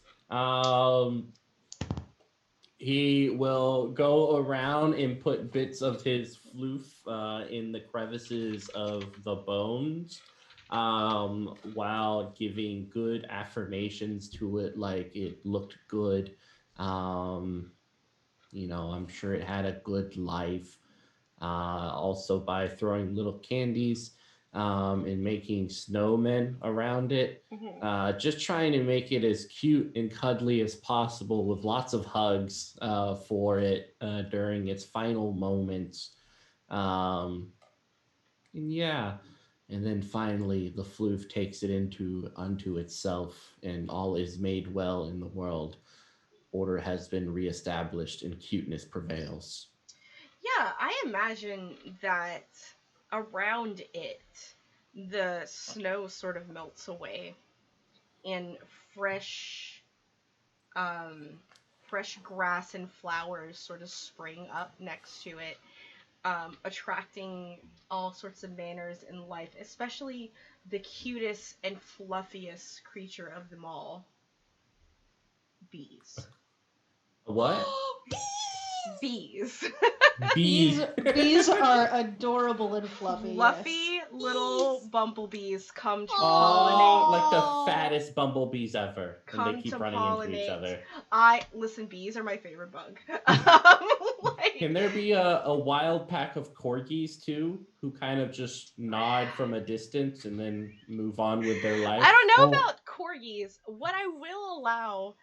He will go around and put bits of his floof in the crevices of the bones, while giving good affirmations to it, like it looked good. I'm sure it had a good life. Also by throwing little candies and making snowmen around it. Just trying to make it as cute and cuddly as possible with lots of hugs for it during its final moments. And then finally the floof takes it unto itself, and all is made well in the world. Order has been reestablished and cuteness prevails. Yeah, I imagine that around it, the snow sort of melts away, and fresh grass and flowers sort of spring up next to it, attracting all sorts of manners in life, especially the cutest and fluffiest creature of them all, bees. What? Bees. Bees are adorable and fluffy. Fluffy yes. little bumblebees come to Oh, pollinate. like the fattest bumblebees ever. And Come they keep to running into each pollinate. other. Listen, bees are my favorite bug. Can there be a wild pack of corgis too, who kind of just nod from a distance and then move on with their life? I don't know Oh. about corgis. What I will allow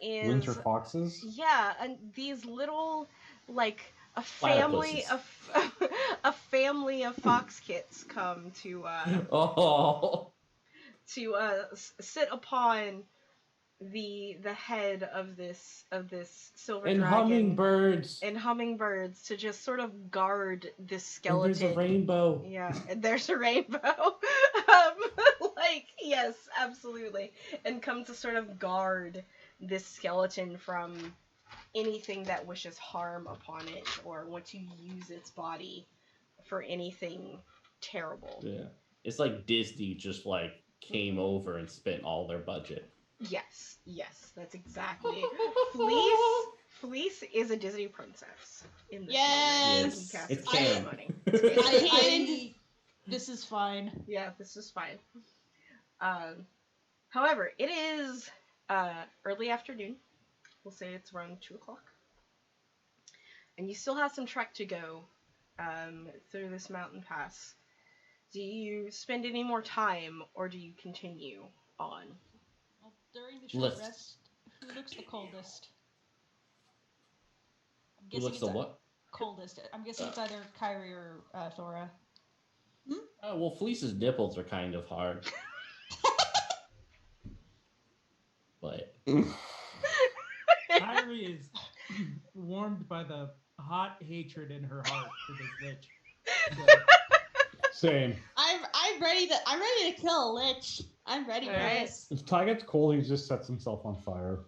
is Winter foxes? yeah, and these little like a family Platypuses. a family of fox kits come to Oh, sit upon the head of this silver and dragon hummingbirds. and hummingbirds to just sort of guard this And skeleton. there's a rainbow. Yeah, and there's a rainbow. Yes, absolutely. And come to sort of guard this skeleton from anything that wishes harm upon it or want to use its body for anything terrible. Yeah, it's like Disney just like came over and spent all their budget. Yes, that's exactly. Fleece is a Disney princess in this moment. Yes. He casts It's a canon. ceremony. It's canon. This is fine. Yeah, this is fine. However, it is early afternoon. We'll say it's around 2 o'clock. And you still have some trek to go through this mountain pass. Do you spend any more time, or do you continue on? Well, during the short Let's- rest, who looks the coldest? I'm Who looks it's the a- what? coldest? I'm guessing it's either Kyrie or Thora. Well, Fleece's nipples are kind of hard. But Kyrie is warmed by the hot hatred in her heart for this lich. So, Same. I'm ready to kill a lich. I'm ready for Alright. this. If Ty gets cold, he just sets himself on fire.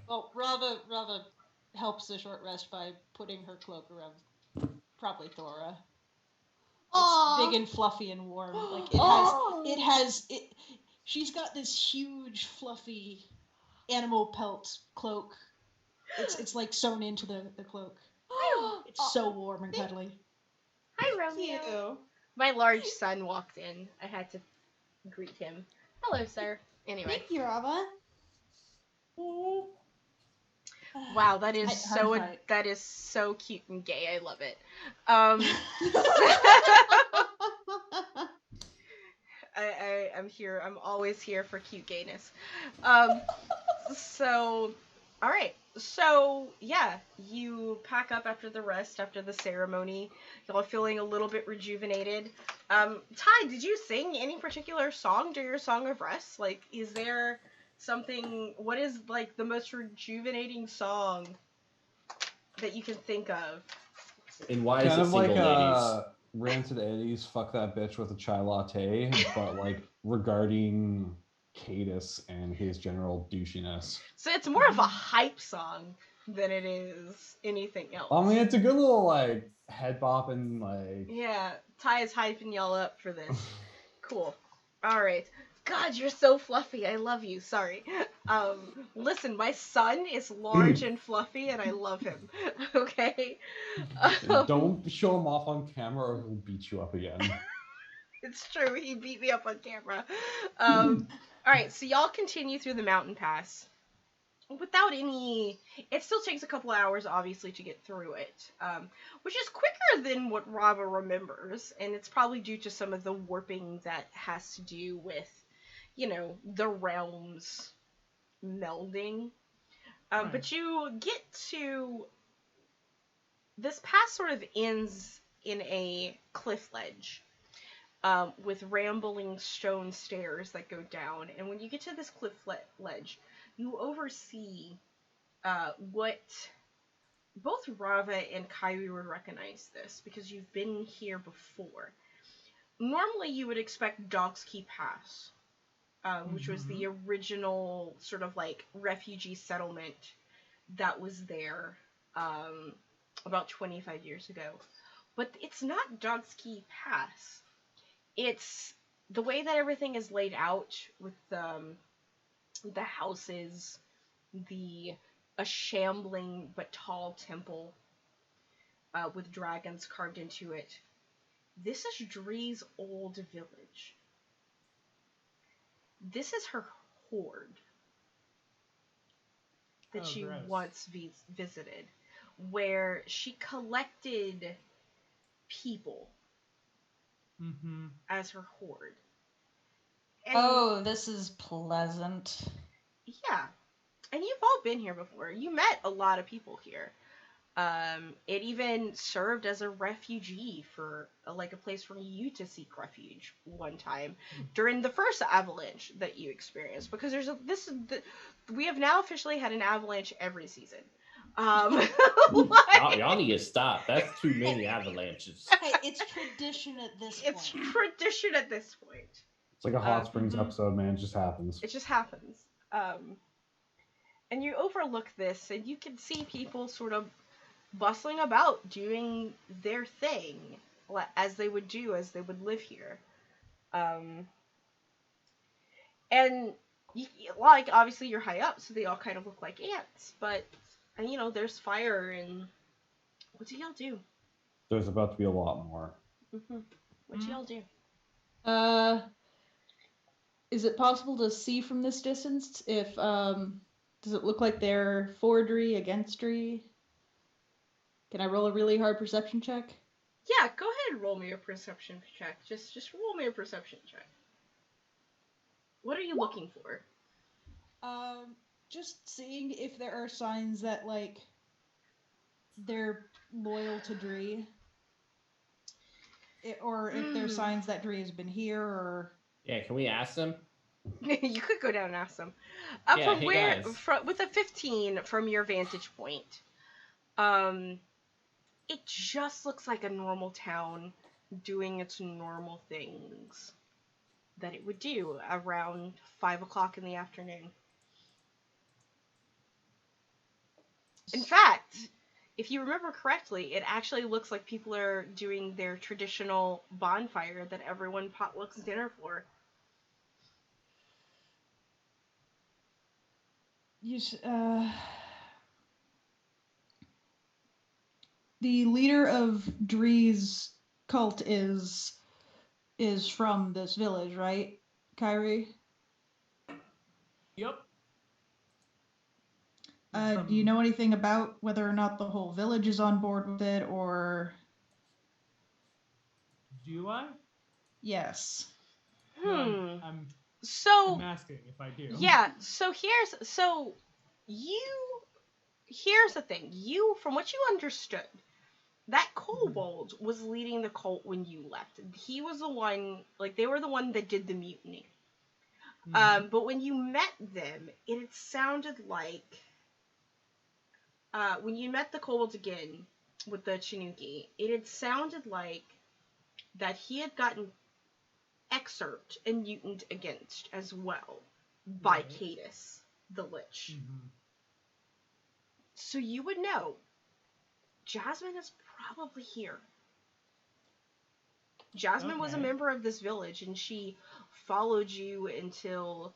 Well, Rava helps the short rest by putting her cloak around probably Thora. Aw. It's big and fluffy and warm. Like Aw. She's got this huge fluffy animal pelt cloak. It's like sewn into the cloak. It's so warm and cuddly. Hi, Romeo. Cute. My large son walked in. I had to greet him. Hello, sir. Anyway. Thank you, Rava. Wow, that is Hard fight. that is so cute and gay. I love it. I'm here. I'm always here for cute gayness. So, all right. So yeah, you pack up after the rest, after the ceremony. Y'all feeling a little bit rejuvenated. Ty, did you sing any particular song during your song of rest? Like, is there something? What is like the most rejuvenating song that you can think of? and why is Kind it of single like ladies? Rancid Eddie's "Fuck That Bitch with a Chai Latte," but like regarding Cadus and his general douchiness. So it's more of a hype song than it is anything else. I mean, it's a good little like head bopping like. Yeah, Ty is hyping y'all up for this. Cool. All right. God, you're so fluffy. I love you. Sorry. Listen, my son is large and fluffy, and I love him. Okay. Don't show him off on camera, or he'll beat you up again. It's true. He beat me up on camera. All right. So y'all continue through the mountain pass without any. It still takes a couple hours, obviously, to get through it, which is quicker than what Rava remembers, and it's probably due to some of the warping that has to do with, the realms melding. Right. But you get to this pass sort of ends in a cliff ledge. With rambling stone stairs that go down. And when you get to this cliff ledge, you oversee what both Rava and Kyrie would recognize this because you've been here before. Normally, you would expect Dog's Key Pass, which was the original sort of like refugee settlement that was there about 25 years ago. But it's not Dog's Key Pass. It's the way that everything is laid out with the houses, a shambling but tall temple with dragons carved into it. This is Dree's old village. This is her hoard that she gross. once visited, where she collected people as her hoard. And this is pleasant. yeah, and you've all been here before. You met a lot of people here. It even served as a refugee for like a place for you to seek refuge one time during the first avalanche that you experienced. Because we have now officially had an avalanche every season. Y'all need to stop. That's too many avalanches. Hey, it's tradition at this point. It's tradition at this point. It's like a Hot Springs episode, man. It just happens. It just happens. And you overlook this, and you can see people sort of bustling about, doing their thing, as they would live here. And like obviously you're high up, so they all kind of look like ants, but there's fire, and what do y'all do? There's about to be a lot more. What do y'all do? Is it possible to see from this distance if does it look like they're forwardry, againstry? Can I roll a really hard perception check? Yeah, go ahead and roll me a perception check. Just roll me a perception check. What are you looking for? Just seeing if there are signs that like they're loyal to Dree? Or if there's signs that Dree has been here, or... Yeah, can we ask them? You could go down and ask them. Yeah, From hey, where, guys. with a 15 from your vantage point, it just looks like a normal town doing its normal things that it would do around 5 o'clock in the afternoon. In fact, if you remember correctly, it actually looks like people are doing their traditional bonfire that everyone potlucks dinner for. The leader of Dree's cult is from this village, right, Kyrie? Yep. Do you know anything about whether or not the whole village is on board with it, or... Do I? Yes. No, I'm I'm So, asking if I do. yeah, here's the thing. You, from what you understood, that kobold was leading the cult when you left. He was the one, like, they were the one that did the mutiny. But when you met them, it had sounded like, when you met the kobolds again with the Chinooki, it had sounded like that he had gotten excerpt and mutant against as well by Right. Cadus, the Lich. Mhm. So you would know Jasmine is probably here. Jasmine was a Okay. member of this village, and she followed you until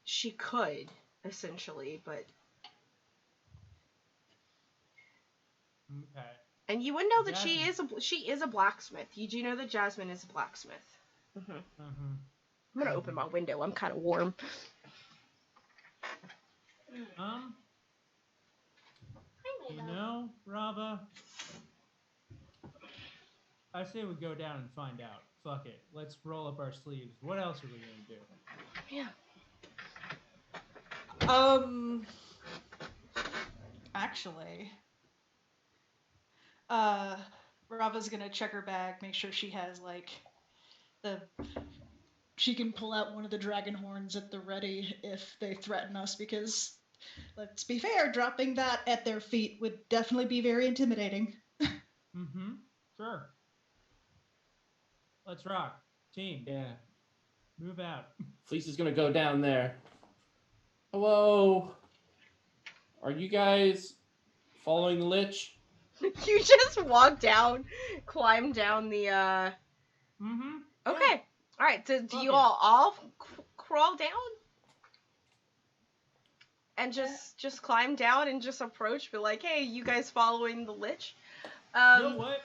she could, essentially, but... Okay. And you would know that Jasmine. she is a blacksmith. You do know that Jasmine is a blacksmith. I'm gonna open my window. I'm kind of warm. You know, Rava, I say we go down and find out. Fuck it. Let's roll up our sleeves. What else are we gonna do? Yeah. Actually, Rava's gonna check her bag, make sure she has, like, she can pull out one of the dragon horns at the ready if they threaten us, because, let's be fair, dropping that at their feet would definitely be very intimidating. Sure. Let's rock. Team. Yeah. Move out. Fleece is gonna go down there. Hello. Are you guys following the Lich? You just walk down, climb down the, Okay. Alright, do you all crawl down? And just climb down and just approach, be like, hey, you guys following the Lich? You know what?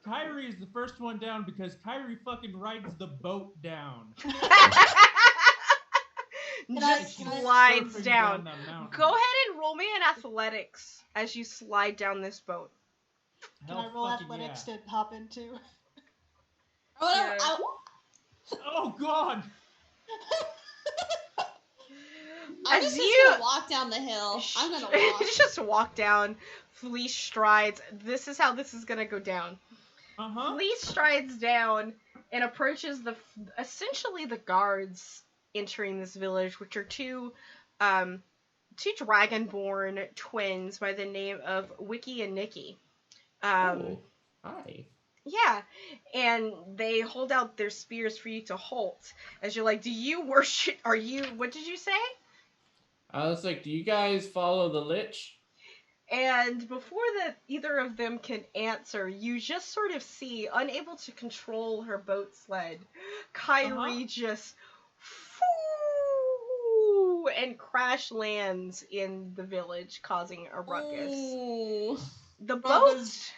Kyrie is the first one down because Kyrie fucking rides the boat down. Just slides down. Go ahead and roll me an athletics as you slide down this boat. Can I roll athletics to hop into? Whatever. Yeah. Oh god! I'm just gonna walk down the hill. I'm gonna walk. Just walk down. Fleece strides. This is how this is gonna go down. Fleece strides down and approaches essentially the guards entering this village, which are two dragonborn twins by the name of Wiki and Nikki. Hi. Yeah, and they hold out their spears for you to halt. As you're like, do you worship? What did you say? I was like, do you guys follow the Lich? And before either of them can answer, you just sort of see, unable to control her boat sled, Kyrie just and crash lands in the village, causing a ruckus. Ooh. The boat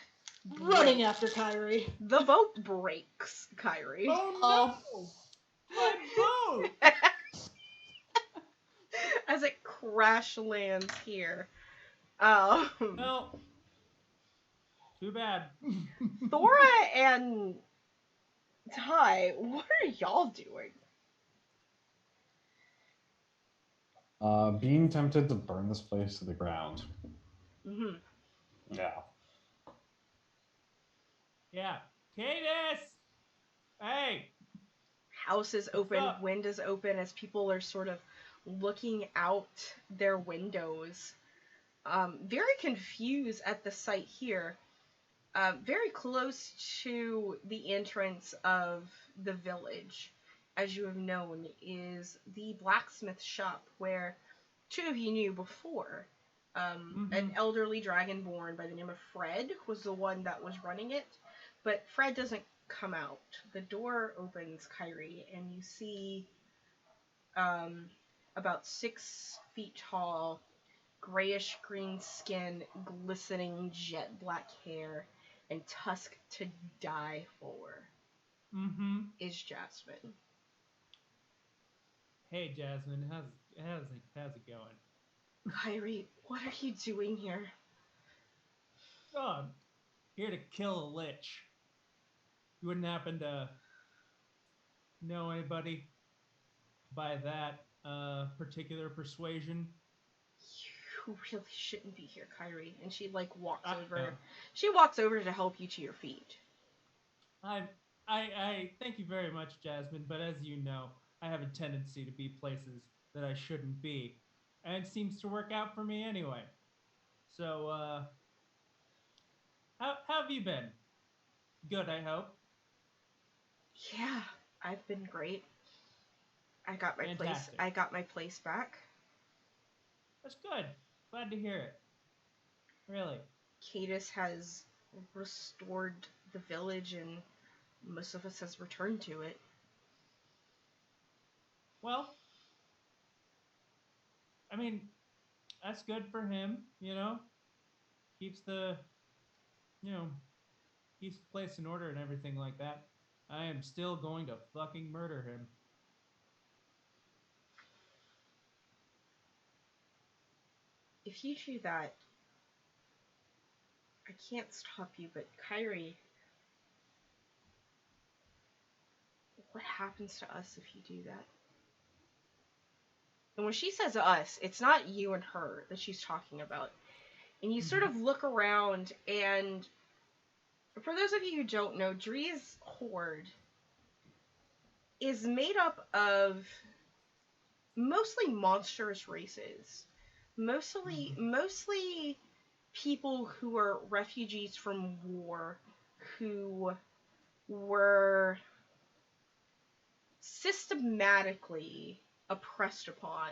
running after Kyrie. The boat breaks, Kyrie. Oh no! My boat! As it crash lands here. Well, too bad. Thora and Ty, what are y'all doing? Being tempted to burn this place to the ground. Yeah. Yeah. Cadus! Hey! House is What's open, up? windows open as people are sort of looking out their windows, very confused at the sight here. Very close to the entrance of the village, as you have known, is the blacksmith shop where two of you knew before. An Mhm. elderly dragonborn by the name of Fred was the one that was running it, but Fred doesn't come out. The door opens, Kyrie, and you see um, about 6 feet tall, grayish green skin, glistening jet black hair, and tusk to die for Mhm. is Jasmine. Hey, Jasmine. How's it going? Kyrie, what are you doing here? Oh, I'm here to kill a lich. You wouldn't happen to know anybody by that particular persuasion? You really shouldn't be here, Kyrie. And she like walks I know. over. She walks over to help you to your feet. I I thank you very much, Jasmine, but as you know, I have a tendency to be places that I shouldn't be. And it seems to work out for me anyway. So how have you been? Good, I hope. Yeah, I've been great. I got my place. Fantastic. I got my place back. That's good. Glad to hear it. Really. Cadus has restored the village, and most of us has returned to it. Well, I mean, that's good for him, you know? Keeps the, you know, keeps the place in order and everything like that. I am still going to fucking murder him. If you do that, I can't stop you, but Kyrie, what happens to us if you do that? And when she says us, it's not you and her that she's talking about. And you sort of look around, and for those of you who don't know, Dree's horde is made up of mostly monstrous races. Mostly people who are refugees from war, who were systematically oppressed upon.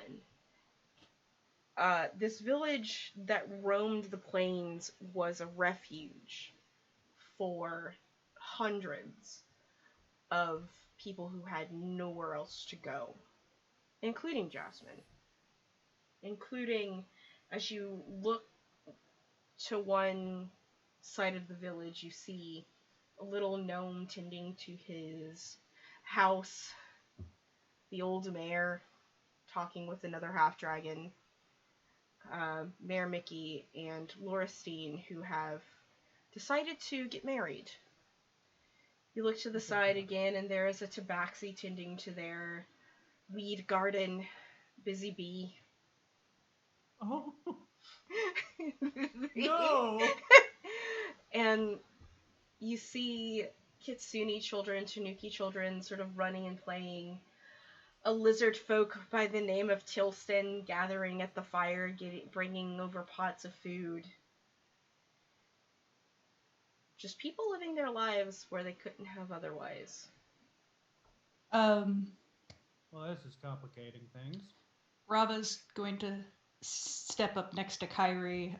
This village that roamed the plains was a refuge for hundreds of people who had nowhere else to go, including Jasmine. Including, as you look to one side of the village, you see a little gnome tending to his house, the old mayor talking with another half dragon, Mayor Mickey and Lauristine, who have decided to get married. You look to the side again, and there is a tabaxi tending to their weed garden, busy bee. Oh no! And you see Kitsune children, Tanuki children, sort of running and playing. A lizard folk by the name of Tilston gathering at the fire, bringing over pots of food. Just people living their lives where they couldn't have otherwise. Um, Well, this is complicating things. Rava's going to step up next to Kyrie,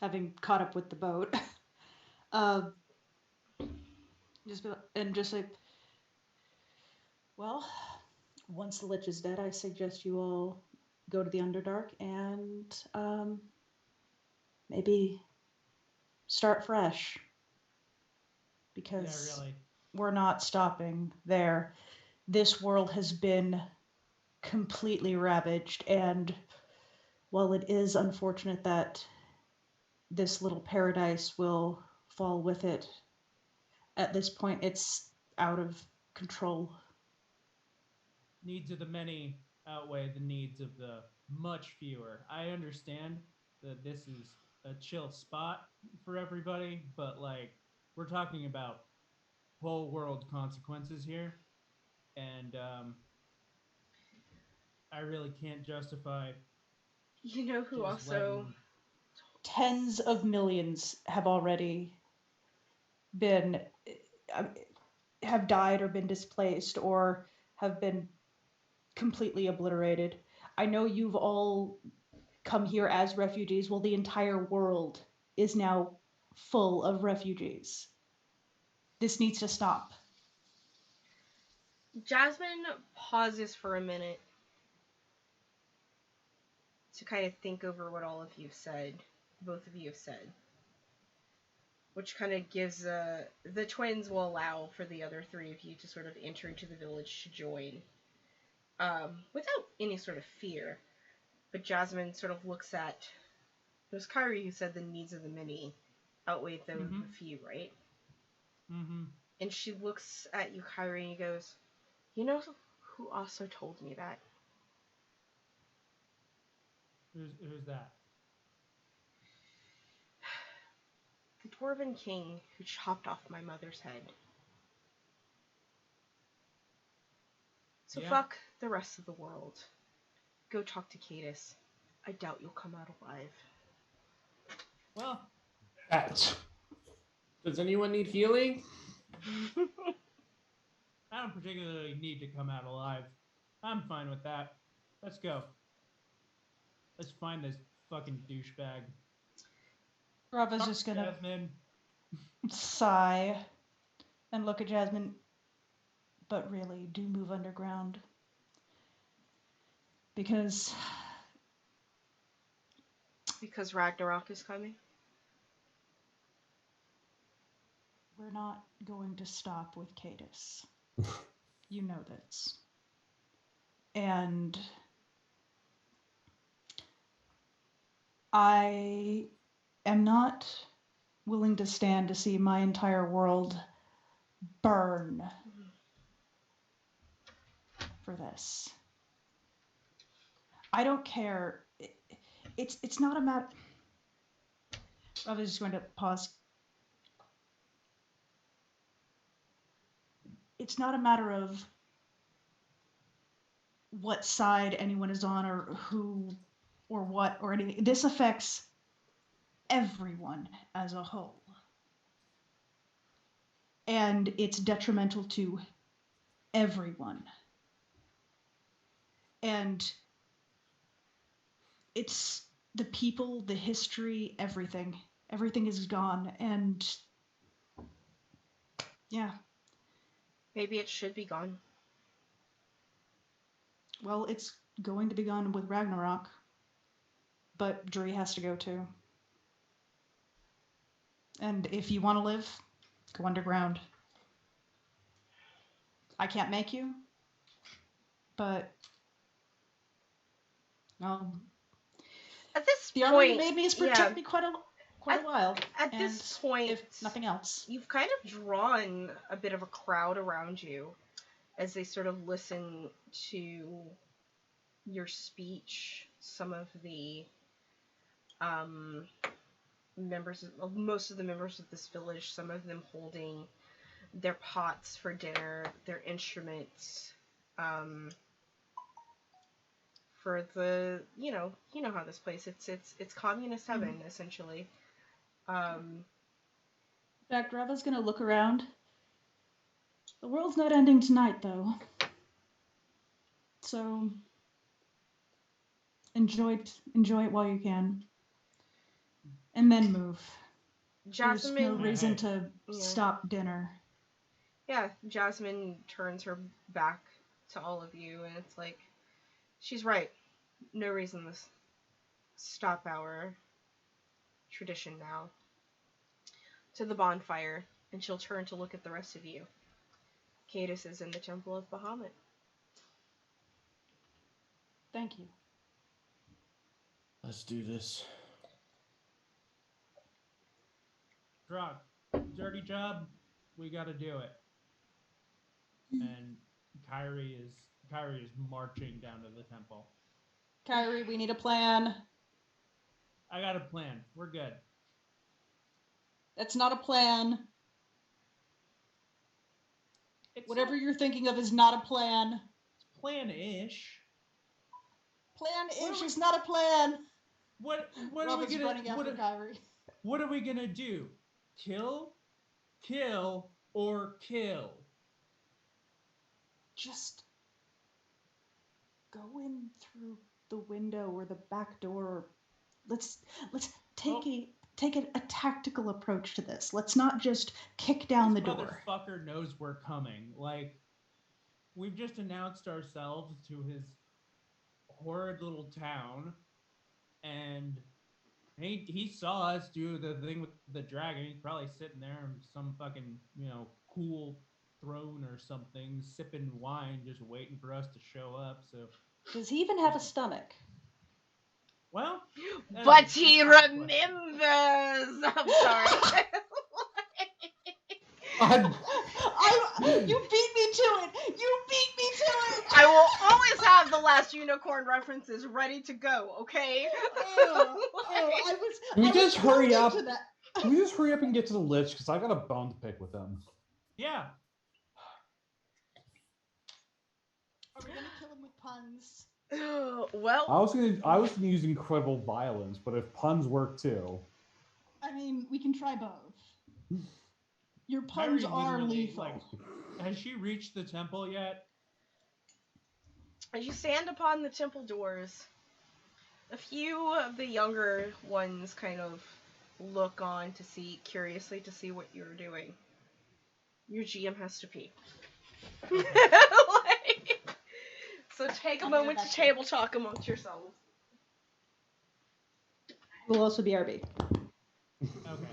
having caught up with the boat. um, just say, well, once the Lich is dead, I suggest you all go to the Underdark and maybe start fresh. Because Yeah, really. we're not stopping there. This world has been completely ravaged, and while it is unfortunate that this little paradise will fall with it, at this point it's out of control. Needs of the many outweigh the needs of the much fewer. I understand that this is a chill spot for everybody, but like we're talking about whole world consequences here, and I really can't justify You know who just also. letting. Tens of millions have already been uh, have died or been displaced or have been completely obliterated. I know you've all come here as refugees. Well, the entire world is now full of refugees. This needs to stop. Jasmine pauses for a minute to kind of think over what all of you said, both of you have said, which kind of gives the twins will allow for the other three of you to sort of enter into the village to join, without any sort of fear. But Jasmine sort of looks at. It was Kyrie who said the needs of the many outweigh those of the few, right? Mm-hmm. And she looks at you, Kyrie, and goes, "You know who also told me that? Who's that? The Dwarven King who chopped off my mother's head. So Yeah. fuck the rest of the world. Go talk to Cadis. I doubt you'll come out alive." Well, That. Does anyone need healing? I don't particularly need to come out alive. I'm fine with that. Let's go. Let's find this fucking douchebag. Rava's just gonna Jasmine. sigh and look at Jasmine. But really, do move underground. Because Because Ragnarok is coming. we're not going to stop with Cadis. You know this. And I am not willing to stand to see my entire world burn for this. I don't care. It's not a matter. I was just going to pause. It's not a matter of what side anyone is on or who or what or anything. This affects everyone as a whole. And it's detrimental to everyone. And it's the people, the history, everything. Everything is gone. And yeah, Maybe it should be gone. well, it's going to be gone with Ragnarok. But Dree has to go too. And if you want to live, go underground. I can't make you, but At this the armor you point, made me has protected me quite a while. At and this point, if nothing else, you've kind of drawn a bit of a crowd around you as they sort of listen to your speech. Some of the most of the members of this village, some of them holding their pots for dinner, their instruments, for the you know how this place it's communist heaven essentially. in fact, Rava's gonna look around. The world's not ending tonight, though. So enjoy it while you can, and then move. Jasmine, There's no reason Hey. to stop dinner. Yeah, Jasmine turns her back to all of you, and it's like, she's right. No reason to stop our tradition now. To the bonfire, and she'll turn to look at the rest of you. Cadis is in the Temple of Bahamut. Thank you. Let's do this. Drog. Dirty job. We gotta do it. And Kyrie is marching down to the temple. Kyrie, we need a plan. I got a plan. We're good. That's not a plan. It's Whatever not you're thinking of is not a plan. plan-ish. Plan-ish is not a plan. What are Rob we is gonna running after Kyrie. what are we gonna do? Kill, or kill? Just go in through the window or the back door. Let's take a tactical approach to this. Let's not just kick down the This door. motherfucker knows we're coming. Like, we've just announced ourselves to his horrid little town, and he saw us do the thing with the dragon. He's probably sitting there in some fucking, cool throne or something, sipping wine, just waiting for us to show up. So, Does he even have a stomach? well, But he that's a good question. remembers. I'm sorry. You beat me to it. You beat me to it. I will always have the last unicorn references ready to go, okay? Can we just hurry up? To that. Can we just hurry up and get to the Lich? Because I got a bone to pick with them. Yeah. Are we gonna kill him with puns? Well, I was gonna use incredible violence, but if puns work too. I mean, we can try both. Your puns Kyrie are literally, lethal. has she reached the temple yet? as you stand upon the temple doors, a few of the younger ones kind of look on curiously to see what you're doing. Your GM has to pee. So take a moment to table talk amongst yourselves. We'll also be RB. Okay.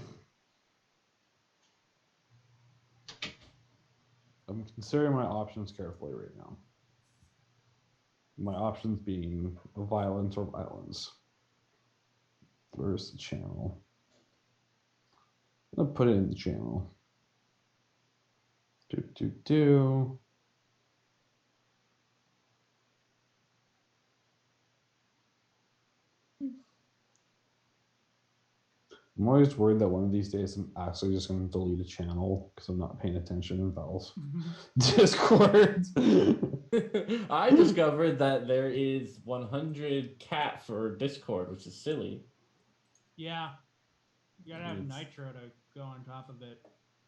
I'm considering my options carefully right now. My options being violence or violence. Where's the channel? I'm gonna put it in the channel. Do. I'm always worried that one of these days I'm actually just going to delete a channel because I'm not paying attention in Val's Discord. I discovered that there is 100 cat for Discord, which is silly. Yeah. You gotta have Nitro to go on top of it.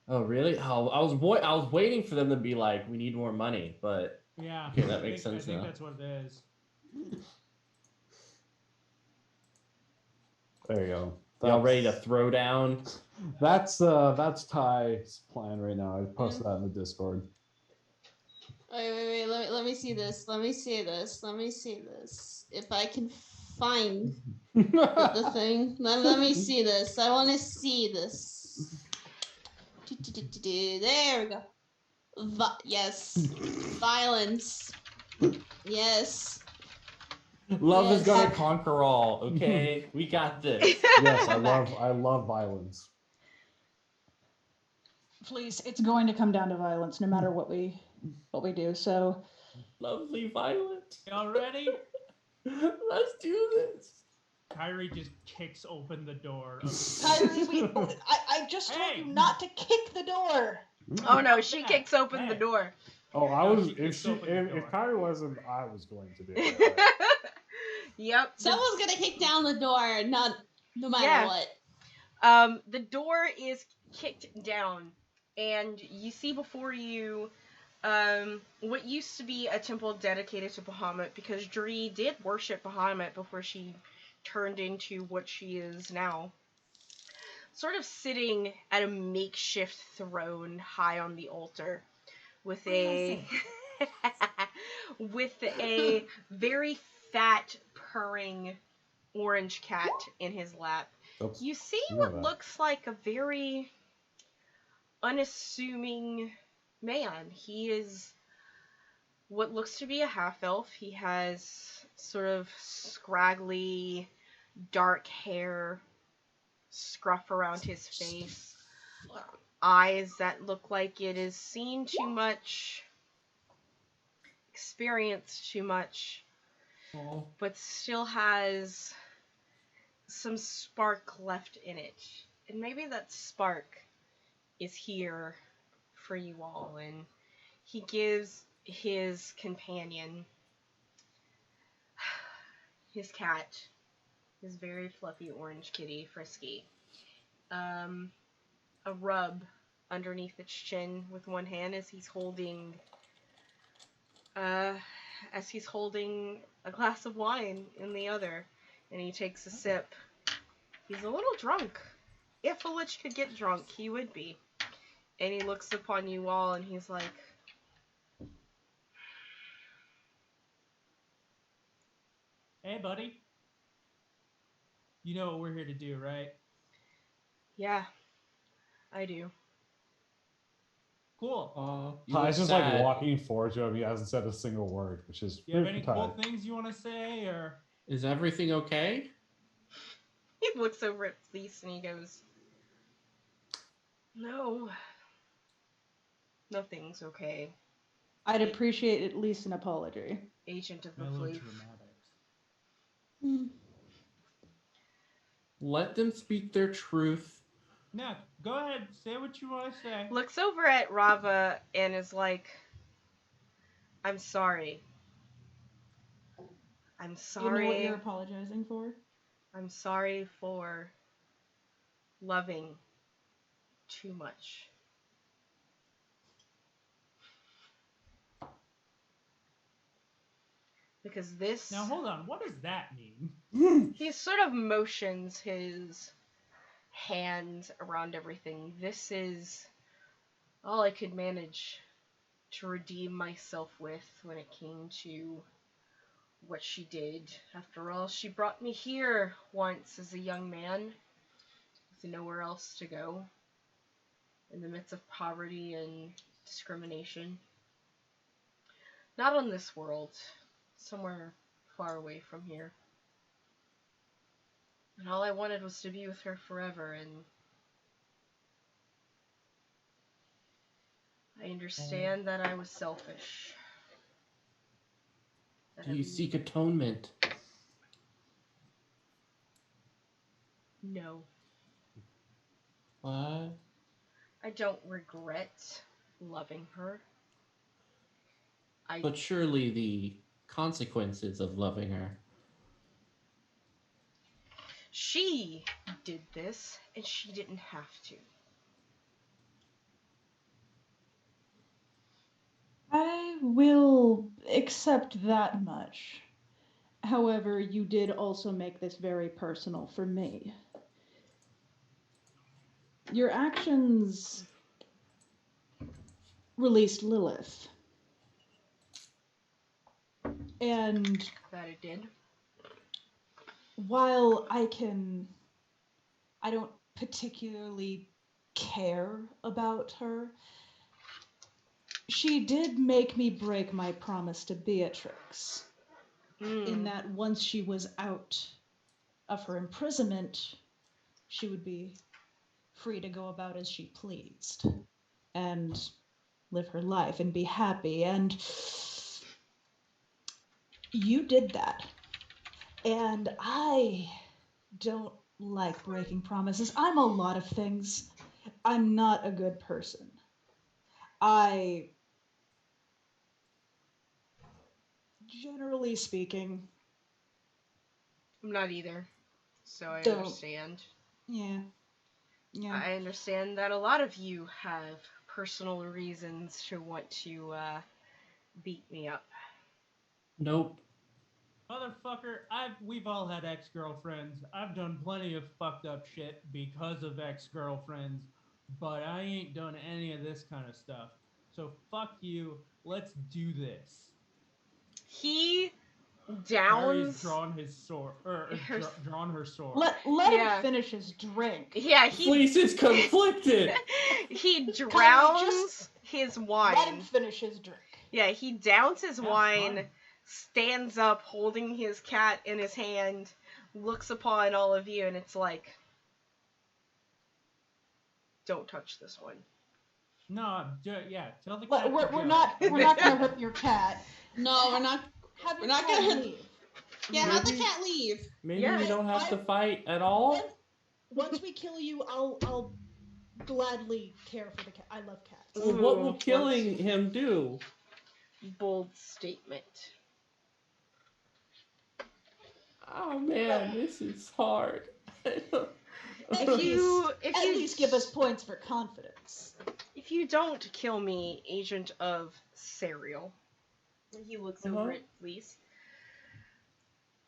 Oh, really? Oh, I was waiting for them to be like, we need more money, but Yeah. okay, that makes sense I think now. that's what it is. There you go. Y'all ready to throw down? That's Ty's plan right now. I posted that in the Discord. Wait. Let me see this. Let me see this. If I can find the thing. Let me see this. I want to see this. There we go. Yes. Violence. Yes. Love is Yes. gonna conquer all. Okay, we got this. Yes, I love violence. Please, it's going to come down to violence no matter what we do. So Lovely violence. Y'all ready? Let's do this. Kyrie just kicks open the door. Kyrie, I just told you not to kick the door. Oh no, she kicks open the door. Oh, if Kyrie wasn't, I was going to do it. Yep. Someone's gonna kick down the door, no matter what. The door is kicked down, and you see before you what used to be a temple dedicated to Bahamut, because Dree did worship Bahamut before she turned into what she is now. Sort of sitting at a makeshift throne high on the altar with a very fat, purring orange cat in his lap. Oops. You see You know what that. looks like a very unassuming man. He is what looks to be a half-elf. He has sort of scraggly, dark hair, scruff around his face, eyes that look like it has seen too much, experienced too much, but still has some spark left in it. And maybe that spark is here for you all. And he gives his companion, his cat, his very fluffy orange kitty, Frisky, a rub underneath its chin with one hand as he's holding a glass of wine in the other, and he takes a sip. He's a little drunk. If a lich could get drunk, he would be. And he looks upon you all and he's like, Hey, buddy. You know what we're here to do, right? yeah, I do. Cool. You Ty's look just like sad. walking forward to him. He hasn't said a single word, which is Do you have weird any for cool Ty. things you want to say, or? Is everything okay? He looks over at Fleece and he goes, no, nothing's okay. I'd appreciate at least an apology. Agent of the Melodramatic. floof. Hmm. Let them speak their truth. No, go ahead. Say what you want to say. Looks over at Rava and is like, I'm sorry. I'm You know what sorry. you're apologizing for? I'm sorry for loving too much. Because this... Now hold on. What does that mean? He sort of motions his hand around everything. This is all I could manage to redeem myself with when it came to what she did. After all, she brought me here once as a young man with nowhere else to go in the midst of poverty and discrimination. Not on this world, somewhere far away from here. And all I wanted was to be with her forever, and I understand that I was selfish. That Do you seek atonement? No. What? I don't regret loving her. But surely the consequences of loving her. She did this, and she didn't have to. I will accept that much. However, you did also make this very personal for me. Your actions released Lilith. And That it did. while I don't particularly care about her, she did make me break my promise to Beatrix. In that once she was out of her imprisonment, she would be free to go about as she pleased and live her life and be happy. And you did that. And I don't like breaking promises. I'm a lot of things. I'm not a good person. Generally speaking, I'm not either. So I Don't. understand. yeah. I understand that a lot of you have personal reasons to want to beat me up. Nope. Motherfucker, we've all had ex-girlfriends. I've done plenty of fucked up shit because of ex-girlfriends, but I ain't done any of this kind of stuff. So fuck you. Let's do this. He Harry's downs. drawn his sword, drawn her sword. Let Yeah. him finish his drink. Yeah, he Fleece is conflicted. he drowns his Let him wine. finish his drink. Yeah, he downs his Yeah, wine, fine. stands up holding his cat in his hand, looks upon all of you, and it's like, don't touch this one. No, yeah, tell the cat. We're not gonna rip your cat. No, we're not. Have We're your not cat gonna- leave. Yeah, how'd the Maybe- cat leave? Maybe Yeah, we don't have to I- fight at all. Once we kill you, I'll gladly care for the cat. I love cats. Well, what Ooh, will killing him do? bold statement. Oh man, this is hard. At If you least give us points for confidence. if you don't kill me, agent of Serial, he looks over at Fleece.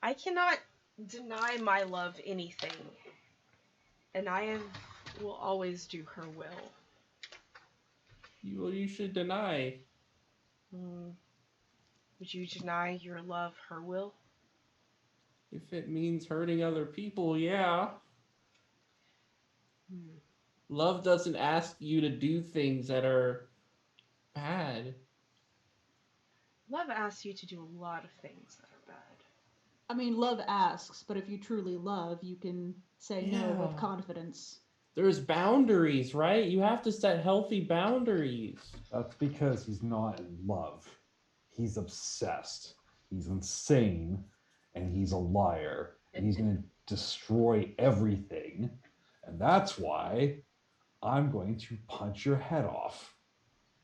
I cannot deny my love anything, and will always do her will. you should deny. Would you deny your love her will? If it means hurting other people, yeah. Love doesn't ask you to do things that are bad. Love asks you to do a lot of things that are bad. I mean, love asks, but if you truly love, you can say no with Yeah. confidence. There's boundaries, right? You have to set healthy boundaries. That's because he's not in love. He's obsessed. He's insane. And he's a liar. And he's going to destroy everything. And that's why I'm going to punch your head off.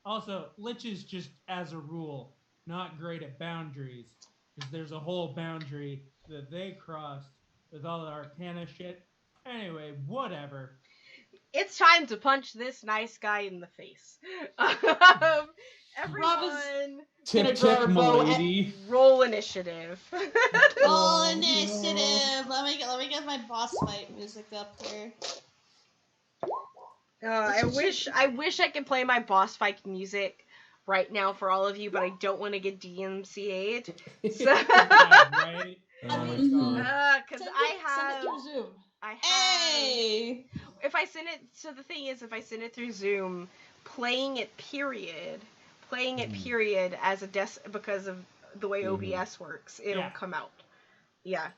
Also, liches just as a rule not great at boundaries, because there's a whole boundary that they crossed with all the Arcana shit. Anyway, whatever. It's time to punch this nice guy in the face. Everyone, Tick, draw tick, her bow at- milady. roll initiative. Roll initiative. Let me get my boss fight music up here. I wish I could play my boss fight music right now for all of you, but I don't want to get DMCA'd. So, Yeah, right? I mean, because send I it have, through Zoom. I have. Hey! If I send it, so the thing is, if I send it through Zoom, playing it period as a because of the way OBS works, it'll Yeah. come out. Yeah.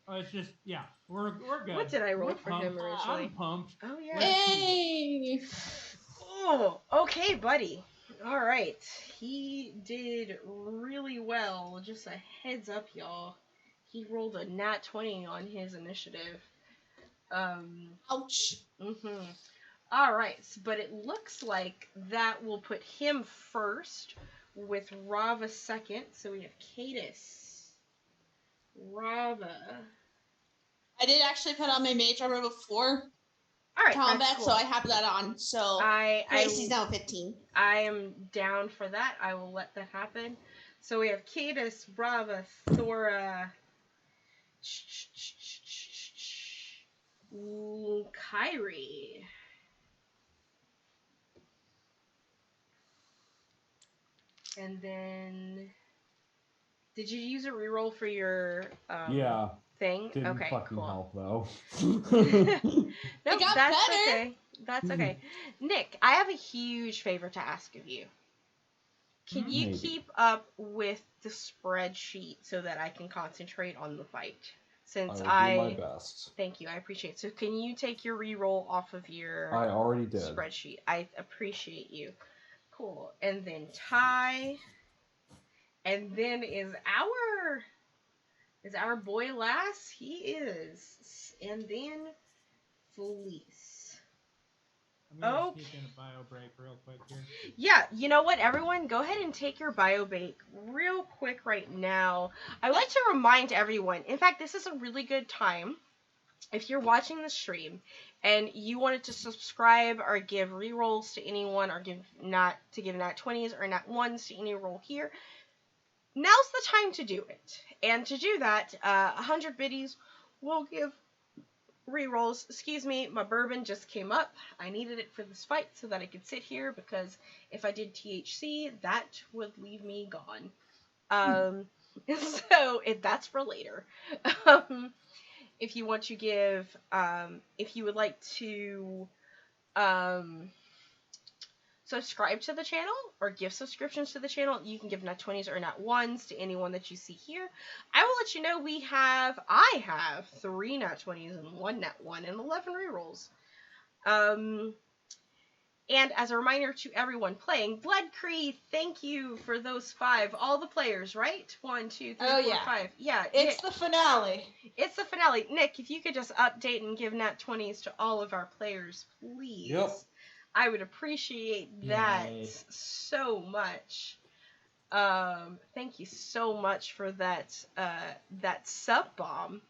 Oh, it's just, yeah, we're good. What did I roll We're for him pumped. originally? I'm pumped. Oh yeah. Hey! Oh, okay, buddy. All right. He did really well. Just a heads up, y'all. He rolled a nat 20 on his initiative. Ouch. All right, but it looks like that will put him first, with Rava second. So we have Cadis, Rava. I did actually put on my mage armor before All right, combat, that's cool. so I have that on. So Gracie's now 15. I am down for that. I will let that happen. So we have Cadis, Rava, Thora, Kyrie. And then, did you use a reroll for your Yeah. thing? Didn't Okay, fucking cool. help, though. Nope, got that's better. okay. That's okay. Nick, I have a huge favor to ask of you. Can you Maybe. keep up with the spreadsheet so that I can concentrate on the fight? Since I will do my best. Thank you, I appreciate it. So can you take your reroll off of your I already did. spreadsheet? I appreciate you. Cool. And then Ty. And then is our boy Lass? He is. And then Felice. I'm gonna Okay. sneak in a bio break real quick here. Yeah, you know what, everyone? Go ahead and take your bio break real quick right now. I would like to remind everyone, in fact, this is a really good time. If you're watching the stream and you wanted to subscribe or give rerolls to anyone or give nat 20s or nat 1s to any roll here, now's the time to do it. And to do that, 100 biddies will give rerolls. Excuse me, my bourbon just came up. I needed it for this fight so that I could sit here, because if I did THC, that would leave me gone. So that's for later. If you want to give, if you would like to subscribe to the channel or give subscriptions to the channel, you can give nat 20s or nat 1s to anyone that you see here. I will let you know I have 3 nat 20s and 1 nat 1 and 11 rerolls. And as a reminder to everyone playing, Blood Cree, thank you for those 5. All the players, right? 1, 2, 3, Oh, 4, yeah. 5. Yeah, It's Nick, the finale. it's the finale. Nick, if you could just update and give nat 20s to all of our players, please. Yep. I would appreciate that Yay. so much. Thank you so much for that sub bomb.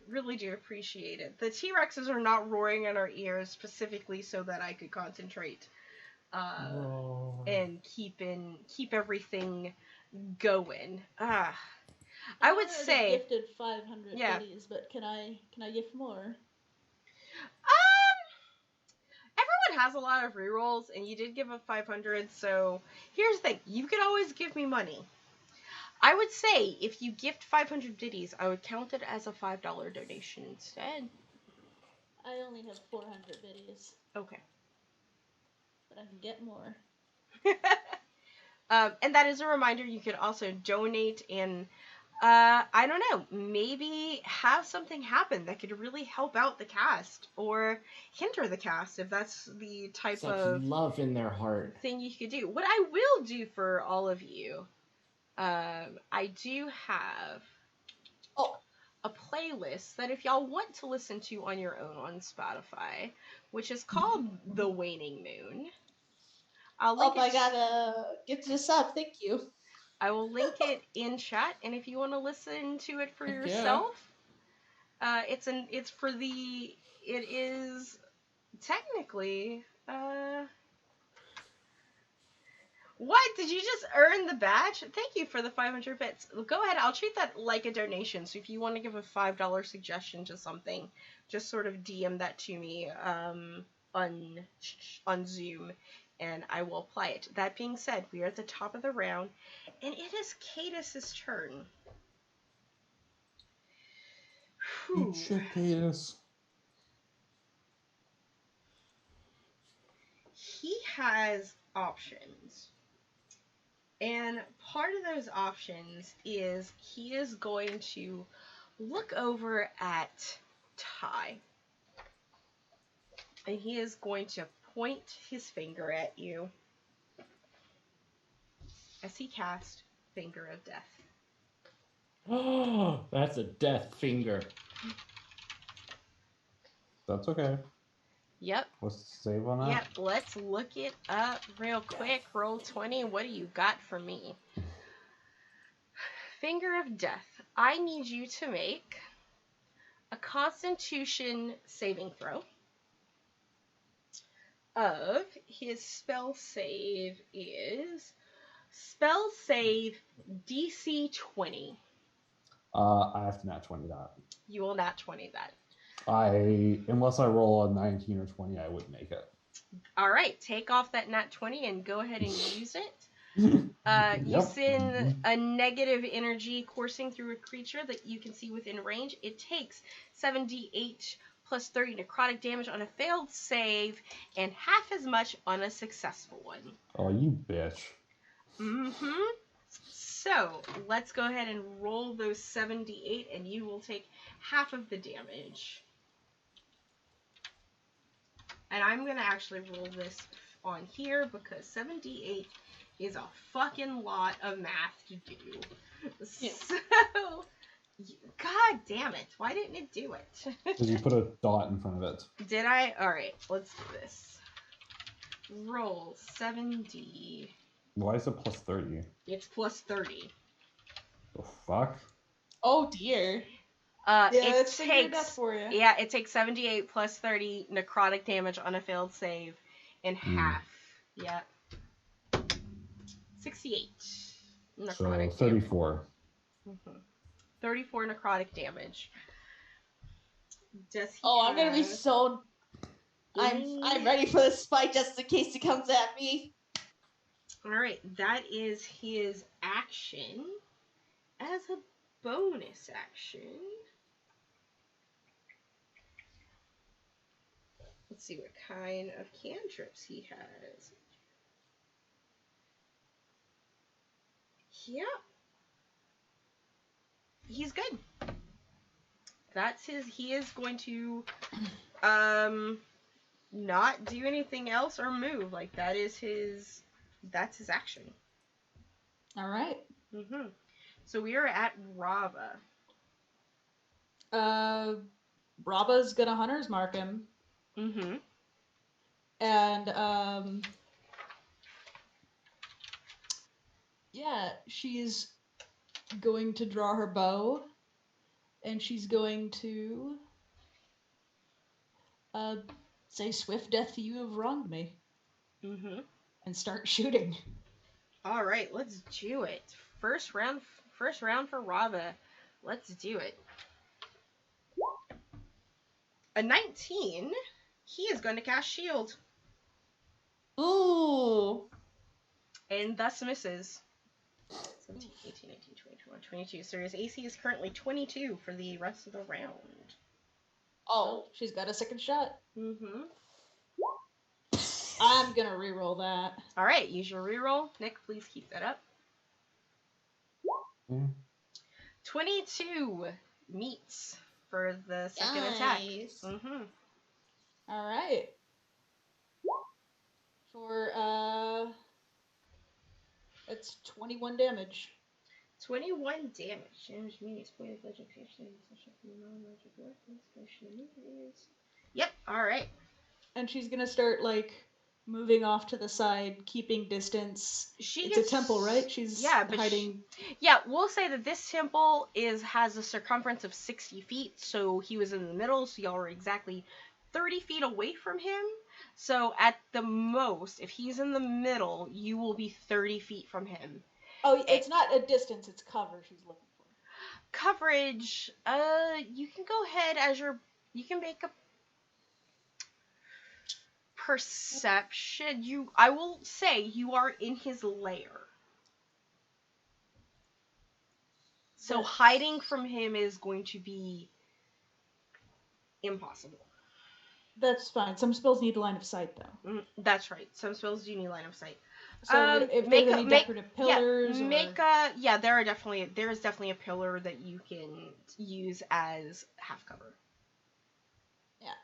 Really do appreciate it. The T-Rexes are not roaring in our ears specifically so that I could concentrate and keep everything going. I would already say gifted 500 Yeah. goodies, but can I gift more? everyone has a lot of rerolls, and you did give up 500, so here's the thing. You could always give me money. I would say if you gift 500 ditties, I would count it as a $5 donation instead. I only have 400 goodies, Okay. but I can get more. And that is a reminder, you could also donate and, I don't know, maybe have something happen that could really help out the cast or hinder the cast if that's the type Such of love in their heart. thing you could do. What I will do for all of you, I do have a playlist that if y'all want to listen to on your own on Spotify, which is called The Waning Moon. I'll link Oh my it. god, get this up, thank you. I will link it in chat, and if you want to listen to it for Heck yeah. yourself, it is technically, what? Did you just earn the badge? Thank you for the 500 bits. Go ahead, I'll treat that like a donation, so if you want to give a $5 suggestion to something, just sort of DM that to me, on Zoom, and I will apply it. That being said, we are at the top of the round, and it is Cadus's turn. Eat shit, Cadus. He has options. And part of those options is he is going to look over at Ty. And he is going to point his finger at you as he casts Finger of Death. Oh, that's a death finger. That's okay. Yep. What's the save on that? Yep, let's look it up real quick. Roll 20. What do you got for me? Finger of Death. I need you to make a Constitution saving throw. Of his spell save is spell save DC 20. I have to nat 20 that. You will nat 20 that. Unless I roll a 19 or 20, I wouldn't make it. All right, take off that nat 20 and go ahead and use it. You Yep. send a negative energy coursing through a creature that you can see within range. It takes 7d8 plus 30 necrotic damage on a failed save and half as much on a successful one. Oh, you bitch. Mm-hmm. So, let's go ahead and roll those 7d8 and you will take half of the damage. And I'm going to actually roll this on here because 7d8 is a fucking lot of math to do. Yeah. So, god damn it. Why didn't it do it? Because you put a dot in front of it. Did I? Alright, let's do this. Roll 7d. Why is it plus 30? It's plus 30. The fuck? Oh dear. It figured takes for you. Yeah, it takes 78 plus 30 necrotic damage on a failed save in half. Yep. 68 necrotic So damage. 34. 34 necrotic damage. Does he Oh, I'm gonna be have so. any- I'm ready for this fight just in case it comes at me. Alright, that is his action. As a bonus action, let's see what kind of cantrips he has. Yep. He's good. That's his. He is going to not do anything else or move. Like that's his action. All right. So we are at Rava. Brava's gonna hunter's mark him, and yeah, she's going to draw her bow, and she's going to say, "Swift death to you who have wronged me," and start shooting. All right, let's do it. First round for Rava. Let's do it. A 19. He is going to cast shield. Ooh. And thus misses. 17, 18, 19, 20, 21, 22. So his AC is currently 22 for the rest of the round. Oh, she's got a second shot. Mm-hmm. I'm gonna reroll that. All right, use your reroll. Nick, please keep that up. 22 meets for the second attack. Mm-hmm. All right. For it's 21 damage. 21 damage. Damage means point of legend creation. Non-magic weapons. Yep. All right. And she's gonna start like moving off to the side, keeping distance. It's a temple, right? She's hiding. We'll say that this temple has a circumference of 60 feet. So he was in the middle. So y'all were exactly 30 feet away from him. So at the most, if he's in the middle, you will be 30 feet from him. Oh, it's not a distance, it's cover she's looking for. Coverage, you can go ahead you can make a perception. I will say you are in his lair. So hiding from him is going to be impossible. That's fine. Some spells need line of sight, though. That's right. Some spells do need line of sight. So if there's any decorative pillars, there is definitely a pillar that you can use as half cover. Yeah.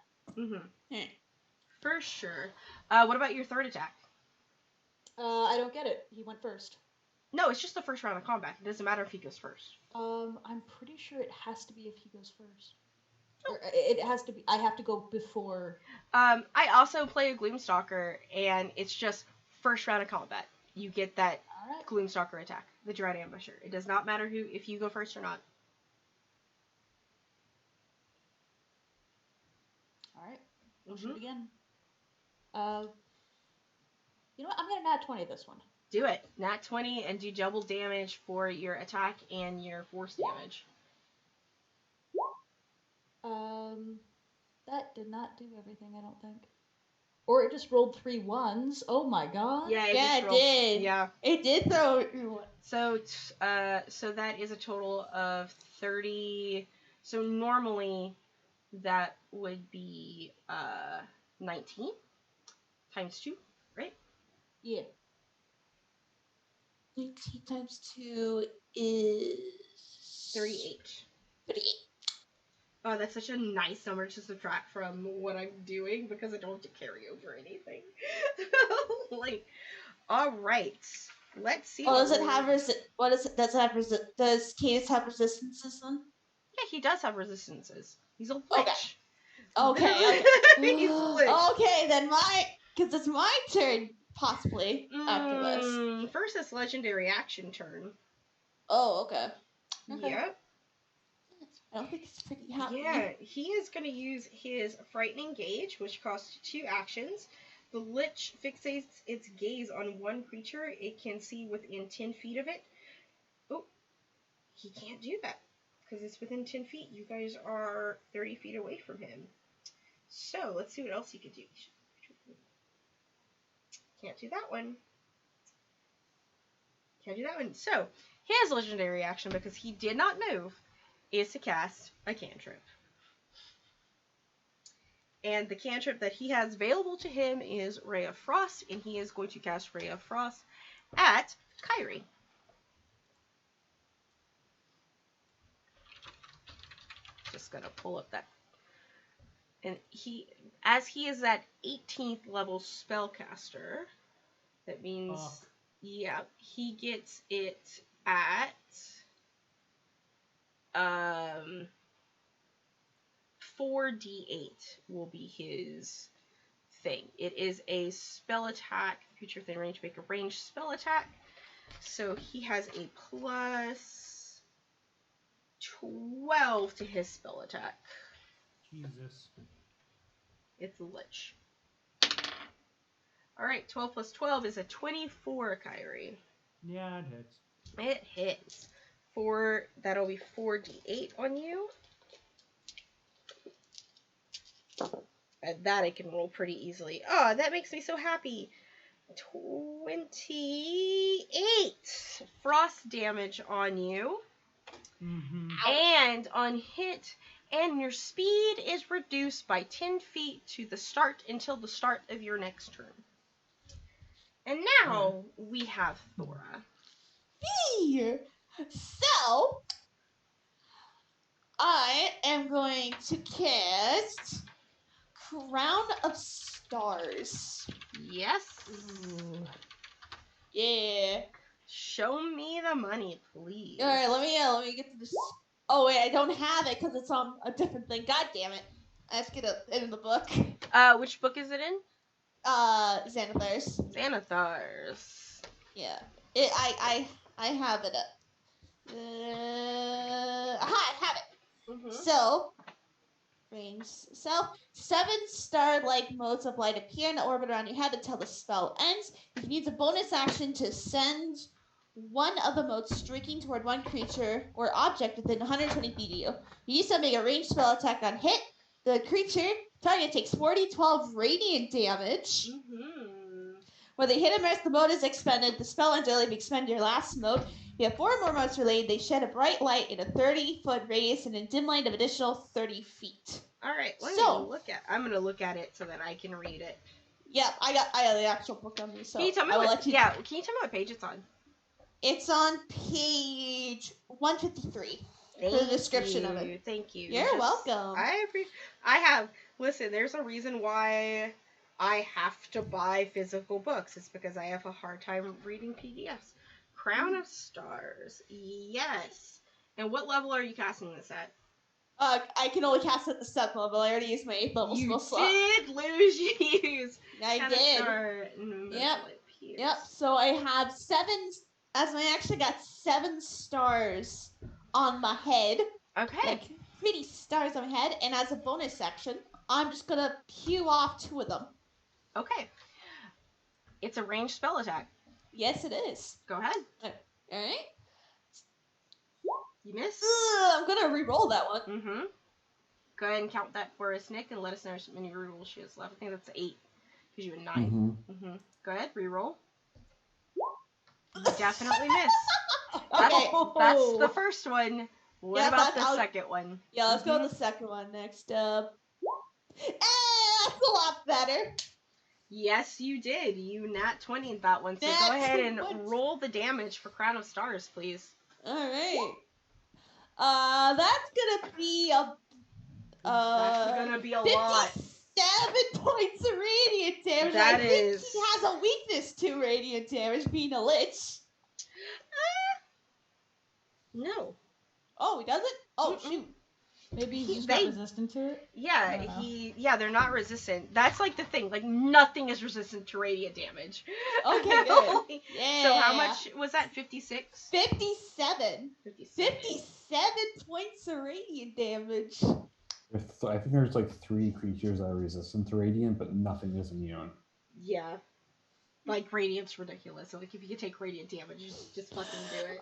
For sure. What about your third attack? I don't get it. He went first. No, it's just the first round of combat. It doesn't matter if he goes first. I'm pretty sure it has to be if he goes first. Or it has to be. I have to go before. I also play a Gloomstalker, and it's just first round of combat. You get that Gloomstalker attack, the Dread Ambusher. It does not matter if you go first or not. All right, we'll shoot again. You know what? I'm gonna nat 20 this one. Do it. Nat 20 and do double damage for your attack and your force damage. That did not do everything, I don't think. Or it just rolled 3 1s. Oh my god. Yeah, it did. Yeah. It did throw. So that is a total of 30. So normally that would be 19 times 2, right? Yeah. 19 times 2 is 38. 38. Oh, that's such a nice number to subtract from what I'm doing because I don't have to carry over anything. All right. Let's see. Oh, does it have what is it? Does Cadus have resistances then? Yeah, he does have resistances. He's a lich. Okay. He's a lich. Okay, then because it's my turn possibly after this. First, it's legendary action turn. Oh, okay. Yep. I don't think it's pretty happy. Yeah, he is going to use his Frightening Gaze, which costs 2 actions. The Lich fixates its gaze on one creature it can see within 10 feet of it. Oh, he can't do that because it's within 10 feet. You guys are 30 feet away from him. So, let's see what else he could do. Can't do that one. Can't do that one. So, his legendary action, because he did not move, is to cast a cantrip. And the cantrip that he has available to him is Ray of Frost, and he is going to cast Ray of Frost at Kyrie. Just gonna pull up that And as he is that 18th level spellcaster, that means, Fuck. yeah, he gets it at 4d8 will be his thing. It is a spell attack, future within range, make a ranged spell attack. So he has a plus 12 to his spell attack. Jesus. It's a lich. Alright, 12 plus 12 is a 24, Kyrie. Yeah, it hits. It hits. That'll be 4d8 on you. And that I can roll pretty easily. Oh, that makes me so happy. 28 frost damage on you. Mm-hmm. And on hit, and your speed is reduced by 10 feet until the start of your next turn. And now we have Thora. Here. So, I am going to cast Crown of Stars. Yes. Yeah. Show me the money, please. All right, let me get to this. Oh wait, I don't have it because it's on a different thing. God damn it! I have to get it in the book. Which book is it in? Xanathar's. Xanathar's. Yeah. I have it up. I have it. Mm-hmm. So, range self. 7 star-like motes of light appear in the orbit around your head until the spell ends. You can use a bonus action to send one of the motes streaking toward one creature or object within 120 feet of you. You use to make a ranged spell attack on hit. The creature target takes 4d12 radiant damage. Mm-hmm. When they hit a miss, the mote is expended. The spell ends early if you expend your last mote. You have 4 more motes related. They shed a bright light in a 30-foot radius and a dim light of additional 30 feet. All right, I'm gonna look at it so that I can read it. Yep, I got the actual book on me. So Can you tell me can you tell me what page it's on? It's on page 153. For the description of it. Thank you. You're welcome. Listen, there's a reason why I have to buy physical books. It's because I have a hard time reading PDFs. Crown of Stars. Yes. And what level are you casting this at? I can only cast at the 7th level. I already used my 8th level spell slot. You did use. I did. Yep. Yep. So I have 7. As I actually got 7 stars on my head. Okay. Like pretty stars on my head. And as a bonus action, I'm just gonna pew off 2 of them. Okay. It's a ranged spell attack. Yes, it is. Go ahead. All right. You miss. I'm gonna re-roll that one. Mm-hmm. Go ahead and count that for us, Nick, and let us know how many rerolls she has left. I think that's 8, because you had 9. Mm-hmm. Go ahead, reroll. You definitely miss. Okay. That's the first one. What about the second one? Yeah, let's go with the second one next. That's a lot better. Yes, you did. You nat 20 that one. So go ahead and roll the damage for Crown of Stars, please. All right. That's gonna be a. That's gonna be a lot. 57 points of radiant damage. That I think is. he has a weakness to radiant damage, being a lich. No. Oh, he doesn't? Oh, Mm-mm. shoot. Maybe he's not resistant to it? Yeah, they're not resistant. That's like the thing. Like, nothing is resistant to radiant damage. Okay, good. Yeah. So how much was that? 56? 57. 57 points of radiant damage. I think there's like 3 creatures that are resistant to radiant, but nothing is immune. Yeah. Like, radiant's ridiculous. So, like, if you could take radiant damage, just fucking do it.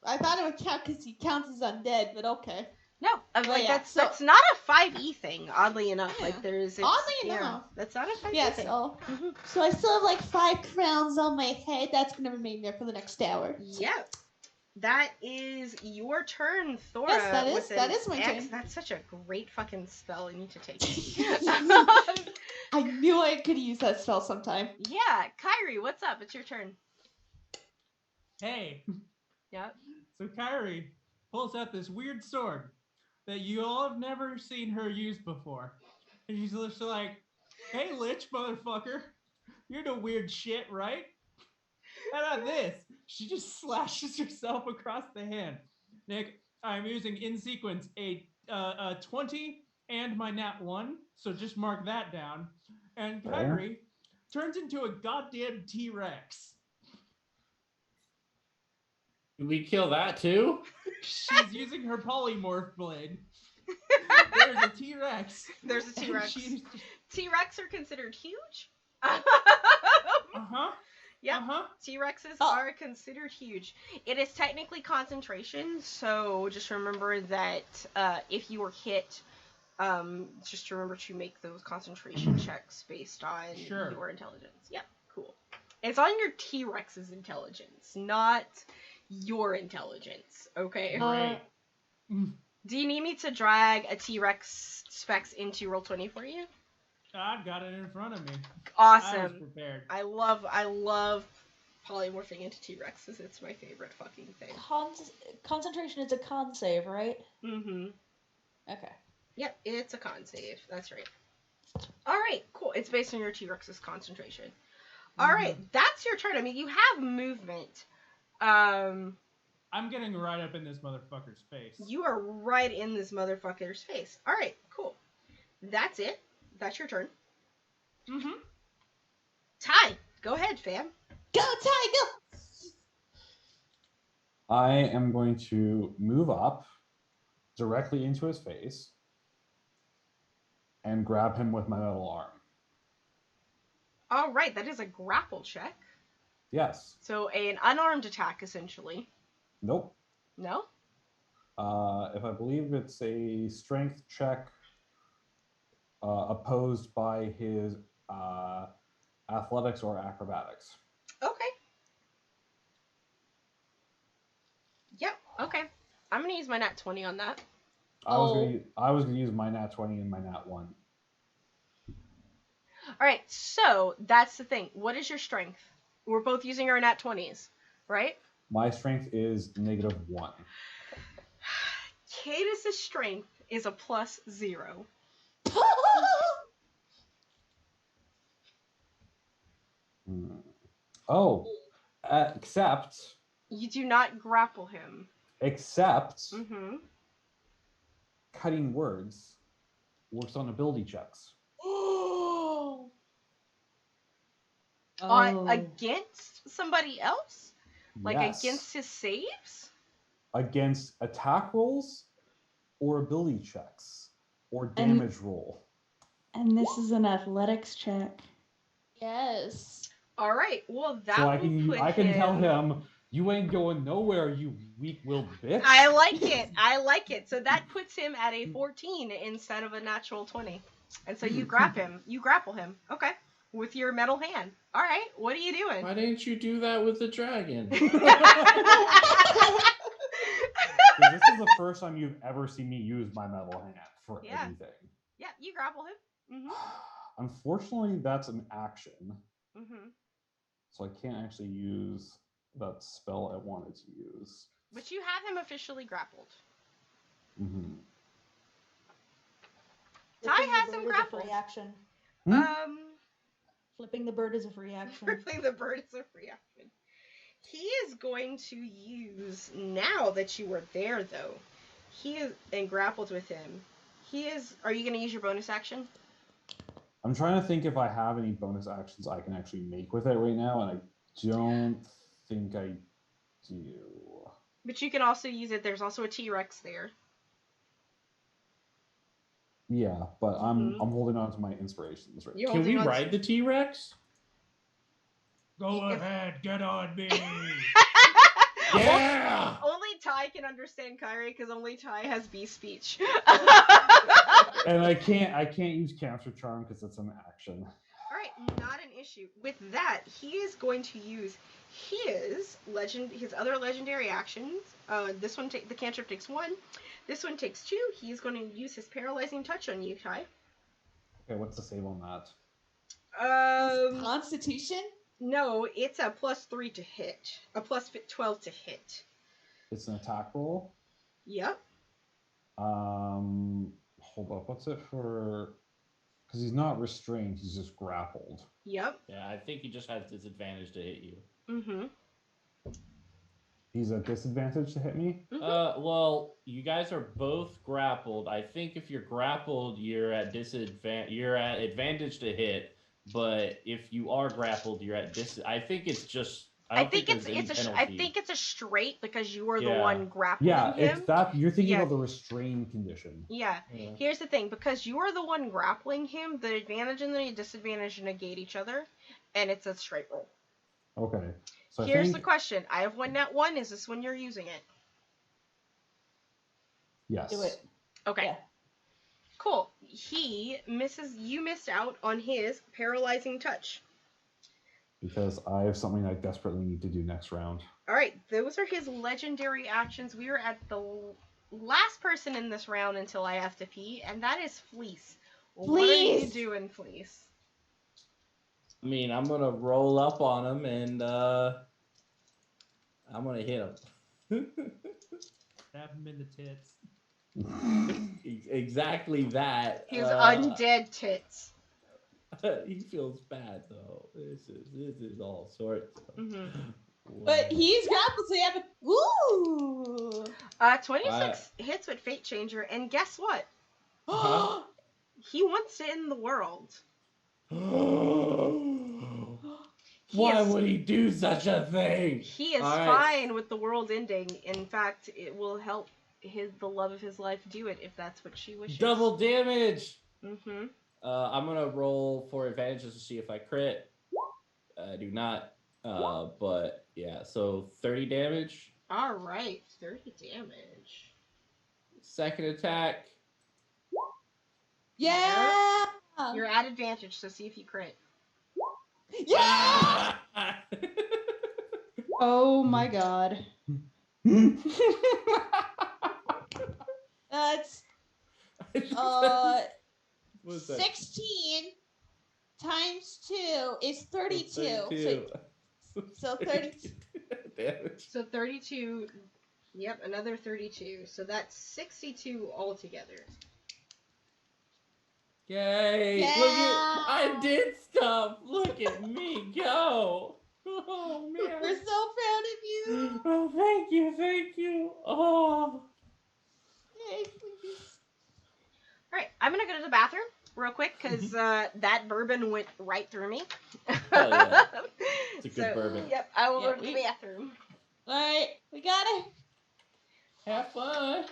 I thought it would count because he counts as undead, but okay. No, like yeah, that's not a 5e thing. Oddly enough, Yeah. like there's Oddly enough. that's not a 5e Yeah, thing. so I still have like 5 crowns on my head. That's gonna remain there for the next hour. Yep. That is your turn, Thora. Yes, that is my turn. That's such a great fucking spell. I need to take it. I knew I could use that spell sometime. Yeah, Kyrie, what's up? It's your turn. Hey. Yep. So Kyrie pulls out this weird sword. that you all have never seen her use before. And she's just like, "Hey, Lich, motherfucker, you're no weird shit, right? How about this?" She just slashes herself across the hand. Nick, I'm using in sequence a 20 and my nat 1, so just mark that down. And Okay. Kyrie turns into a goddamn T-Rex. Did we kill that too? She's using her polymorph blade. There's a T-Rex. There's a T-Rex. She's... T-Rex are considered huge. Uh-huh. Yep. Uh-huh. T-Rexes are considered huge. It is technically concentration, so just remember that if you were hit, just remember to make those concentration checks based on your intelligence. Yep, cool. It's on your T-Rex's intelligence, not your intelligence, okay? Great. Do you need me to drag a T-Rex specs into Roll20 for you? I've got it in front of me. Awesome. I was prepared. I love polymorphing into T-Rexes. It's my favorite fucking thing. Concentration is a con save, right? Mm-hmm. Okay. Yep, it's a con save. That's right. Alright, cool. It's based on your T-Rex's concentration. Alright, that's your turn. I mean, you have movement. I'm getting right up in this motherfucker's face. You are right in this motherfucker's face. Alright, cool. That's it. That's your turn. Mm-hmm. Ty, go ahead, fam. Go, Ty, go! I am going to move up directly into his face and grab him with my metal arm. All right, that is a grapple check. Yes. So an unarmed attack, essentially. Nope. No? If I believe it's a strength check opposed by his athletics or acrobatics. Okay. Yep, okay. I'm going to use my nat 20 on that. I was gonna use my nat 20 and my nat 1. Alright, so that's the thing. What is your strength? We're both using our nat 20s, right? My strength is -1. Cadus's strength is a +0. Oh, except You do not grapple him. Mm-hmm. Cutting words works on ability checks. Against somebody else? Like Yes. against his saves? Against attack rolls or ability checks or damage roll. And this is an athletics check. Yes. All right. Well, that So will I can tell him. him, you ain't going nowhere, you weak-willed bitch. I like it. I like it. So that puts him at a 14 instead of a natural 20. And so you grab him. You grapple him. Okay. With your metal hand. All right. What are you doing? Why didn't you do that with the dragon? This is the first time you've ever seen me use my metal hand for anything. Yeah, you grapple him. Mm-hmm. Unfortunately, that's an action. Mm-hmm. So I can't actually use that spell I wanted to use. But you have him officially grappled. Mm-hmm. Ty has him grappled. Free action. Flipping the bird is a free action. Flipping the bird is a free action. He is going to use, now that you were there though, he is, and grappled with him, are you going to use your bonus action? I'm trying to think if I have any bonus actions I can actually make with it right now, and I don't think I do. But you can also use it, there's also a T-Rex there. Yeah, but I'm holding on to my inspirations right now. Can we ride the T-Rex? Go ahead, get on me. Yeah! Only Ty can understand Kyrie because only Ty has bee speech. And I can't use Cancer Charm because it's an action. All right, not an issue. With that, he is going to use his other legendary actions. This one, the cantrip takes 1. This one takes 2. He's going to use his paralyzing touch on you, Ty. Okay, what's the save on that? Constitution? No, it's a +3 to hit. A +12 to hit. It's an attack roll? Yep. Hold up. What's it for? Because he's not restrained. He's just grappled. Yep. Yeah, I think he just has disadvantage to hit you. Mm-hmm. He's at disadvantage to hit me. Well, you guys are both grappled. I think if you're grappled, you're at disadvantage. You're at advantage to hit. But if you are grappled, you're at I think it's just. I don't think there's any penalty. I think it's a straight because you were the Yeah. one grappling Yeah, him. it's that you're thinking Yeah. about the restrained condition. Yeah. Yeah. Here's the thing, because you are the one grappling him, the advantage and the disadvantage negate each other, and it's a straight roll. Okay. So Here's the question. I have one net one. Is this when you're using it? Yes. Do it. Okay. Yeah. Cool. You missed out on his paralyzing touch. Because I have something I desperately need to do next round. All right, those are his legendary actions. We are at the last person in this round until I have to pee, and that is Fleece. What are you Fleece! doing, Fleece? I mean, I'm gonna roll up on him and I'm gonna hit him. Stab him in the tits. Exactly that. His undead tits. He feels bad though. This is all sorts. Mm-hmm. But he's grappled, so you have a. Ooh! 26 hits with Fate Changer, and guess what? Huh? He wants to end the world. Why would he do such a thing? He is All right. fine with the world ending. In fact, it will help the love of his life do it if that's what she wishes. Double damage. Mm-hmm. I'm gonna roll for advantages to see if I crit. I do not. But yeah, so 30 damage. All right, 30 damage. Second attack. Yeah! You're at advantage, so see if you crit. Yeah! Oh my god. That's What's that? 16 times 2 is 32. 32. So 32. Damage. So 32. Yep, another 32. So that's 62 altogether. Yay! Yeah. Look at I did stuff. Look at me go. Oh man. We're so proud of you. Oh, thank you. Oh. Yay, please. All right, I'm gonna go to the bathroom real quick because that bourbon went right through me. Oh, yeah. It's a good bourbon. Yep, I will Yeah, go to the bathroom. Alright, we gotta. Have fun.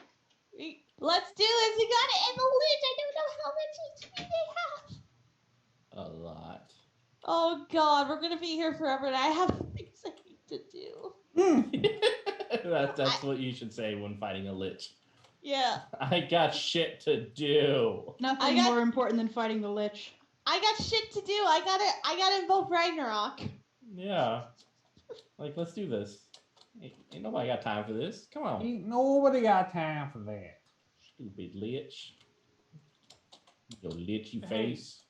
Let's do this. We gotta end the lynch. I don't know how much HP they have. A lot. Oh god, we're gonna be here forever and I have things I need to do. That's what you should say when fighting a lich. Yeah. I got shit to do. Nothing more important than fighting the Lich. I got shit to do. I gotta invoke Ragnarok. Yeah. Like, let's do this. Ain't nobody got time for this. Come on. Ain't nobody got time for that. Stupid lich. Your lichy Hey. face.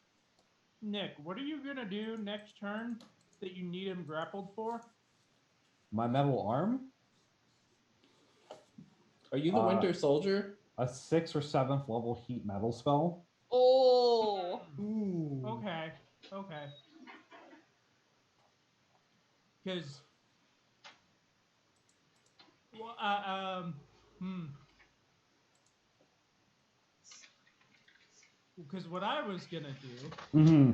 Nick, what are you gonna do next turn that you need him grappled for? My metal arm? Are you the Winter Soldier? A 6th or 7th level heat metal spell. Oh. Ooh. Okay. Because, Because what I was gonna do Mm-hmm.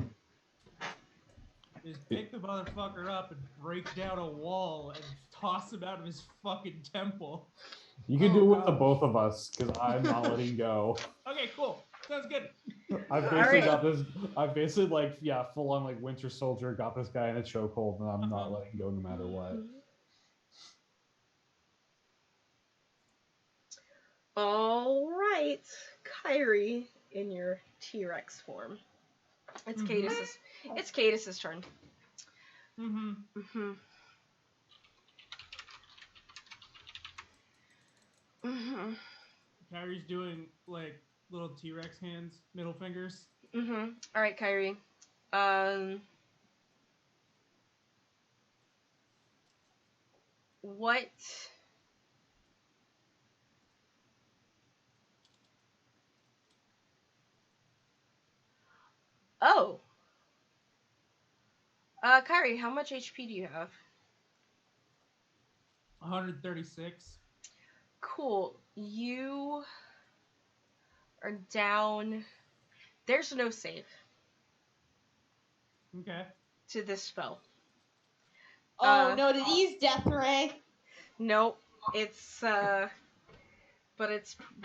is pick the motherfucker up and break down a wall and toss him out of his fucking temple. You can do it with the God. both of us, because I'm not letting go. Okay, cool. Sounds good. I've basically Alright. got this. I've basically like, yeah, full on like Winter Soldier. Got this guy in a chokehold, and I'm not letting go no matter what. All right, Kyrie in your T-Rex form. It's Cadus's. It's Cadus's turn. Mm-hmm. Mm-hmm. Mm-hmm. Kyrie's doing like little T-Rex hands, middle fingers. Mm-hmm. All right, Kyrie. What? Oh. Kyrie, how much HP do you have? 136. Cool. You are down. There's no save Okay. to this spell. Oh no, did he's death ray? Nope. It's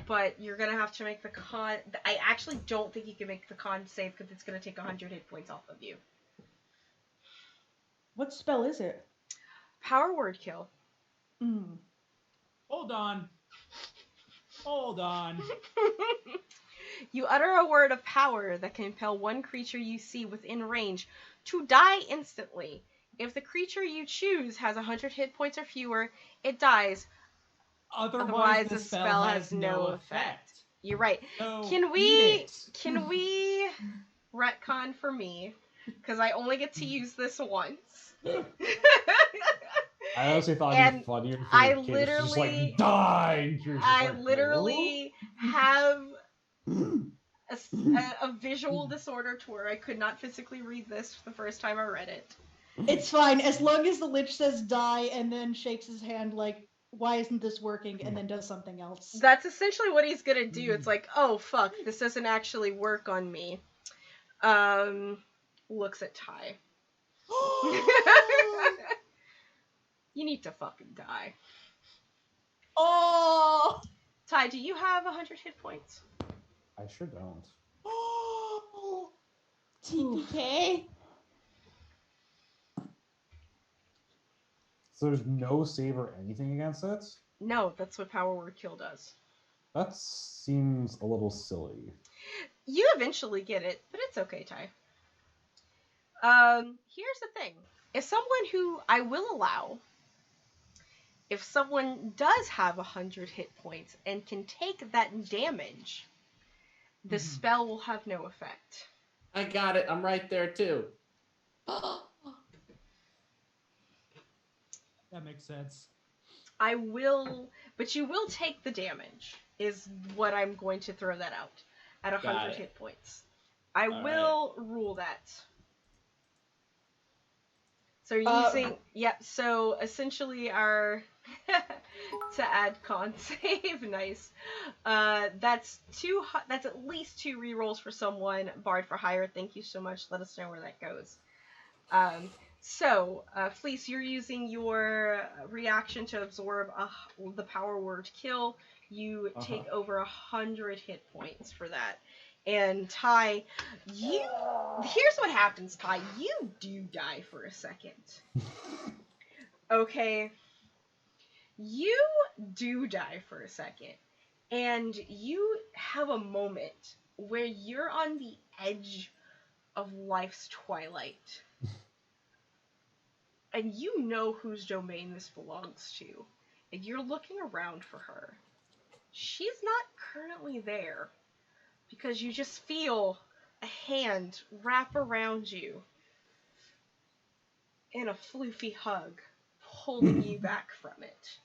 but you're gonna have to make the con. I actually don't think you can make the con save because it's gonna take 100 hit points off of you. What spell is it? Power word kill. Mm. Hold on. Hold on. You utter a word of power that can impel one creature you see within range to die instantly. If the creature you choose has 100 hit points or fewer, it dies. Otherwise, the spell has no effect. You're right. So Can eat we it. retcon for me? Because I only get to use this once. I honestly thought it'd And be funnier if I the kid was just literally- like, die! And you're just I like, literally have a visual disorder to where I could not physically read this the first time I read it. It's fine as long as the Lich says die and then shakes his hand like, why isn't this working? And then does something else. That's essentially what he's gonna do. It's like, oh fuck, this doesn't actually work on me. Looks at Ty. You need to fucking die. Oh. Ty, do you have 100 hit points? I sure don't. TPK. So there's no save or anything against it? No, that's what Power Word Kill does. That seems a little silly. You eventually get it, but it's okay, Ty. Here's the thing. If someone who I will allow, if someone does have 100 hit points and can take that damage, the spell will have no effect. I got it. I'm right there too. That makes sense. But you will take the damage, is what I'm going to throw that out, at 100 hit points. I will rule that. So you're using, so essentially our, to add con save, nice. That's at least 2 rerolls for someone, barred for hire, thank you so much, let us know where that goes. Fleece, you're using your reaction to absorb the power word kill. You take over 100 hit points for that. And Ty, here's what happens, Ty. You do die for a second. Okay? You do die for a second. And you have a moment where you're on the edge of life's twilight. And you know whose domain this belongs to. And you're looking around for her. She's not currently there. Because you just feel a hand wrap around you. And a floofy hug holding you back from it.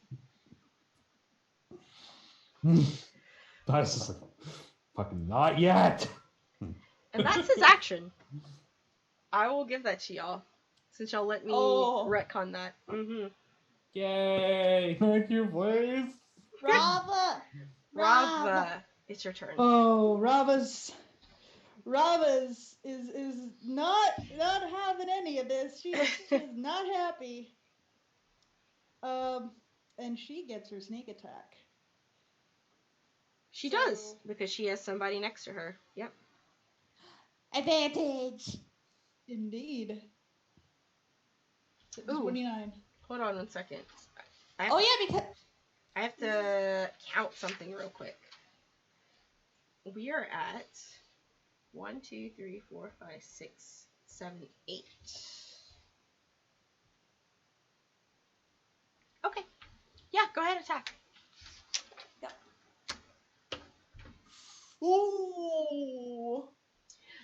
That's just like, fucking not yet. And that's his action. I will give that to y'all. Since y'all let me retcon that. Yay! Thank you, please. Rava, it's your turn. Oh, Rava's is not having any of this. She's not happy. And she gets her sneak attack. She does, because she has somebody next to her. Yep. Advantage. Indeed. Ooh. 29. Hold on 1 second. Because I have to count something real quick. We are at 1, 2, 3, 4, 5, 6, 7, 8. Okay. Yeah, go ahead, attack. Yep. Ooh.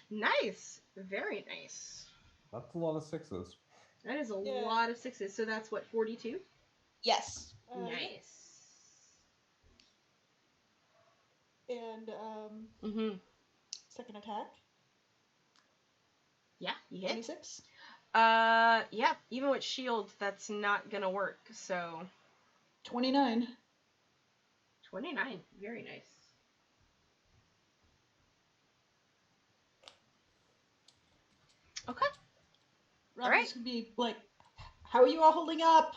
Nice. Very nice. That's a lot of 6s. That is a lot of 6s. So that's what, 42? Yes. Nice. And Mm-hmm. second attack. Yeah, you hit. 26. Yeah, even with shield, that's not gonna work. So 29. 29, very nice. Okay. Rob's Alright. just gonna be like, how are you all holding up?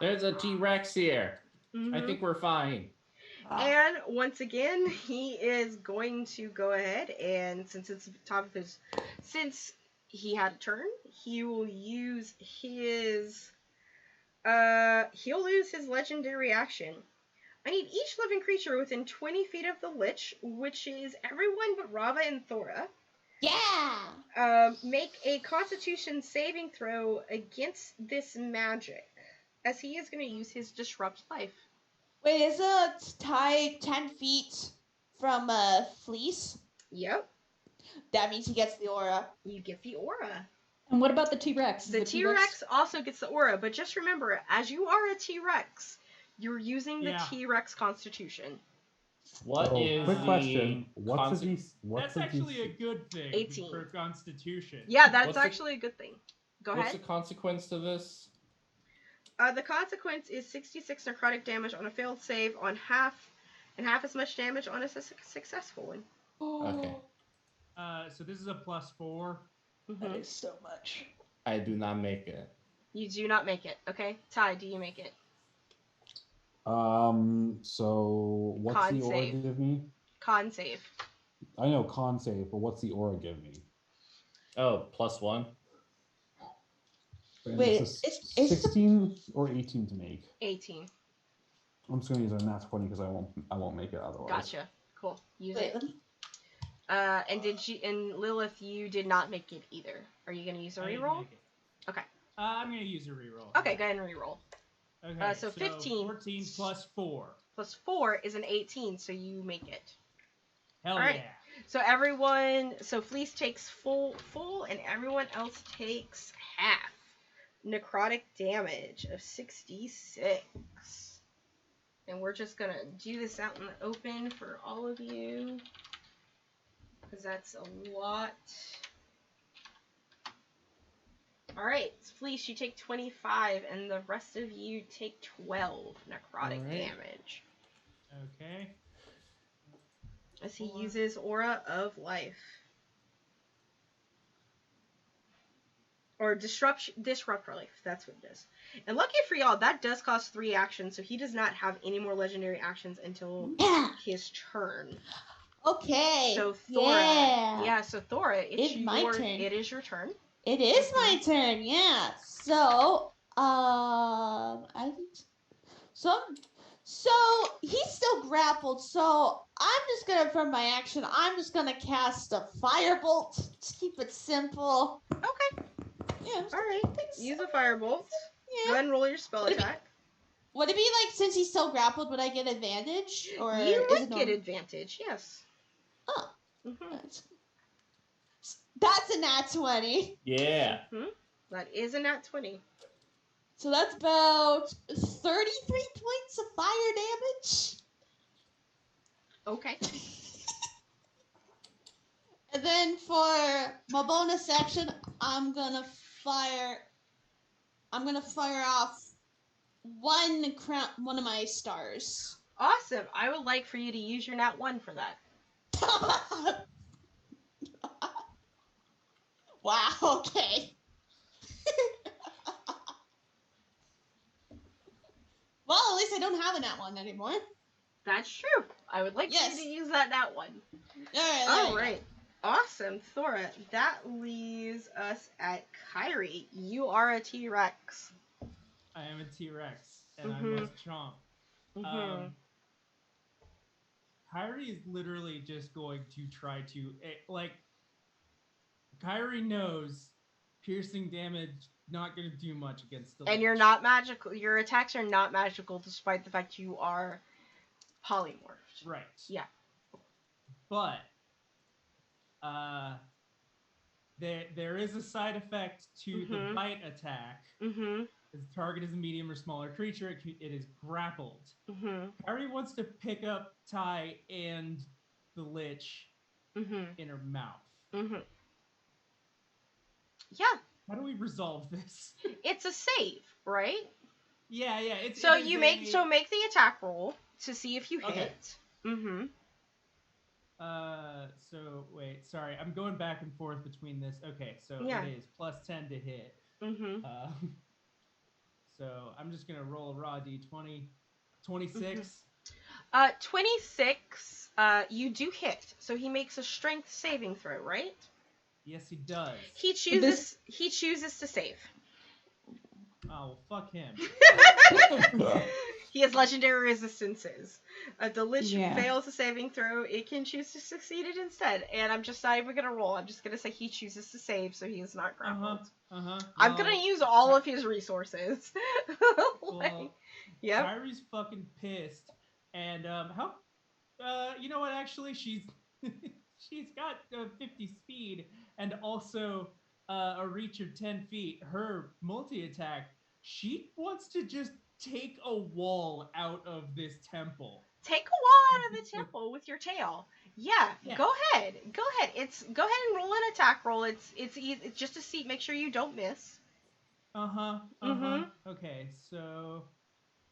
There's a T-Rex here. I Mhm. think we're fine. And once again, he is going to go ahead and since he had a turn, he will use his he'll lose his legendary action. I need each living creature within 20 feet of the Lich, which is everyone but Rava and Thora. Yeah. Make a Constitution saving throw against this magic, as he is going to use his Disrupt Life. Wait, is Ty 10 feet from Fleece? Yep, That means he gets the aura. you get the aura. And what about the T-Rex? Is The T-Rex also gets the aura, but just remember, as you are a T-Rex, you're using the Yeah. T-Rex Constitution. What So, is quick the question? What's conse- the DC? What's That's the actually a DC? good thing 18. for Constitution. Yeah, that's What's the- actually a good thing. Go What's ahead. the consequence to this? The consequence is 66 necrotic damage on a failed save on half, and half as much damage on a successful one. Okay. So this is a +4. That is so much. I do not make it. You do not make it. Okay, Ty, do you make it? So what's Con the aura save. give me? Con save. I know con save, but what's the aura give me? Oh, +1. And Wait, it's a it's 16 or 18 to make. 18. I'm just gonna use a nat 20 because I won't make it otherwise. Gotcha. Cool. Use Wait, it. And Lilith, you did not make it either. Are you gonna use a I didn't reroll? make it. Okay. I'm gonna use a reroll. Okay, go ahead and reroll. Okay. so 15 14 plus 4. Plus 4 is an 18, so you make it. Hell Alright. yeah. So Fleece takes full, and everyone else takes half. Necrotic damage of 66. And we're just gonna do this out in the open for all of you, because that's a lot. Alright, Fleece, you take 25, and the rest of you take 12 necrotic Alright. damage. Okay. As he uses Aura of Life. Or Disrupt Life, that's what it is. And lucky for y'all, that does cost 3 actions, so he does not have any more legendary actions until Yeah. his turn. Okay. So Thora, Yeah. so Thora, It's my turn. It is your turn. It is my turn, yeah. So, I think so he's still grappled, so I'm just gonna, for my action, I'm just gonna cast a firebolt to keep it simple. Okay. Yeah. Alright. Use a firebolt. Yeah. Go ahead and roll your spell Would it be- attack. Would it be like, since he's still grappled, would I get advantage? Or You is would it get normal? advantage, yes. Oh. Mm-hmm. That's a nat 20. Yeah. Mm-hmm. That is a nat 20. So that's about 33 points of fire damage. Okay. And then for my bonus action, I'm gonna fire off one of my stars. Awesome. I would like for you to use your nat 1 for that. Wow, okay. Well, at least I don't have a nat 1 anymore. That's true. I would like for Yes. you to use that nat 1. All Alright. Awesome. Thora, that leaves us at Kyrie. You are a T-Rex. I am a T-Rex, and I Mhm. must chomp. Mm-hmm. Kyrie is literally just going to try to Kyrie knows piercing damage not going to do much against the And you're lich. not magical. Your attacks are not magical, despite the fact you are polymorphed. Right. Yeah. But there is a side effect to the Mhm. bite attack. Mm-hmm. If the target is a medium or smaller creature, it is grappled. Mm-hmm. Kyrie wants to pick up Ty and the Lich in her mouth. Yeah, How do we resolve this? it's a save, right? Yeah. So you make the attack roll to see if you Okay. hit. So wait, sorry, I'm going back and forth between this. Okay, so Yeah. it is +10 to hit. So I'm just gonna roll a raw d20. 26. 26. You do hit. So he makes a strength saving throw, right? Yes, he does. He chooses to save. Oh, well, fuck him. He has legendary resistances. The Lich Yeah. fails a saving throw, it can choose to succeed it instead. And I'm just not even gonna roll. I'm just gonna say he chooses to save, so he is not grappled. I'm gonna use all of his resources. Yep. Kyrie's fucking pissed, and you know what? Actually, she's got 50 speed and also a reach of 10 feet. Her multi-attack, she wants to just take a wall out of this temple. Take a wall out of the temple with your tail. Yeah. Go ahead. Go ahead and roll an attack roll. It's just to see, make sure you don't miss. Okay, so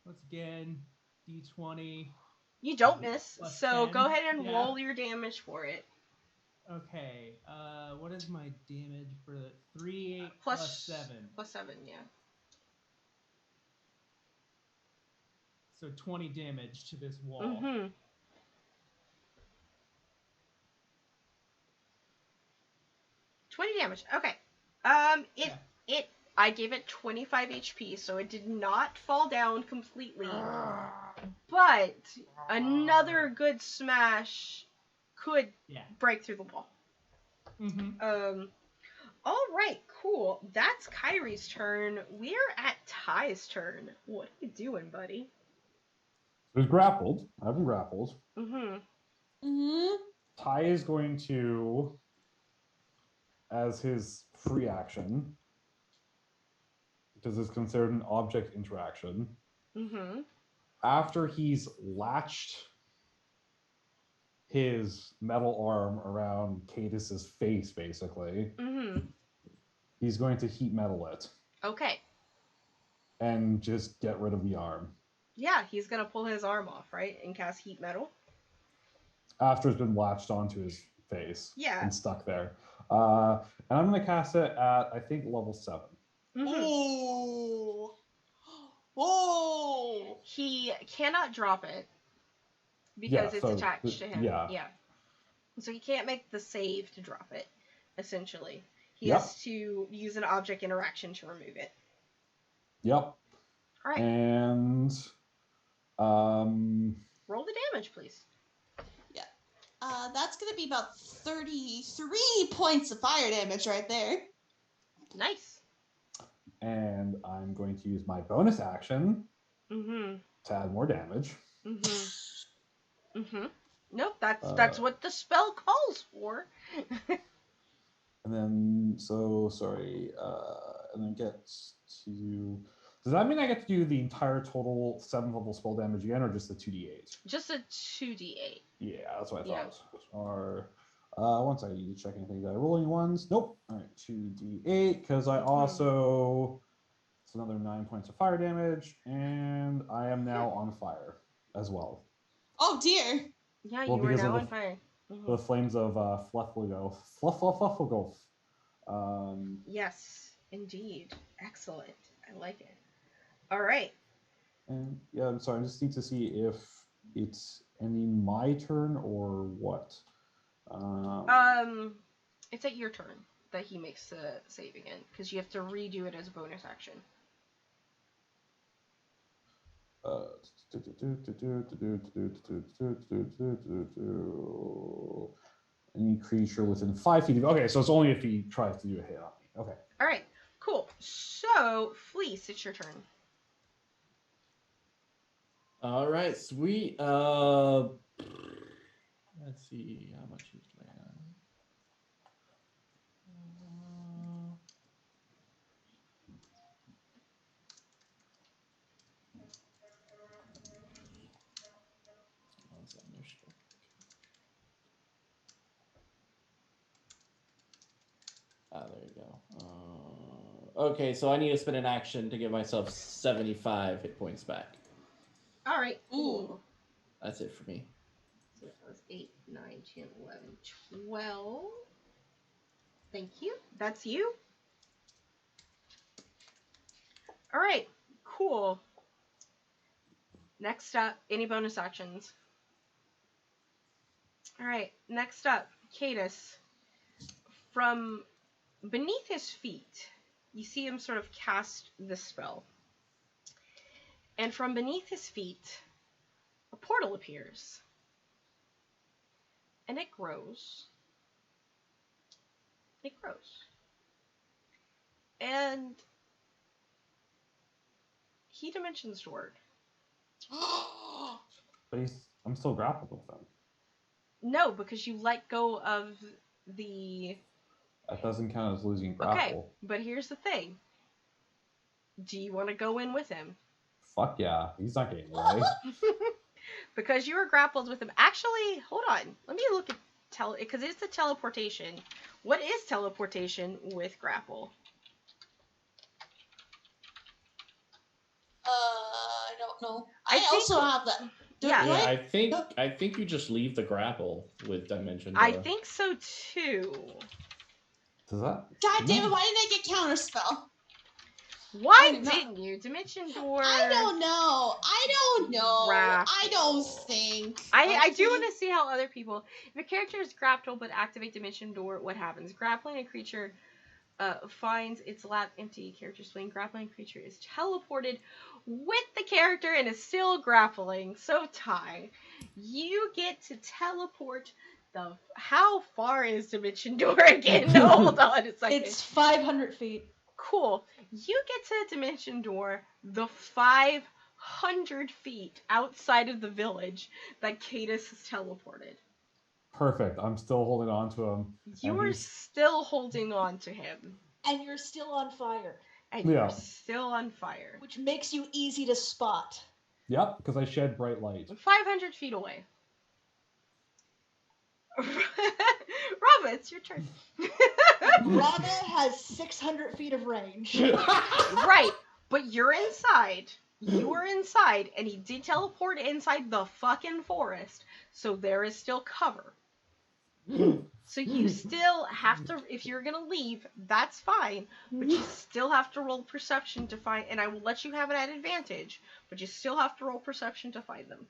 once again, d20. You don't miss, so 10. go ahead and roll your damage for it. Okay, what is my damage for the 3 Plus 7? Plus 7, yeah. So 20 damage to this wall. 20 damage. Okay. I gave it 25 HP, so it did not fall down completely. But another good smash could break through the wall. All right, cool. That's Kyrie's turn. We're at Ty's turn. What are you doing, buddy? He's grappled. I have him grappled. Mm-hmm. Ty is going to, as his free action, because it's considered an object interaction, after he's latched his metal arm around Cadis's face, basically, he's going to heat metal it. Okay. And just get rid of the arm. Yeah, he's going to pull his arm off, right? And cast heat metal. After it's been latched onto his face. Yeah. And stuck there. And I'm going to cast it at, I think, level 7. Oh. Oh. He cannot drop it because it's attached to him. Yeah. So he can't make the save to drop it, essentially. He has to use an object interaction to remove it. Yep. All right. And roll the damage, please. Yeah. That's going to be about 33 points of fire damage right there. Nice. And I'm going to use my bonus action to add more damage. Nope, that's what the spell calls for. And then, and then get to... Does that mean I get to do the entire total 7th level spell damage again, or just the 2d8? Just a 2d8. Yeah, that's what I thought. Or, once I need to check anything. Did I roll any ones? Nope. All right, 2d8, because I also... It's another 9 points of fire damage, and I am now on fire as well. Oh, dear. Yeah, you are now on fire. The flames of Fluff will go. Fluff will go. Yes, indeed. Excellent. I like it. All right. And yeah, I'm sorry. I just need to see if it's ending my turn or what. It's at your turn that he makes the save again, because you have to redo it as a bonus action. Any creature within 5 feet of... Okay, so it's only if he tries to do a hit on me. Okay. All right, cool. So, Fleece, it's your turn. All right, sweet. Let's see how much use do I have. There you go. Okay, so I need to spend an action to get myself 75 hit points back. All right, cool. That's it for me. So that was 8, 9, 10, 11, 12. Thank you. That's you. All right, cool. Next up, any bonus actions? All right, next up, Cadus. From beneath his feet, you see him sort of cast this spell. And from beneath his feet, a portal appears. And it grows. It grows. And he dimensions toward. But I'm still grappled with him. No, because you let go of the... That doesn't count as losing grapple. Okay, but here's the thing. Do you want to go in with him? Fuck yeah. He's not getting away. Because you were grappled with him. Actually, hold on. Let me look at because it's a teleportation. What is teleportation with grapple? I don't know. I I also think- have that. Yeah. Yeah, I think you just leave the grapple with Dimension Door. I think so too. Does that? God damn it! Why didn't I get counterspell? Why I do not- didn't you? Dimension Door. I don't know. Grapple. I don't think. I do want to see how other people. If a character is grappled but activate Dimension Door, what happens? Grappling a creature finds its lap empty. Character swing. Grappling creature is teleported with the character and is still grappling. So Ty, you get to teleport the. How far is Dimension Door again? Hold on a second. It's 500 feet. Cool. You get to Dimension Door the 500 feet outside of the village that Cadus has teleported. Perfect. I'm still holding on to him. You And are he's- still holding on to him. And you're still on fire, And Yeah. you're still on fire. which makes you easy to spot. Yep, because I shed bright light. 500 feet away. Rava, it's your turn. Rana has 600 feet of range. Right, but you're inside. You are inside, and he did teleport inside the fucking forest, so there is still cover. So you still have to, if you're gonna leave, that's fine, but you still have to roll perception to find, and I will let you have it at advantage, but you still have to roll perception to find them.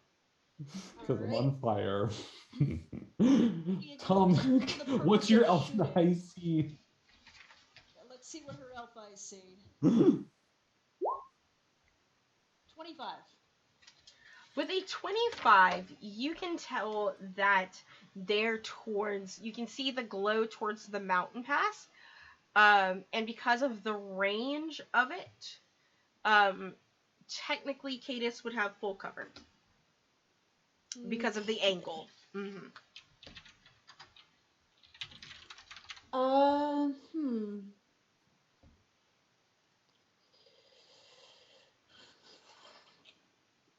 Because I'm on fire. Tom, Tom, what's your elf shooting. high seed? Let's see what her elf eyes see. 25. With a 25, you can tell that they're towards, you can see the glow towards the mountain pass, and because of the range of it, technically Cadus would have full cover. Because of the angle. Mm-hmm.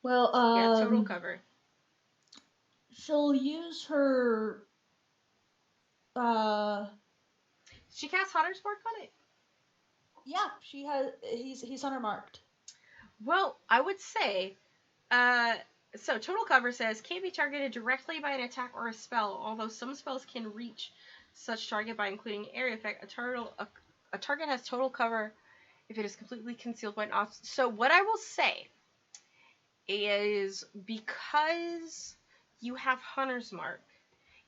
Well, Yeah, total cover. she'll use her. She casts Hunter's Mark on it. Yeah, she has. He's Hunter marked. Well, I would say, so total cover says can't be targeted directly by an attack or a spell, although some spells can reach such target by including area effect. A target has total cover if it is completely concealed by an obstacle. So what I will say is because you have Hunter's Mark,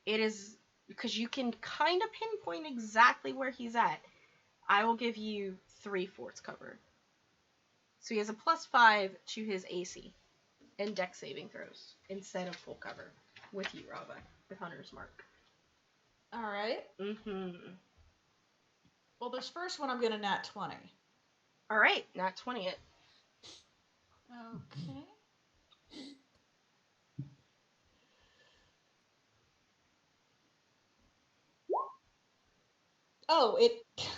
it is because you can kind of pinpoint exactly where he's at. I will give you 3/4 cover. So he has a +5 to his AC and Dex saving throws instead of full cover with you, Rava, with Hunter's Mark. All right. Mm-hmm. Well, this first one I'm gonna nat 20. All right, not 20 it. Okay. Oh, it. Okay.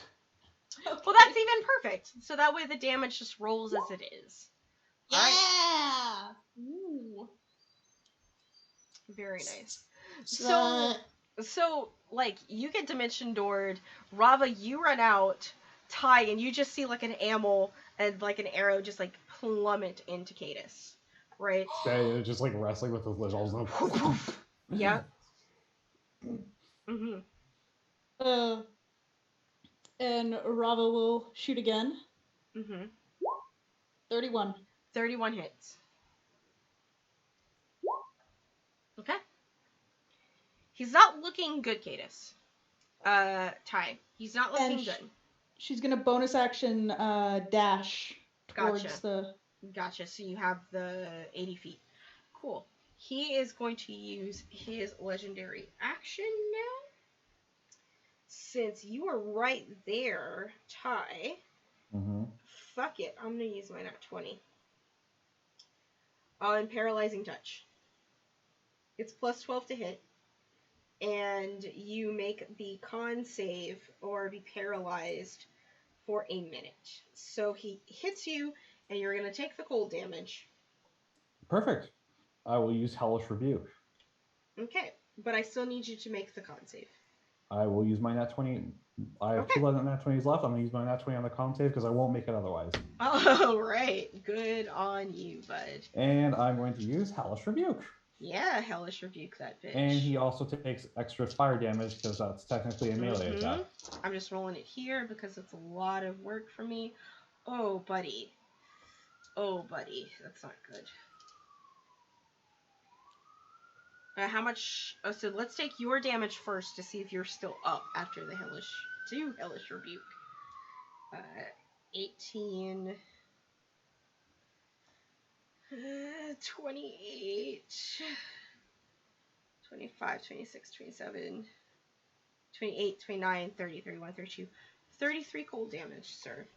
Well, that's even perfect. So that way the damage just rolls as it is. Yeah. All right. Ooh. Very nice. So, So So, like, you get dimension doored. Rava, you run out. Ty, and you just see, like, an ammo and, like, an arrow just, like, plummet into Cadus. Right? Yeah, just like wrestling with his legends. Yeah. Mm-hmm. And Rava will shoot again. Mm-hmm. 31. 31 hits. Okay. He's not looking good, Cadus. Ty. He's not looking good. She's gonna bonus action dash towards Gotcha. Gotcha. So you have the 80 feet. Cool. He is going to use his legendary action now. Since you are right there, Ty, fuck it. I'm going to use my nat 20. On Paralyzing Touch. It's plus 12 to hit. And you make the con save or be paralyzed for a minute. So he hits you, and you're going to take the cold damage. Perfect. I will use Hellish Rebuke. Okay, but I still need you to make the con save. I will use my nat 20. I have 2 nat 20s left. I'm going to use my nat 20 on the con save because I won't make it otherwise. All right. Good on you, bud. And I'm going to use Hellish Rebuke. Yeah, Hellish Rebuke that bitch. And he also takes extra fire damage because that's technically a melee attack. I'm just rolling it here because it's a lot of work for me. Oh, buddy. Oh, buddy. That's not good. How much? Oh, so let's take your damage first to see if you're still up after the Hellish Rebuke. 18, 28, 25, 26, 27, 28, 29, 30, 31, 32, 33 cold damage, sir.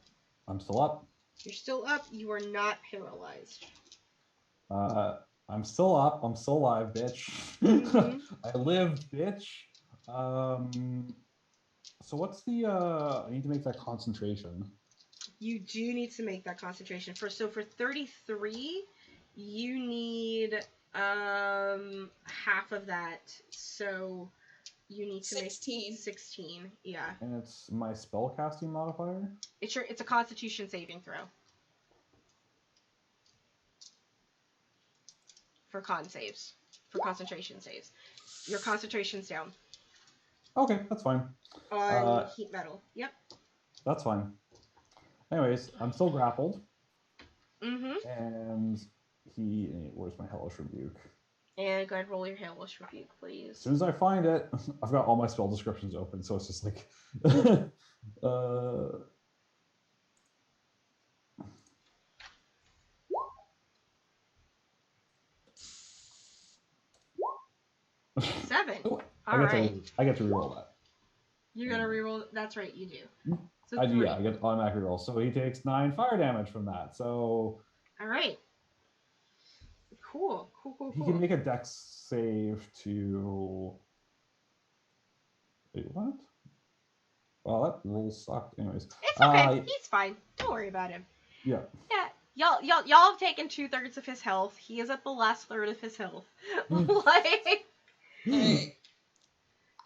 I'm still up. You're still up. You are not paralyzed. I'm still up. I'm still alive, bitch. I live, bitch. So what's the I need to make that concentration. You do need to make that concentration. For 33, you need half of that. So you need to 16. make 16. Yeah. And it's my spell casting modifier? It's a constitution saving throw. For concentration saves. Your concentration's down. Okay, that's fine. On heat metal. Yep. That's fine. Anyways, I'm still grappled. Mm-hmm. And where's my Hellish Rebuke? And go ahead and roll your Hellish Rebuke, please. As soon as I find it, I've got all my spell descriptions open, so it's just like 7. Oh, All right. I get to reroll that. You're gonna reroll. That's right, you do. So I do, yeah. I get automatic reroll. So he takes 9 fire damage from that. So. All right. Cool. He can make a dex save to. Wait, what? Well, that roll sucked. Anyways. It's okay. He's fine. Don't worry about him. Yeah. Yeah. Y'all have taken 2/3 of his health. He is at the last third of his health. Like.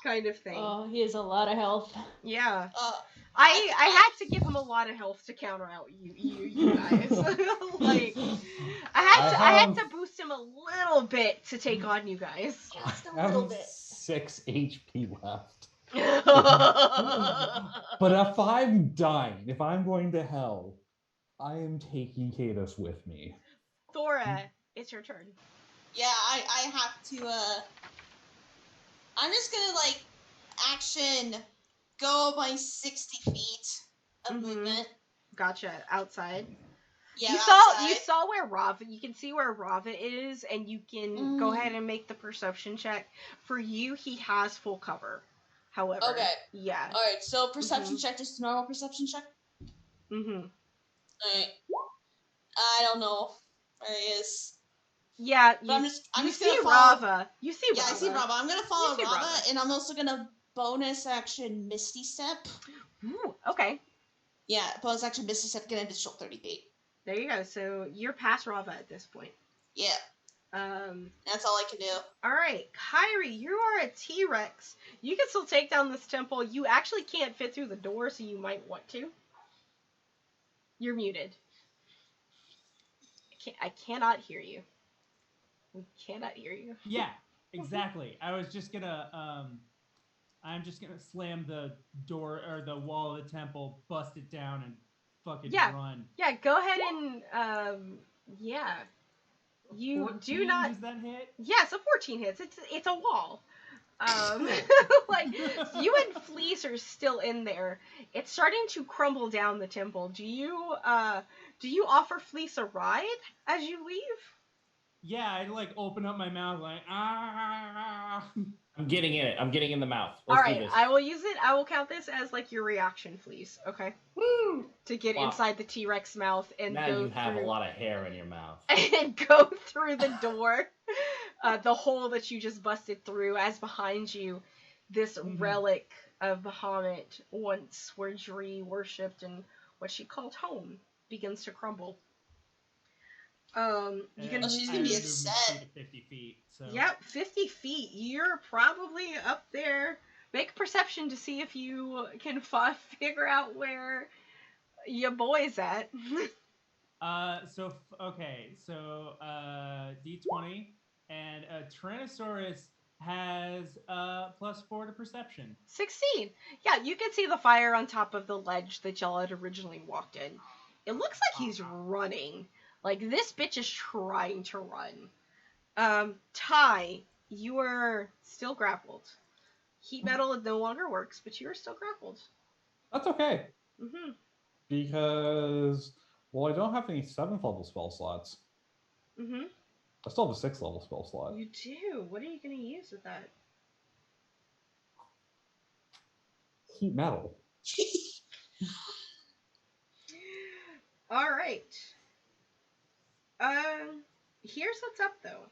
Kind of thing. Oh, he has a lot of health. Yeah. I had to give him a lot of health to counter out you guys. Like I had to boost him a little bit to take on you guys. Just a I little have bit. 6 HP left. But if I'm dying, if I'm going to hell, I am taking Cadus with me. Thora, it's your turn. Yeah, I have to, I'm just gonna, action go my 60 feet of movement. Gotcha. Outside. Yeah, you saw where Rava, you can see where Rava is, and you can go ahead and make the perception check. For you, he has full cover. However. Okay. Yeah. Alright, so perception check, just a normal perception check? Alright. I don't know where he is. Yeah, I'm just see gonna follow Rava. You see Rava. Yeah, I see Rava. I'm gonna follow Rava, Rava, and I'm also gonna bonus action Misty Step. Ooh, okay. Yeah, bonus action Misty Step, get an additional 30 feet. There you go. So you're past Rava at this point. Yeah. That's all I can do. All right, Kyrie, you are a T-Rex. You can still take down this temple. You actually can't fit through the door, so you might want to. You're muted. I cannot hear you. We cannot hear you. Yeah, exactly. I was just gonna I'm just gonna slam the door or the wall of the temple, bust it down, and fucking run. Yeah, go ahead and yeah. You 14, do not. Does that hit? Yes, a 14 hits. It's a wall. Like you and Fleece are still in there. It's starting to crumble down the temple. Do you offer Fleece a ride as you leave? Yeah, I like open up my mouth like ah. I'm getting in it. I'm getting in the mouth. All Let's do right, this. I will use it. I will count this as like your reaction, Fleece. Okay. Woo! To get Wow. inside the T-Rex mouth and Now go you have through, a lot of hair in your mouth. and go through the door, the hole that you just busted through. As behind you, this relic of Bahamut, once where Dree worshipped and what she called home, begins to crumble. You can she's I gonna be moved upset. to 50 feet. So. Yep, 50 feet. You're probably up there. Make a perception to see if you can figure out where your boy's at. Okay. So D20 and Tyrannosaurus has +4 to perception. 16. Yeah, you can see the fire on top of the ledge that y'all had originally walked in. It looks like he's running. Like, this bitch is trying to run. Ty, you are still grappled. Heat metal no longer works, but you are still grappled. That's okay. Mm-hmm. Because, well, I don't have any 7th level spell slots. Mm-hmm. I still have a 6th level spell slot. You do? What are you going to use with that? Heat metal. All right. Here's what's up, though.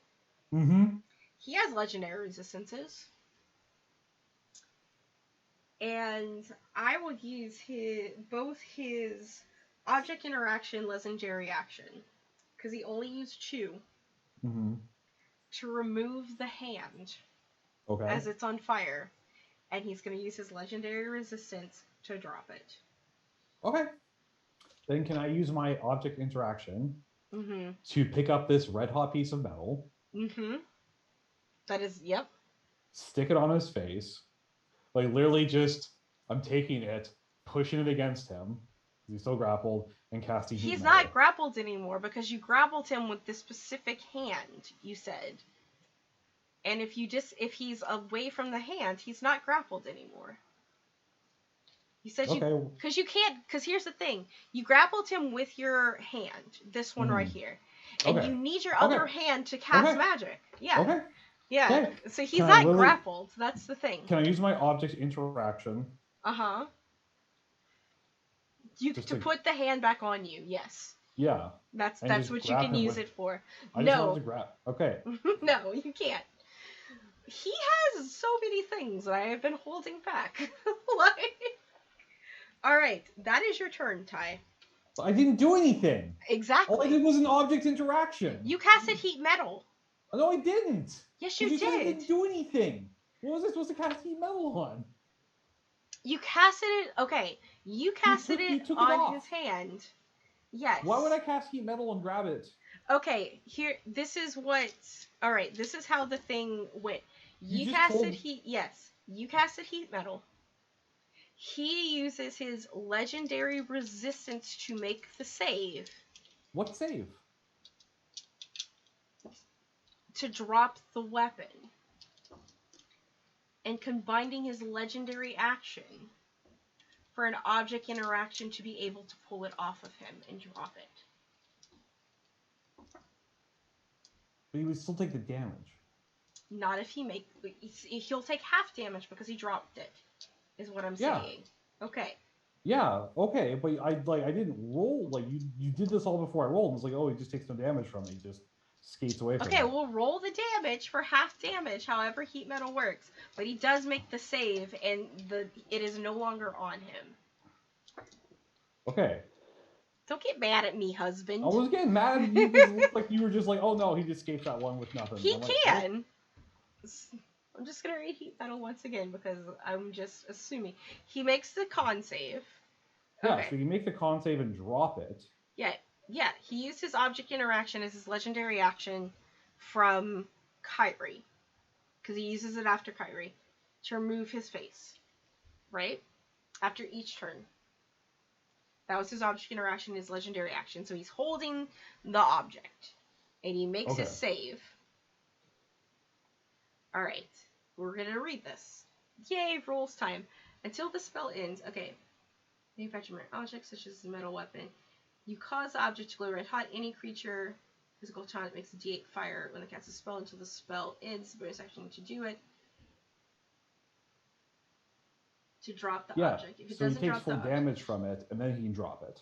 Mm-hmm. He has legendary resistances. And I will use both his object interaction legendary action, because he only used 2, to remove the hand as it's on fire. And he's going to use his legendary resistance to drop it. Okay. Then can I use my object interaction to pick up this red hot piece of metal? That is, yep. Stick it on his face. Like, literally just, I'm taking it, pushing it against him. He's still grappled, and casting heat He's metal. not grappled anymore because you grappled him with this specific hand, you said. And if he's away from the hand, he's not grappled anymore. You said because you can't, because here's the thing. You grappled him with your hand, this one right here. And you need your other hand to cast magic. Yeah. Okay. Yeah. Okay. So he's not grappled. That's the thing. Can I use my object interaction? Uh-huh. To put the hand back on you, yes. Yeah. That's what you can use it for. I just wanted to grab. Okay. No, you can't. He has so many things that I have been holding back. All right, that is your turn, Ty. I didn't do anything. Exactly. All I did was an object interaction. You casted heat metal. No, I didn't. Yes, you did. did. I didn't do anything. What was I supposed to cast heat metal on? You casted it. Okay, you casted it on his hand. Yes. Why would I cast heat metal and grab it? Okay, here. This is what. All right, this is how the thing went. You casted heat. Yes, you casted heat metal. He uses his legendary resistance to make the save. What save? To drop the weapon. And combining his legendary action for an object interaction to be able to pull it off of him and drop it. But he would still take the damage. Not if he'll take half damage because he dropped it. Is what I'm saying. Okay. Yeah, okay, but I didn't roll. Like, you did this all before I rolled. It's like, oh, he just takes no damage from it. He just skates away from it. Okay, we'll roll the damage for half damage, however heat metal works. But he does make the save, and it is no longer on him. Okay. Don't get mad at me, I husband. was getting mad at you because it looked like you were just like, oh no, he just escaped that one with nothing. He I'm like, can. I'm just gonna reheat battle once again because I'm just assuming he makes the con save. Yeah, Okay. so you make the con save and drop it. Yeah. He used his object interaction as his legendary action from Kyrie, because he uses it after Kyrie to remove his face. Right after each turn. That was his object interaction, his legendary action. So he's holding the object, and he makes his save. All right, we're gonna read this. Yay, rules time. Until the spell ends. Okay. Manufacture an object such as a metal weapon. You cause the object to glow red hot. Any creature, physical taunt makes a D8 fire when it casts a spell until the spell ends. Bonus action to do it. To drop the object. If it so he doesn't takes drop full the damage object, from it, and then he can drop it.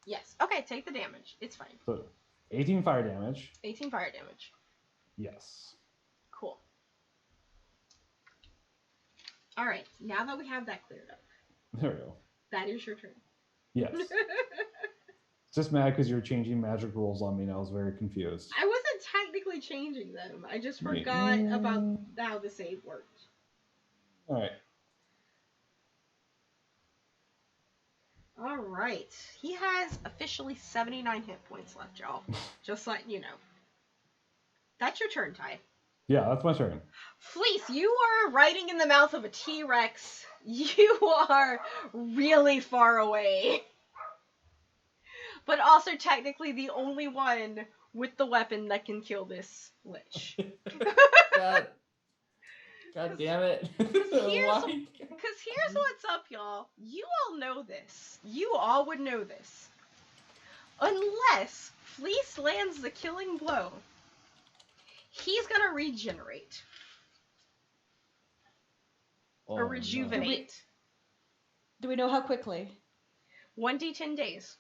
yes. Okay, take the damage. It's fine. So 18 fire damage. 18 fire damage. Yes. Cool. All right, now that we have that cleared up, There we go. that is your turn. Yes. Just mad because you're changing magic rules on me, and I was very confused. I wasn't technically changing them. I just forgot about how the save worked. All right. All right. He has officially 79 hit points left, y'all. Just letting you know. That's your turn, Ty. Yeah, that's my turn. Fleece, you are riding in the mouth of a T-Rex. You are really far away. But also technically the only one with the weapon that can kill this lich. God damn it. Because here's what's up, y'all. You all know this. You all would know this. Unless Fleece lands the killing blow, he's going to regenerate. Or rejuvenate. Do we know how quickly? 1d10 days.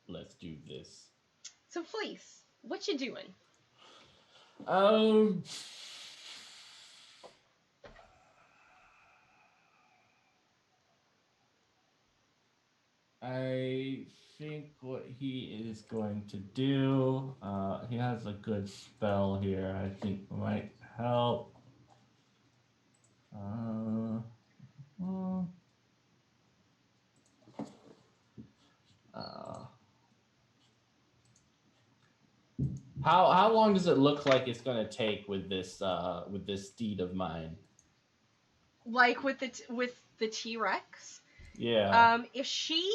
Let's do this. So Fleece, what you doing? I think what he is going to do, he has a good spell here. I think might help. How long does it look like it's gonna take with this steed of mine? Like with the T-Rex? Yeah. If she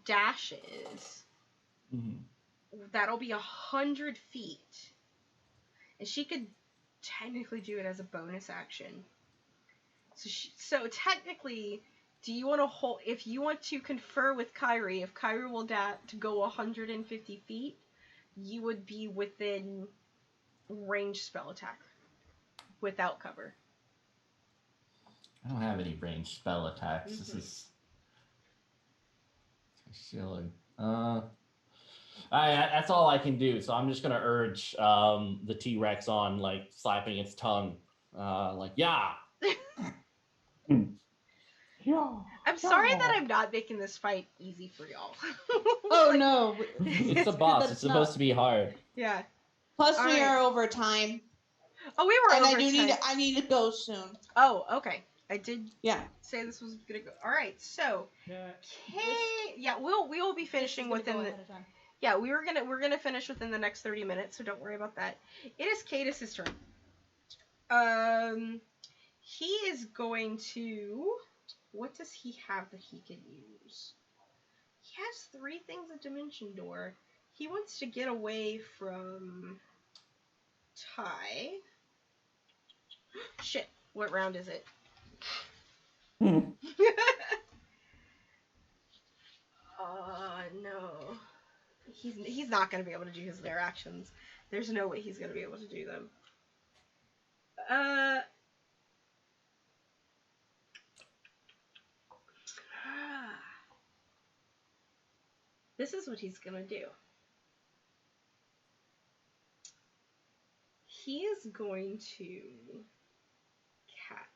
dashes, that'll be 100 feet. And she could technically do it as a bonus action. So technically, do you want to hold? If you want to confer with Kyrie, if Kyrie will to go 150 feet, you would be within range spell attack without cover. I don't have any ranged spell attacks. This is silly. That's all I can do. So I'm just gonna urge the T-Rex on, like slapping its tongue, like yeah. I'm sorry that I'm not making this fight easy for y'all. Oh Like, no. It's a boss. It's supposed to be hard. Yeah. Plus, All we right. are over time, Oh, we were and over time. I need to go soon. Oh, okay. I did Yeah. say this was gonna go. All right, so Yeah. we will be finishing within the. Yeah, we're gonna finish within the next 30 minutes, so don't worry about that. It is Cadus's turn. He is going to. What does he have that he can use? He has 3 things at Dimension Door. He wants to get away from Ty. Shit, what round is it? No. He's not gonna be able to do his their actions. There's no way he's gonna be able to do them. This is what he's gonna do. He is going to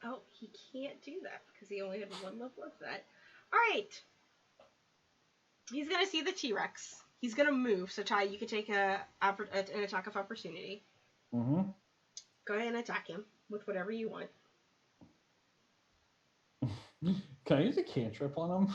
Oh, he can't do that because he only had one level of that. Alright. He's gonna see the T-Rex. He's gonna move. So Ty, you can take an attack of opportunity. Mm-hmm. Go ahead and attack him with whatever you want. Can I use a cantrip on him?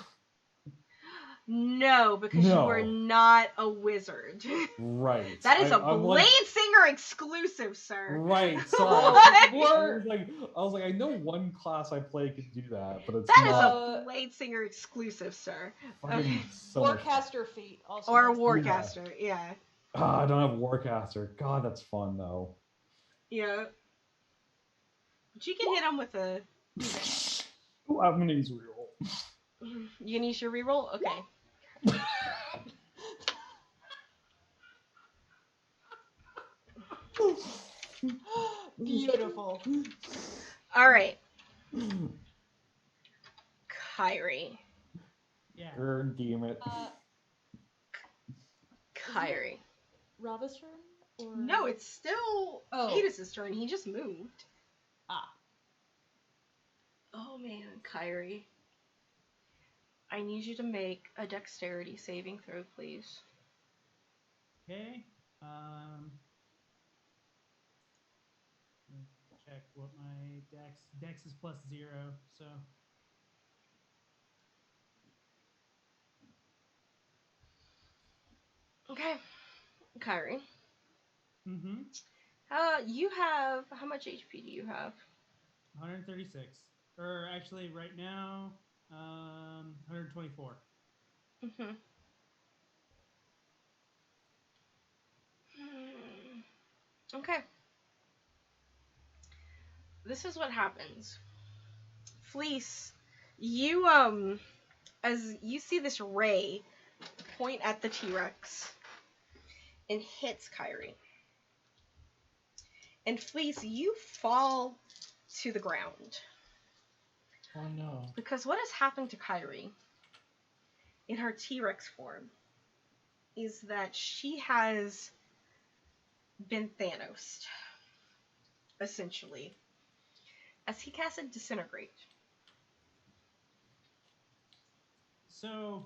No, because you are not a wizard. Right. That is a I'm Blade Singer exclusive, sir. Right. Sorry. What? I was like, I know one class I play could do that, but it's That is not. a Blade Singer exclusive, sir. Fucking so much fun. Warcaster feat also. Or a does that. Warcaster, yeah. I don't have Warcaster. God, that's fun though. Yeah. But you can hit him with a... Ooh, I'm gonna use reroll. You can use your reroll? Okay. Beautiful. Alright. Kyrie. Yeah. Damn it. Kyrie. Rava's turn? Or... No, it's still Cadus's turn. He just moved. Ah. Oh man, Kyrie. I need you to make a dexterity saving throw, please. Okay. Check what my dex is +0, so. Okay. Kyrie. Mm-hmm. You have... How much HP do you have? 136. Or actually, right now, 124. Mm-hmm. Okay. This is what happens. Fleece, you, as you see this ray point at the T-Rex and hits Kyrie. And Fleece, you fall to the ground. Oh no. Because what has happened to Kyrie in her T-Rex form is that she has been Thanos, essentially, as he casted Disintegrate. So,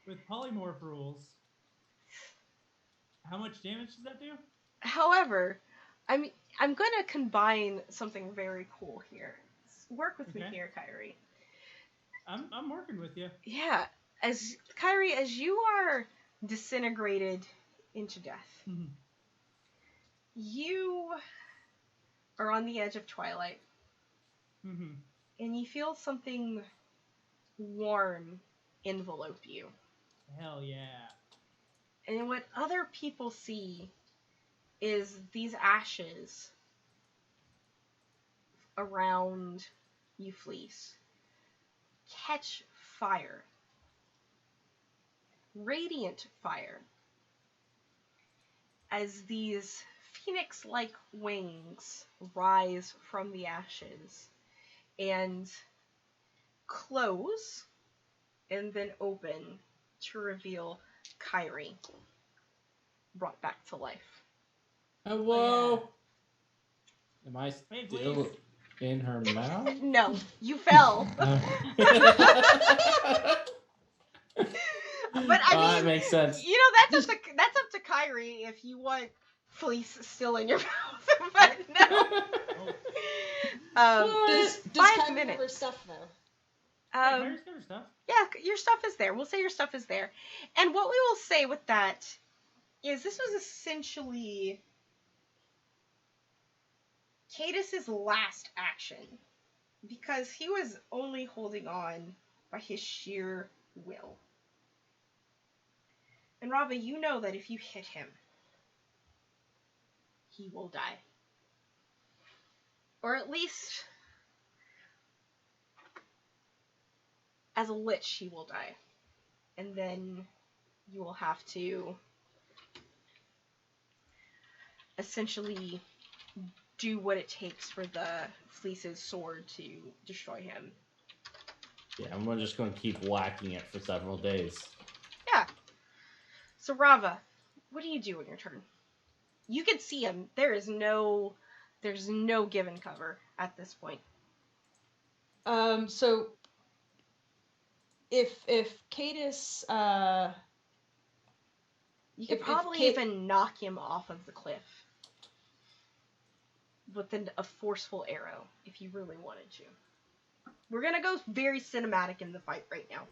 with polymorph rules, how much damage does that do? However, I'm going to combine something very cool here. Work with me here, Kyrie. I'm working with you. Yeah, as Kyrie, as you are disintegrated into death, you are on the edge of twilight, and you feel something warm envelope you. Hell yeah. And what other people see is these ashes around you, Fleece, catch fire. Radiant fire. As these phoenix-like wings rise from the ashes and close and then open to reveal Kyrie, brought back to life. Hello? Am I Hey, still please. in her mouth? No, you fell. But I mean, that makes sense. You know, that's up to Kyrie if you want Fleece still in your mouth. But no. Does 5 Kyrie minutes. have her stuff though? Kyrie's got her stuff. Yeah, your stuff is there. We'll say your stuff is there. And what we will say with that is this was essentially Cadus's last action, because he was only holding on by his sheer will. And Rava, you know that if you hit him, he will die. Or at least, as a lich, he will die. And then you will have to essentially do what it takes for the Fleece's sword to destroy him. Yeah, I'm just going to keep whacking it for several days. Yeah. So Rava, what do you do on your turn? You can see him. There's no given cover at this point. So if Cadus, You could if probably Kate- even knock him off of the cliff with a forceful arrow if you really wanted to. We're gonna go very cinematic in the fight right now.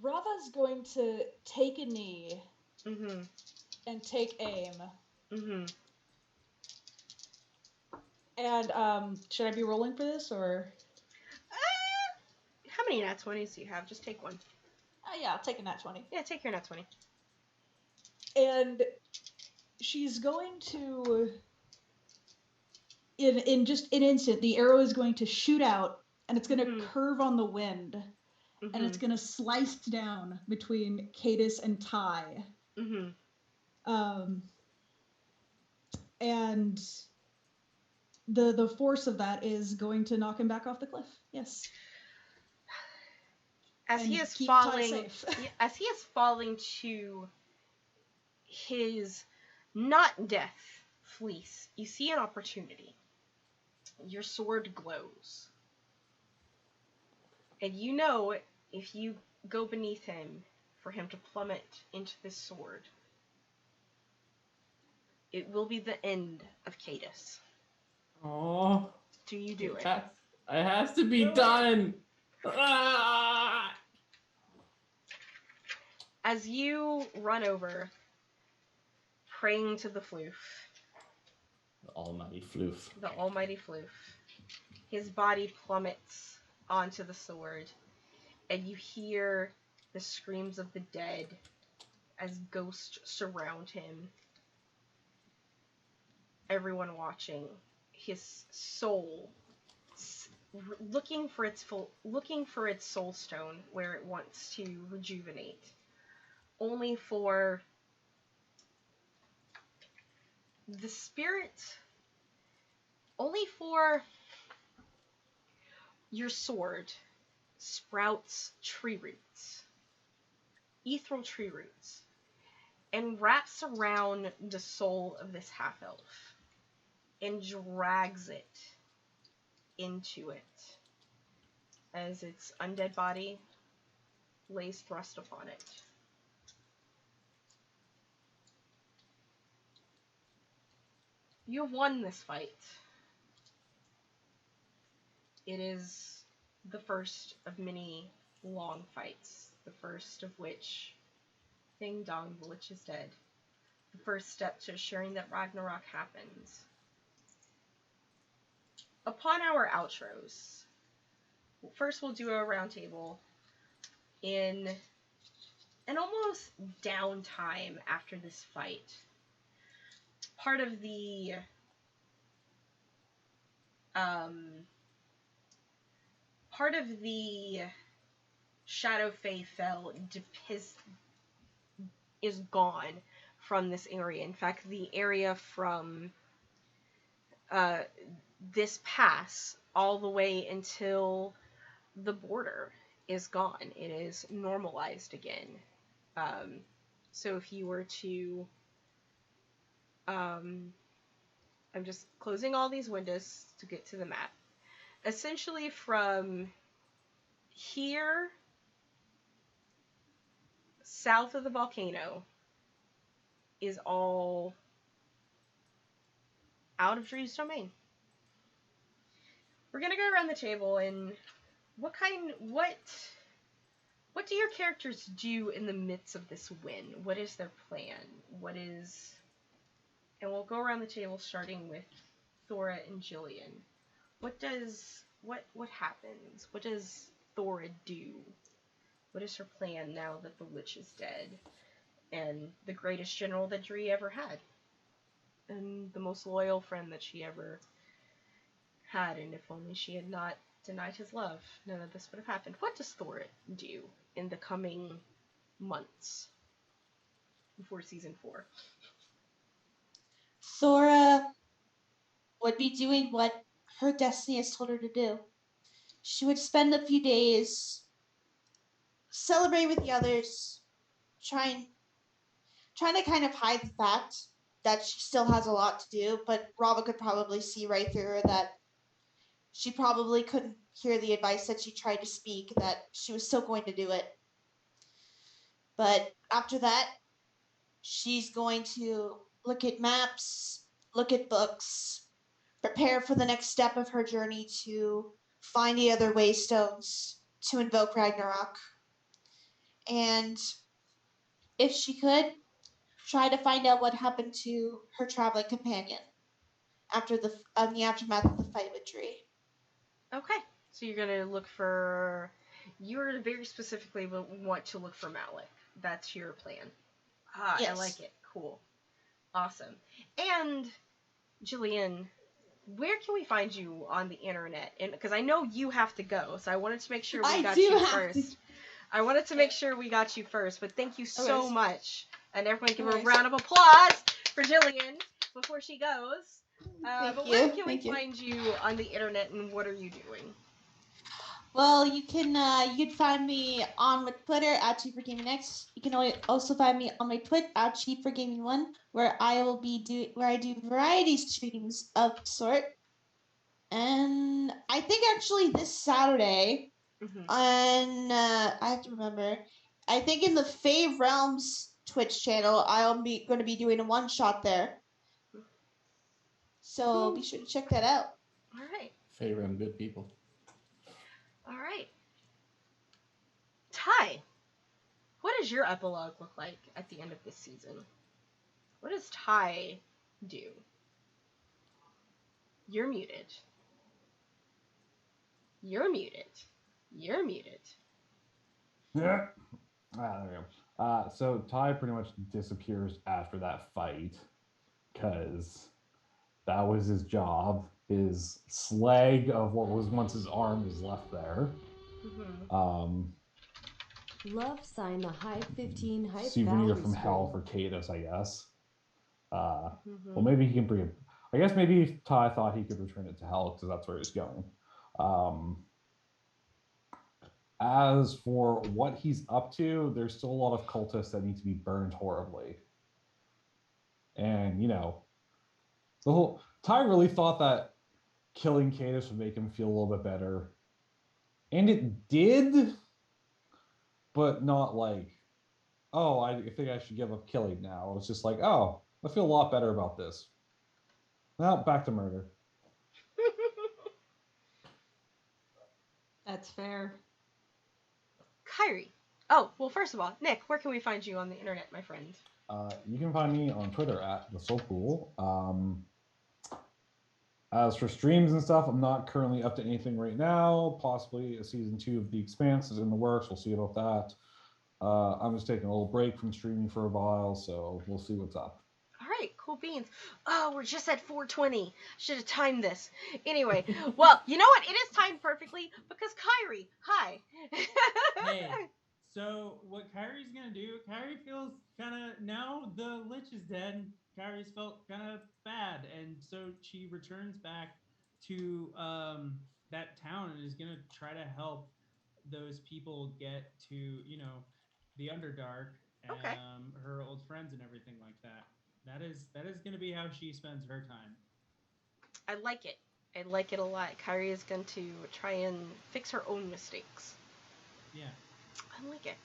Rava's going to take a knee Mm-hmm. and take aim. Mm-hmm. And should I be rolling for this or? How many nat 20s do you have? Just take one. Yeah, I'll take a nat 20. Yeah, take your nat 20. And she's going to, in just an instant, the arrow is going to shoot out, and it's going to curve on the wind, and it's going to slice down between Cadus and Ty. And the force of that is going to knock him back off the cliff. Yes. As And he is keep Ty falling, safe. as he is falling to his not death fleece, you see an opportunity. Your sword glows, and you know if you go beneath him for him to plummet into this sword, it will be the end of Cadus. Oh, Do you do it? it has to be done. Ah! As you run over, praying to the floof, The almighty floof. the almighty floof, his body plummets onto the sword, and you hear the screams of the dead as ghosts surround him. Everyone watching, his soul looking for its soul stone where it wants to rejuvenate, only for the spirit, only for your sword sprouts tree roots, ethereal tree roots, and wraps around the soul of this half-elf and drags it into it as its undead body lays thrust upon it. You have won this fight. It is the first of many long fights, the first of which, Ding Dong, the Lich is dead. The first step to assuring that Ragnarok happens. Upon our outros, first we'll do a round table in an almost downtime after this fight. Part of the Shadow Fae Fell is gone from this area. In fact, the area from this pass all the way until the border is gone. It is normalized again. So if you were to I'm just closing all these windows to get to the map. Essentially from here south of the volcano is all out of Drew's domain. We're gonna go around the table and what do your characters do in the midst of this win? What is their plan? And we'll go around the table starting with Thora and Jillian. What happens? What does Thora do? What is her plan now that the Lich is dead? And the greatest general that Dree ever had. And the most loyal friend that she ever had. And if only she had not denied his love, none of this would have happened. What does Thora do in the coming months before season 4? Thora would be doing what her destiny has told her to do. She would spend a few days celebrating with the others, trying to kind of hide the fact that she still has a lot to do, but Rava could probably see right through her that she probably couldn't hear the advice that she tried to speak, that she was still going to do it. But after that, she's going to look at maps, look at books, prepare for the next step of her journey to find the other waystones to invoke Ragnarok. And if she could, try to find out what happened to her traveling companion after the aftermath of the fight with Dree. Okay. So you're gonna look for. You're very specifically want to look for Malik. That's your plan. Ah, I Yes. like it. Cool. Awesome. And Jillian, where can we find you on the internet? And because I know you have to go, so I wanted to make sure we I got do you have first. I wanted to make sure we got you first, but thank you so Alright. much. And everyone give her a Alright. round of applause for Jillian before she goes. Thank But you. where can Thank we you. find you on the internet, and what are you doing? Well, you can find me on my Twitter at CheaperGamingX. You can also find me on my Twitch at CheaperGaming1, where I do variety streams of sort. And I think actually this Saturday Mm-hmm. on I have to remember. I think in the Fave Realms Twitch channel, I'll be going to be doing a one shot there. So be sure to check that out. All right. Favor and good people. All right. Ty, what does your epilogue look like at the end of this season? What does Ty do? You're muted. You're muted. You're muted. Yeah. There we go. So Ty pretty much disappears after that fight because that was his job. His slag of what was once his arm is left there. Mm-hmm. Love sign the Hive 15 Hype Souvenir Valerie from hell scroll. for Kados, I guess. Mm-hmm. Well, maybe he can bring it. I guess maybe Ty thought he could return it to hell because that's where he's going. As for what he's up to, there's still a lot of cultists that need to be burned horribly. And, the whole Ty really thought that killing Kados would make him feel a little bit better. And it did, but not like, oh, I think I should give up killing now. It was just like, oh, I feel a lot better about this. Now back to murder. That's fair. Kyrie. Oh, well, first of all, Nick, where can we find you on the internet, my friend? You can find me on Twitter at thesoulpool. As for streams and stuff, I'm not currently up to anything right now. Possibly a season 2 of The Expanse is in the works. We'll see about that. I'm just taking a little break from streaming for a while, so we'll see what's up. All right, cool beans. Oh, we're just at 4:20. Should have timed this. Anyway, well, you know what? It is timed perfectly because Kyrie, hi. Hey, so what Kyrie's gonna do? Kyrie feels kind of now the Lich is dead. Kyrie's felt kind of bad, and so she returns back to that town and is gonna try to help those people get to the Underdark and Okay. her old friends and everything like that. That is gonna be how she spends her time. I like it. I like it a lot. Kyrie is going to try and fix her own mistakes. Yeah. I like it.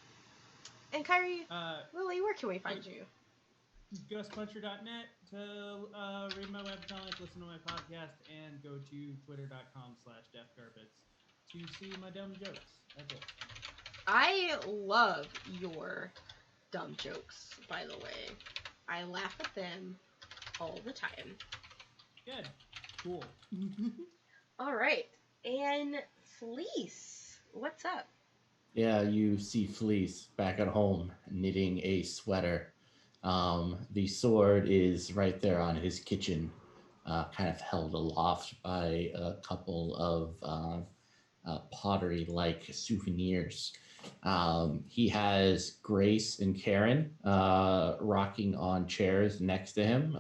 And Kyrie, Lily, where can we find Hey. you? Ghostpuncher.net to read my webcomic, listen to my podcast, and go to twitter.com/deathcarpets to see my dumb jokes. That's it. I love your dumb jokes, by the way. I laugh at them all the time. Good. Cool. All right. And Fleece, what's up? Yeah, you see Fleece back at home knitting a sweater. The sword is right there on his kitchen, kind of held aloft by a couple of pottery-like souvenirs. He has Grace and Karen rocking on chairs next to him.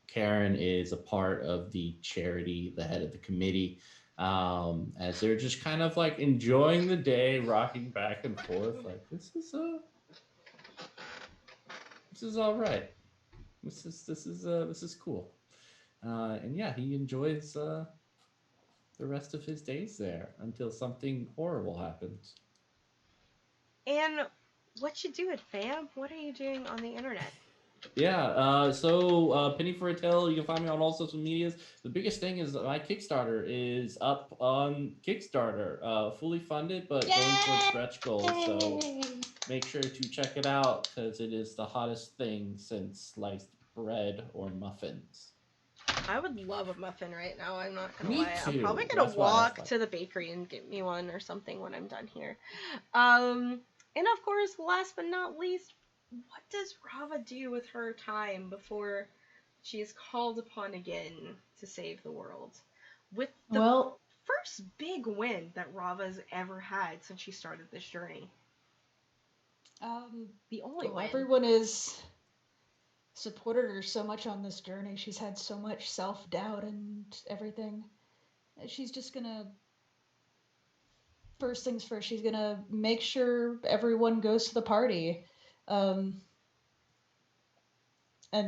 Karen is a part of the charity, the head of the committee, as they're just kind of like enjoying the day, rocking back and forth. Like this is all right. This is cool. And yeah, he enjoys the rest of his days there until something horrible happens. And what you doing, fam? What are you doing on the internet? Yeah, Penny for a Tale, you can find me on all social medias. The biggest thing is that my Kickstarter is up on Kickstarter, fully funded, but going towards stretch goals. So make sure to check it out because it is the hottest thing since sliced bread or muffins. I would love a muffin right now. I'm not gonna Me lie. I'm probably too. gonna That's why I walk like. to the bakery and get me one or something when I'm done here. And of course, last but not least, what does Rava do with her time before she is called upon again to save the world? With the Well, first big win that Rava's ever had since she started this journey. The only win. everyone is supported her so much on this journey. She's had so much self-doubt and everything. She's just gonna, first things first, she's gonna make sure everyone goes to the party. And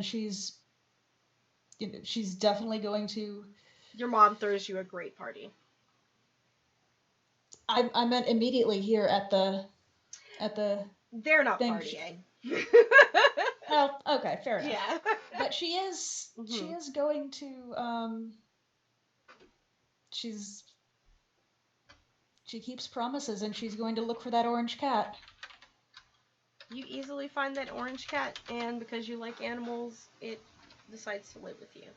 she's definitely going to. Your mom throws you a great party. I meant immediately here at the They're not thing. partying. Oh, okay, fair enough. Yeah. But she is going to she keeps promises, and she's going to look for that orange cat. You easily find that orange cat, and because you like animals, it decides to live with you.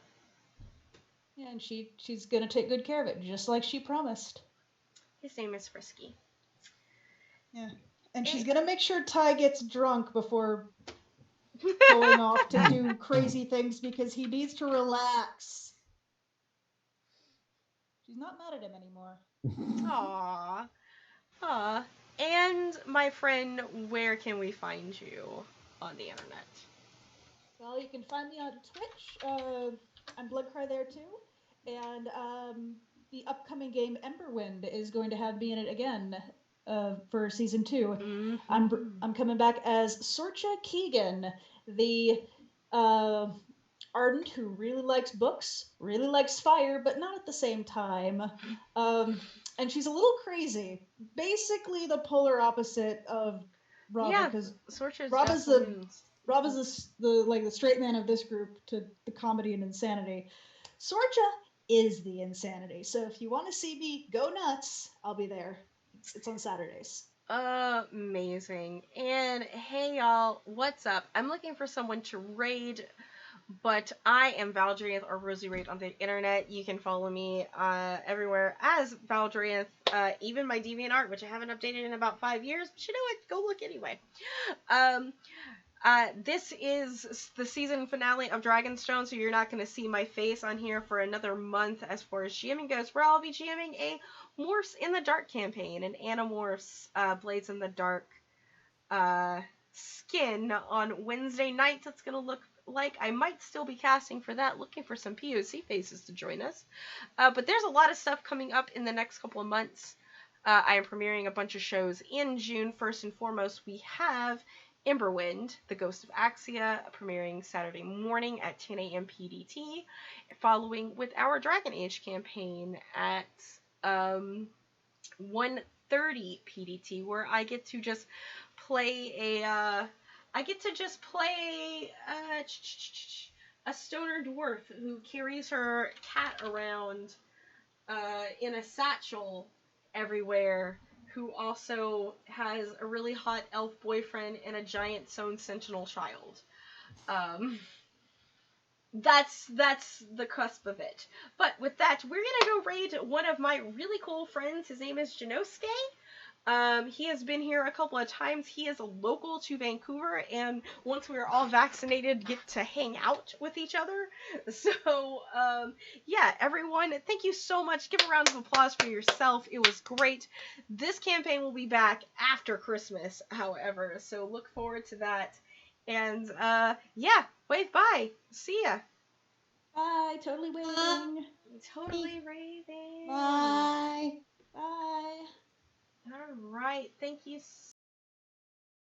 Yeah, and she's gonna take good care of it, just like she promised. His name is Frisky. Yeah. And she's gonna make sure Ty gets drunk before going off to do crazy things because he needs to relax. She's not mad at him anymore. Aww. Aww. And, my friend, where can we find you on the internet? Well, you can find me on Twitch. I'm Bloodcry there too. And the upcoming game Emberwind is going to have me in it again for season 2. Mm-hmm. I'm coming back as Sorcha Keegan, the ardent who really likes books, really likes fire, but not at the same time. And she's a little crazy. Basically the polar opposite of Rava, because Rava's the straight man of this group to the comedy and insanity. Sorcha is the insanity. So if you want to see me go nuts, I'll be there. It's on Saturdays. Amazing. And hey y'all, what's up? I'm looking for someone to raid, but I am Valdrianth or Rosie Raid on the internet. You can follow me everywhere as Valdrianth, even my DeviantArt, which I haven't updated in about 5 years, but you know what? Go look anyway. This is the season finale of Dragonstone, so you're not going to see my face on here for another month as far as GMing goes, where I'll be GMing a Morphs in the Dark campaign, an Animorphs Blades in the Dark skin on Wednesday nights. It's going to look like I might still be casting for that, looking for some POC faces to join us. But there's a lot of stuff coming up in the next couple of months. I am premiering a bunch of shows in June. First and foremost, we have Emberwind, The Ghost of Axia, premiering Saturday morning at 10 a.m. PDT, following with our Dragon Age campaign at 1:30 PDT, where I get to just play a stoner dwarf who carries her cat around in a satchel everywhere, who also has a really hot elf boyfriend and a giant stone sentinel child. That's the cusp of it. But with that, we're gonna go raid one of my really cool friends. His name is Janosuke. He has been here a couple of times. He is a local to Vancouver, and once we're all vaccinated, get to hang out with each other. So, yeah, everyone, thank you so much. Give a round of applause for yourself. It was great. This campaign will be back after Christmas, however, so look forward to that. And, yeah, wave bye. See ya. Bye. Totally waving. Totally raving. Bye. Bye. All right. Thank you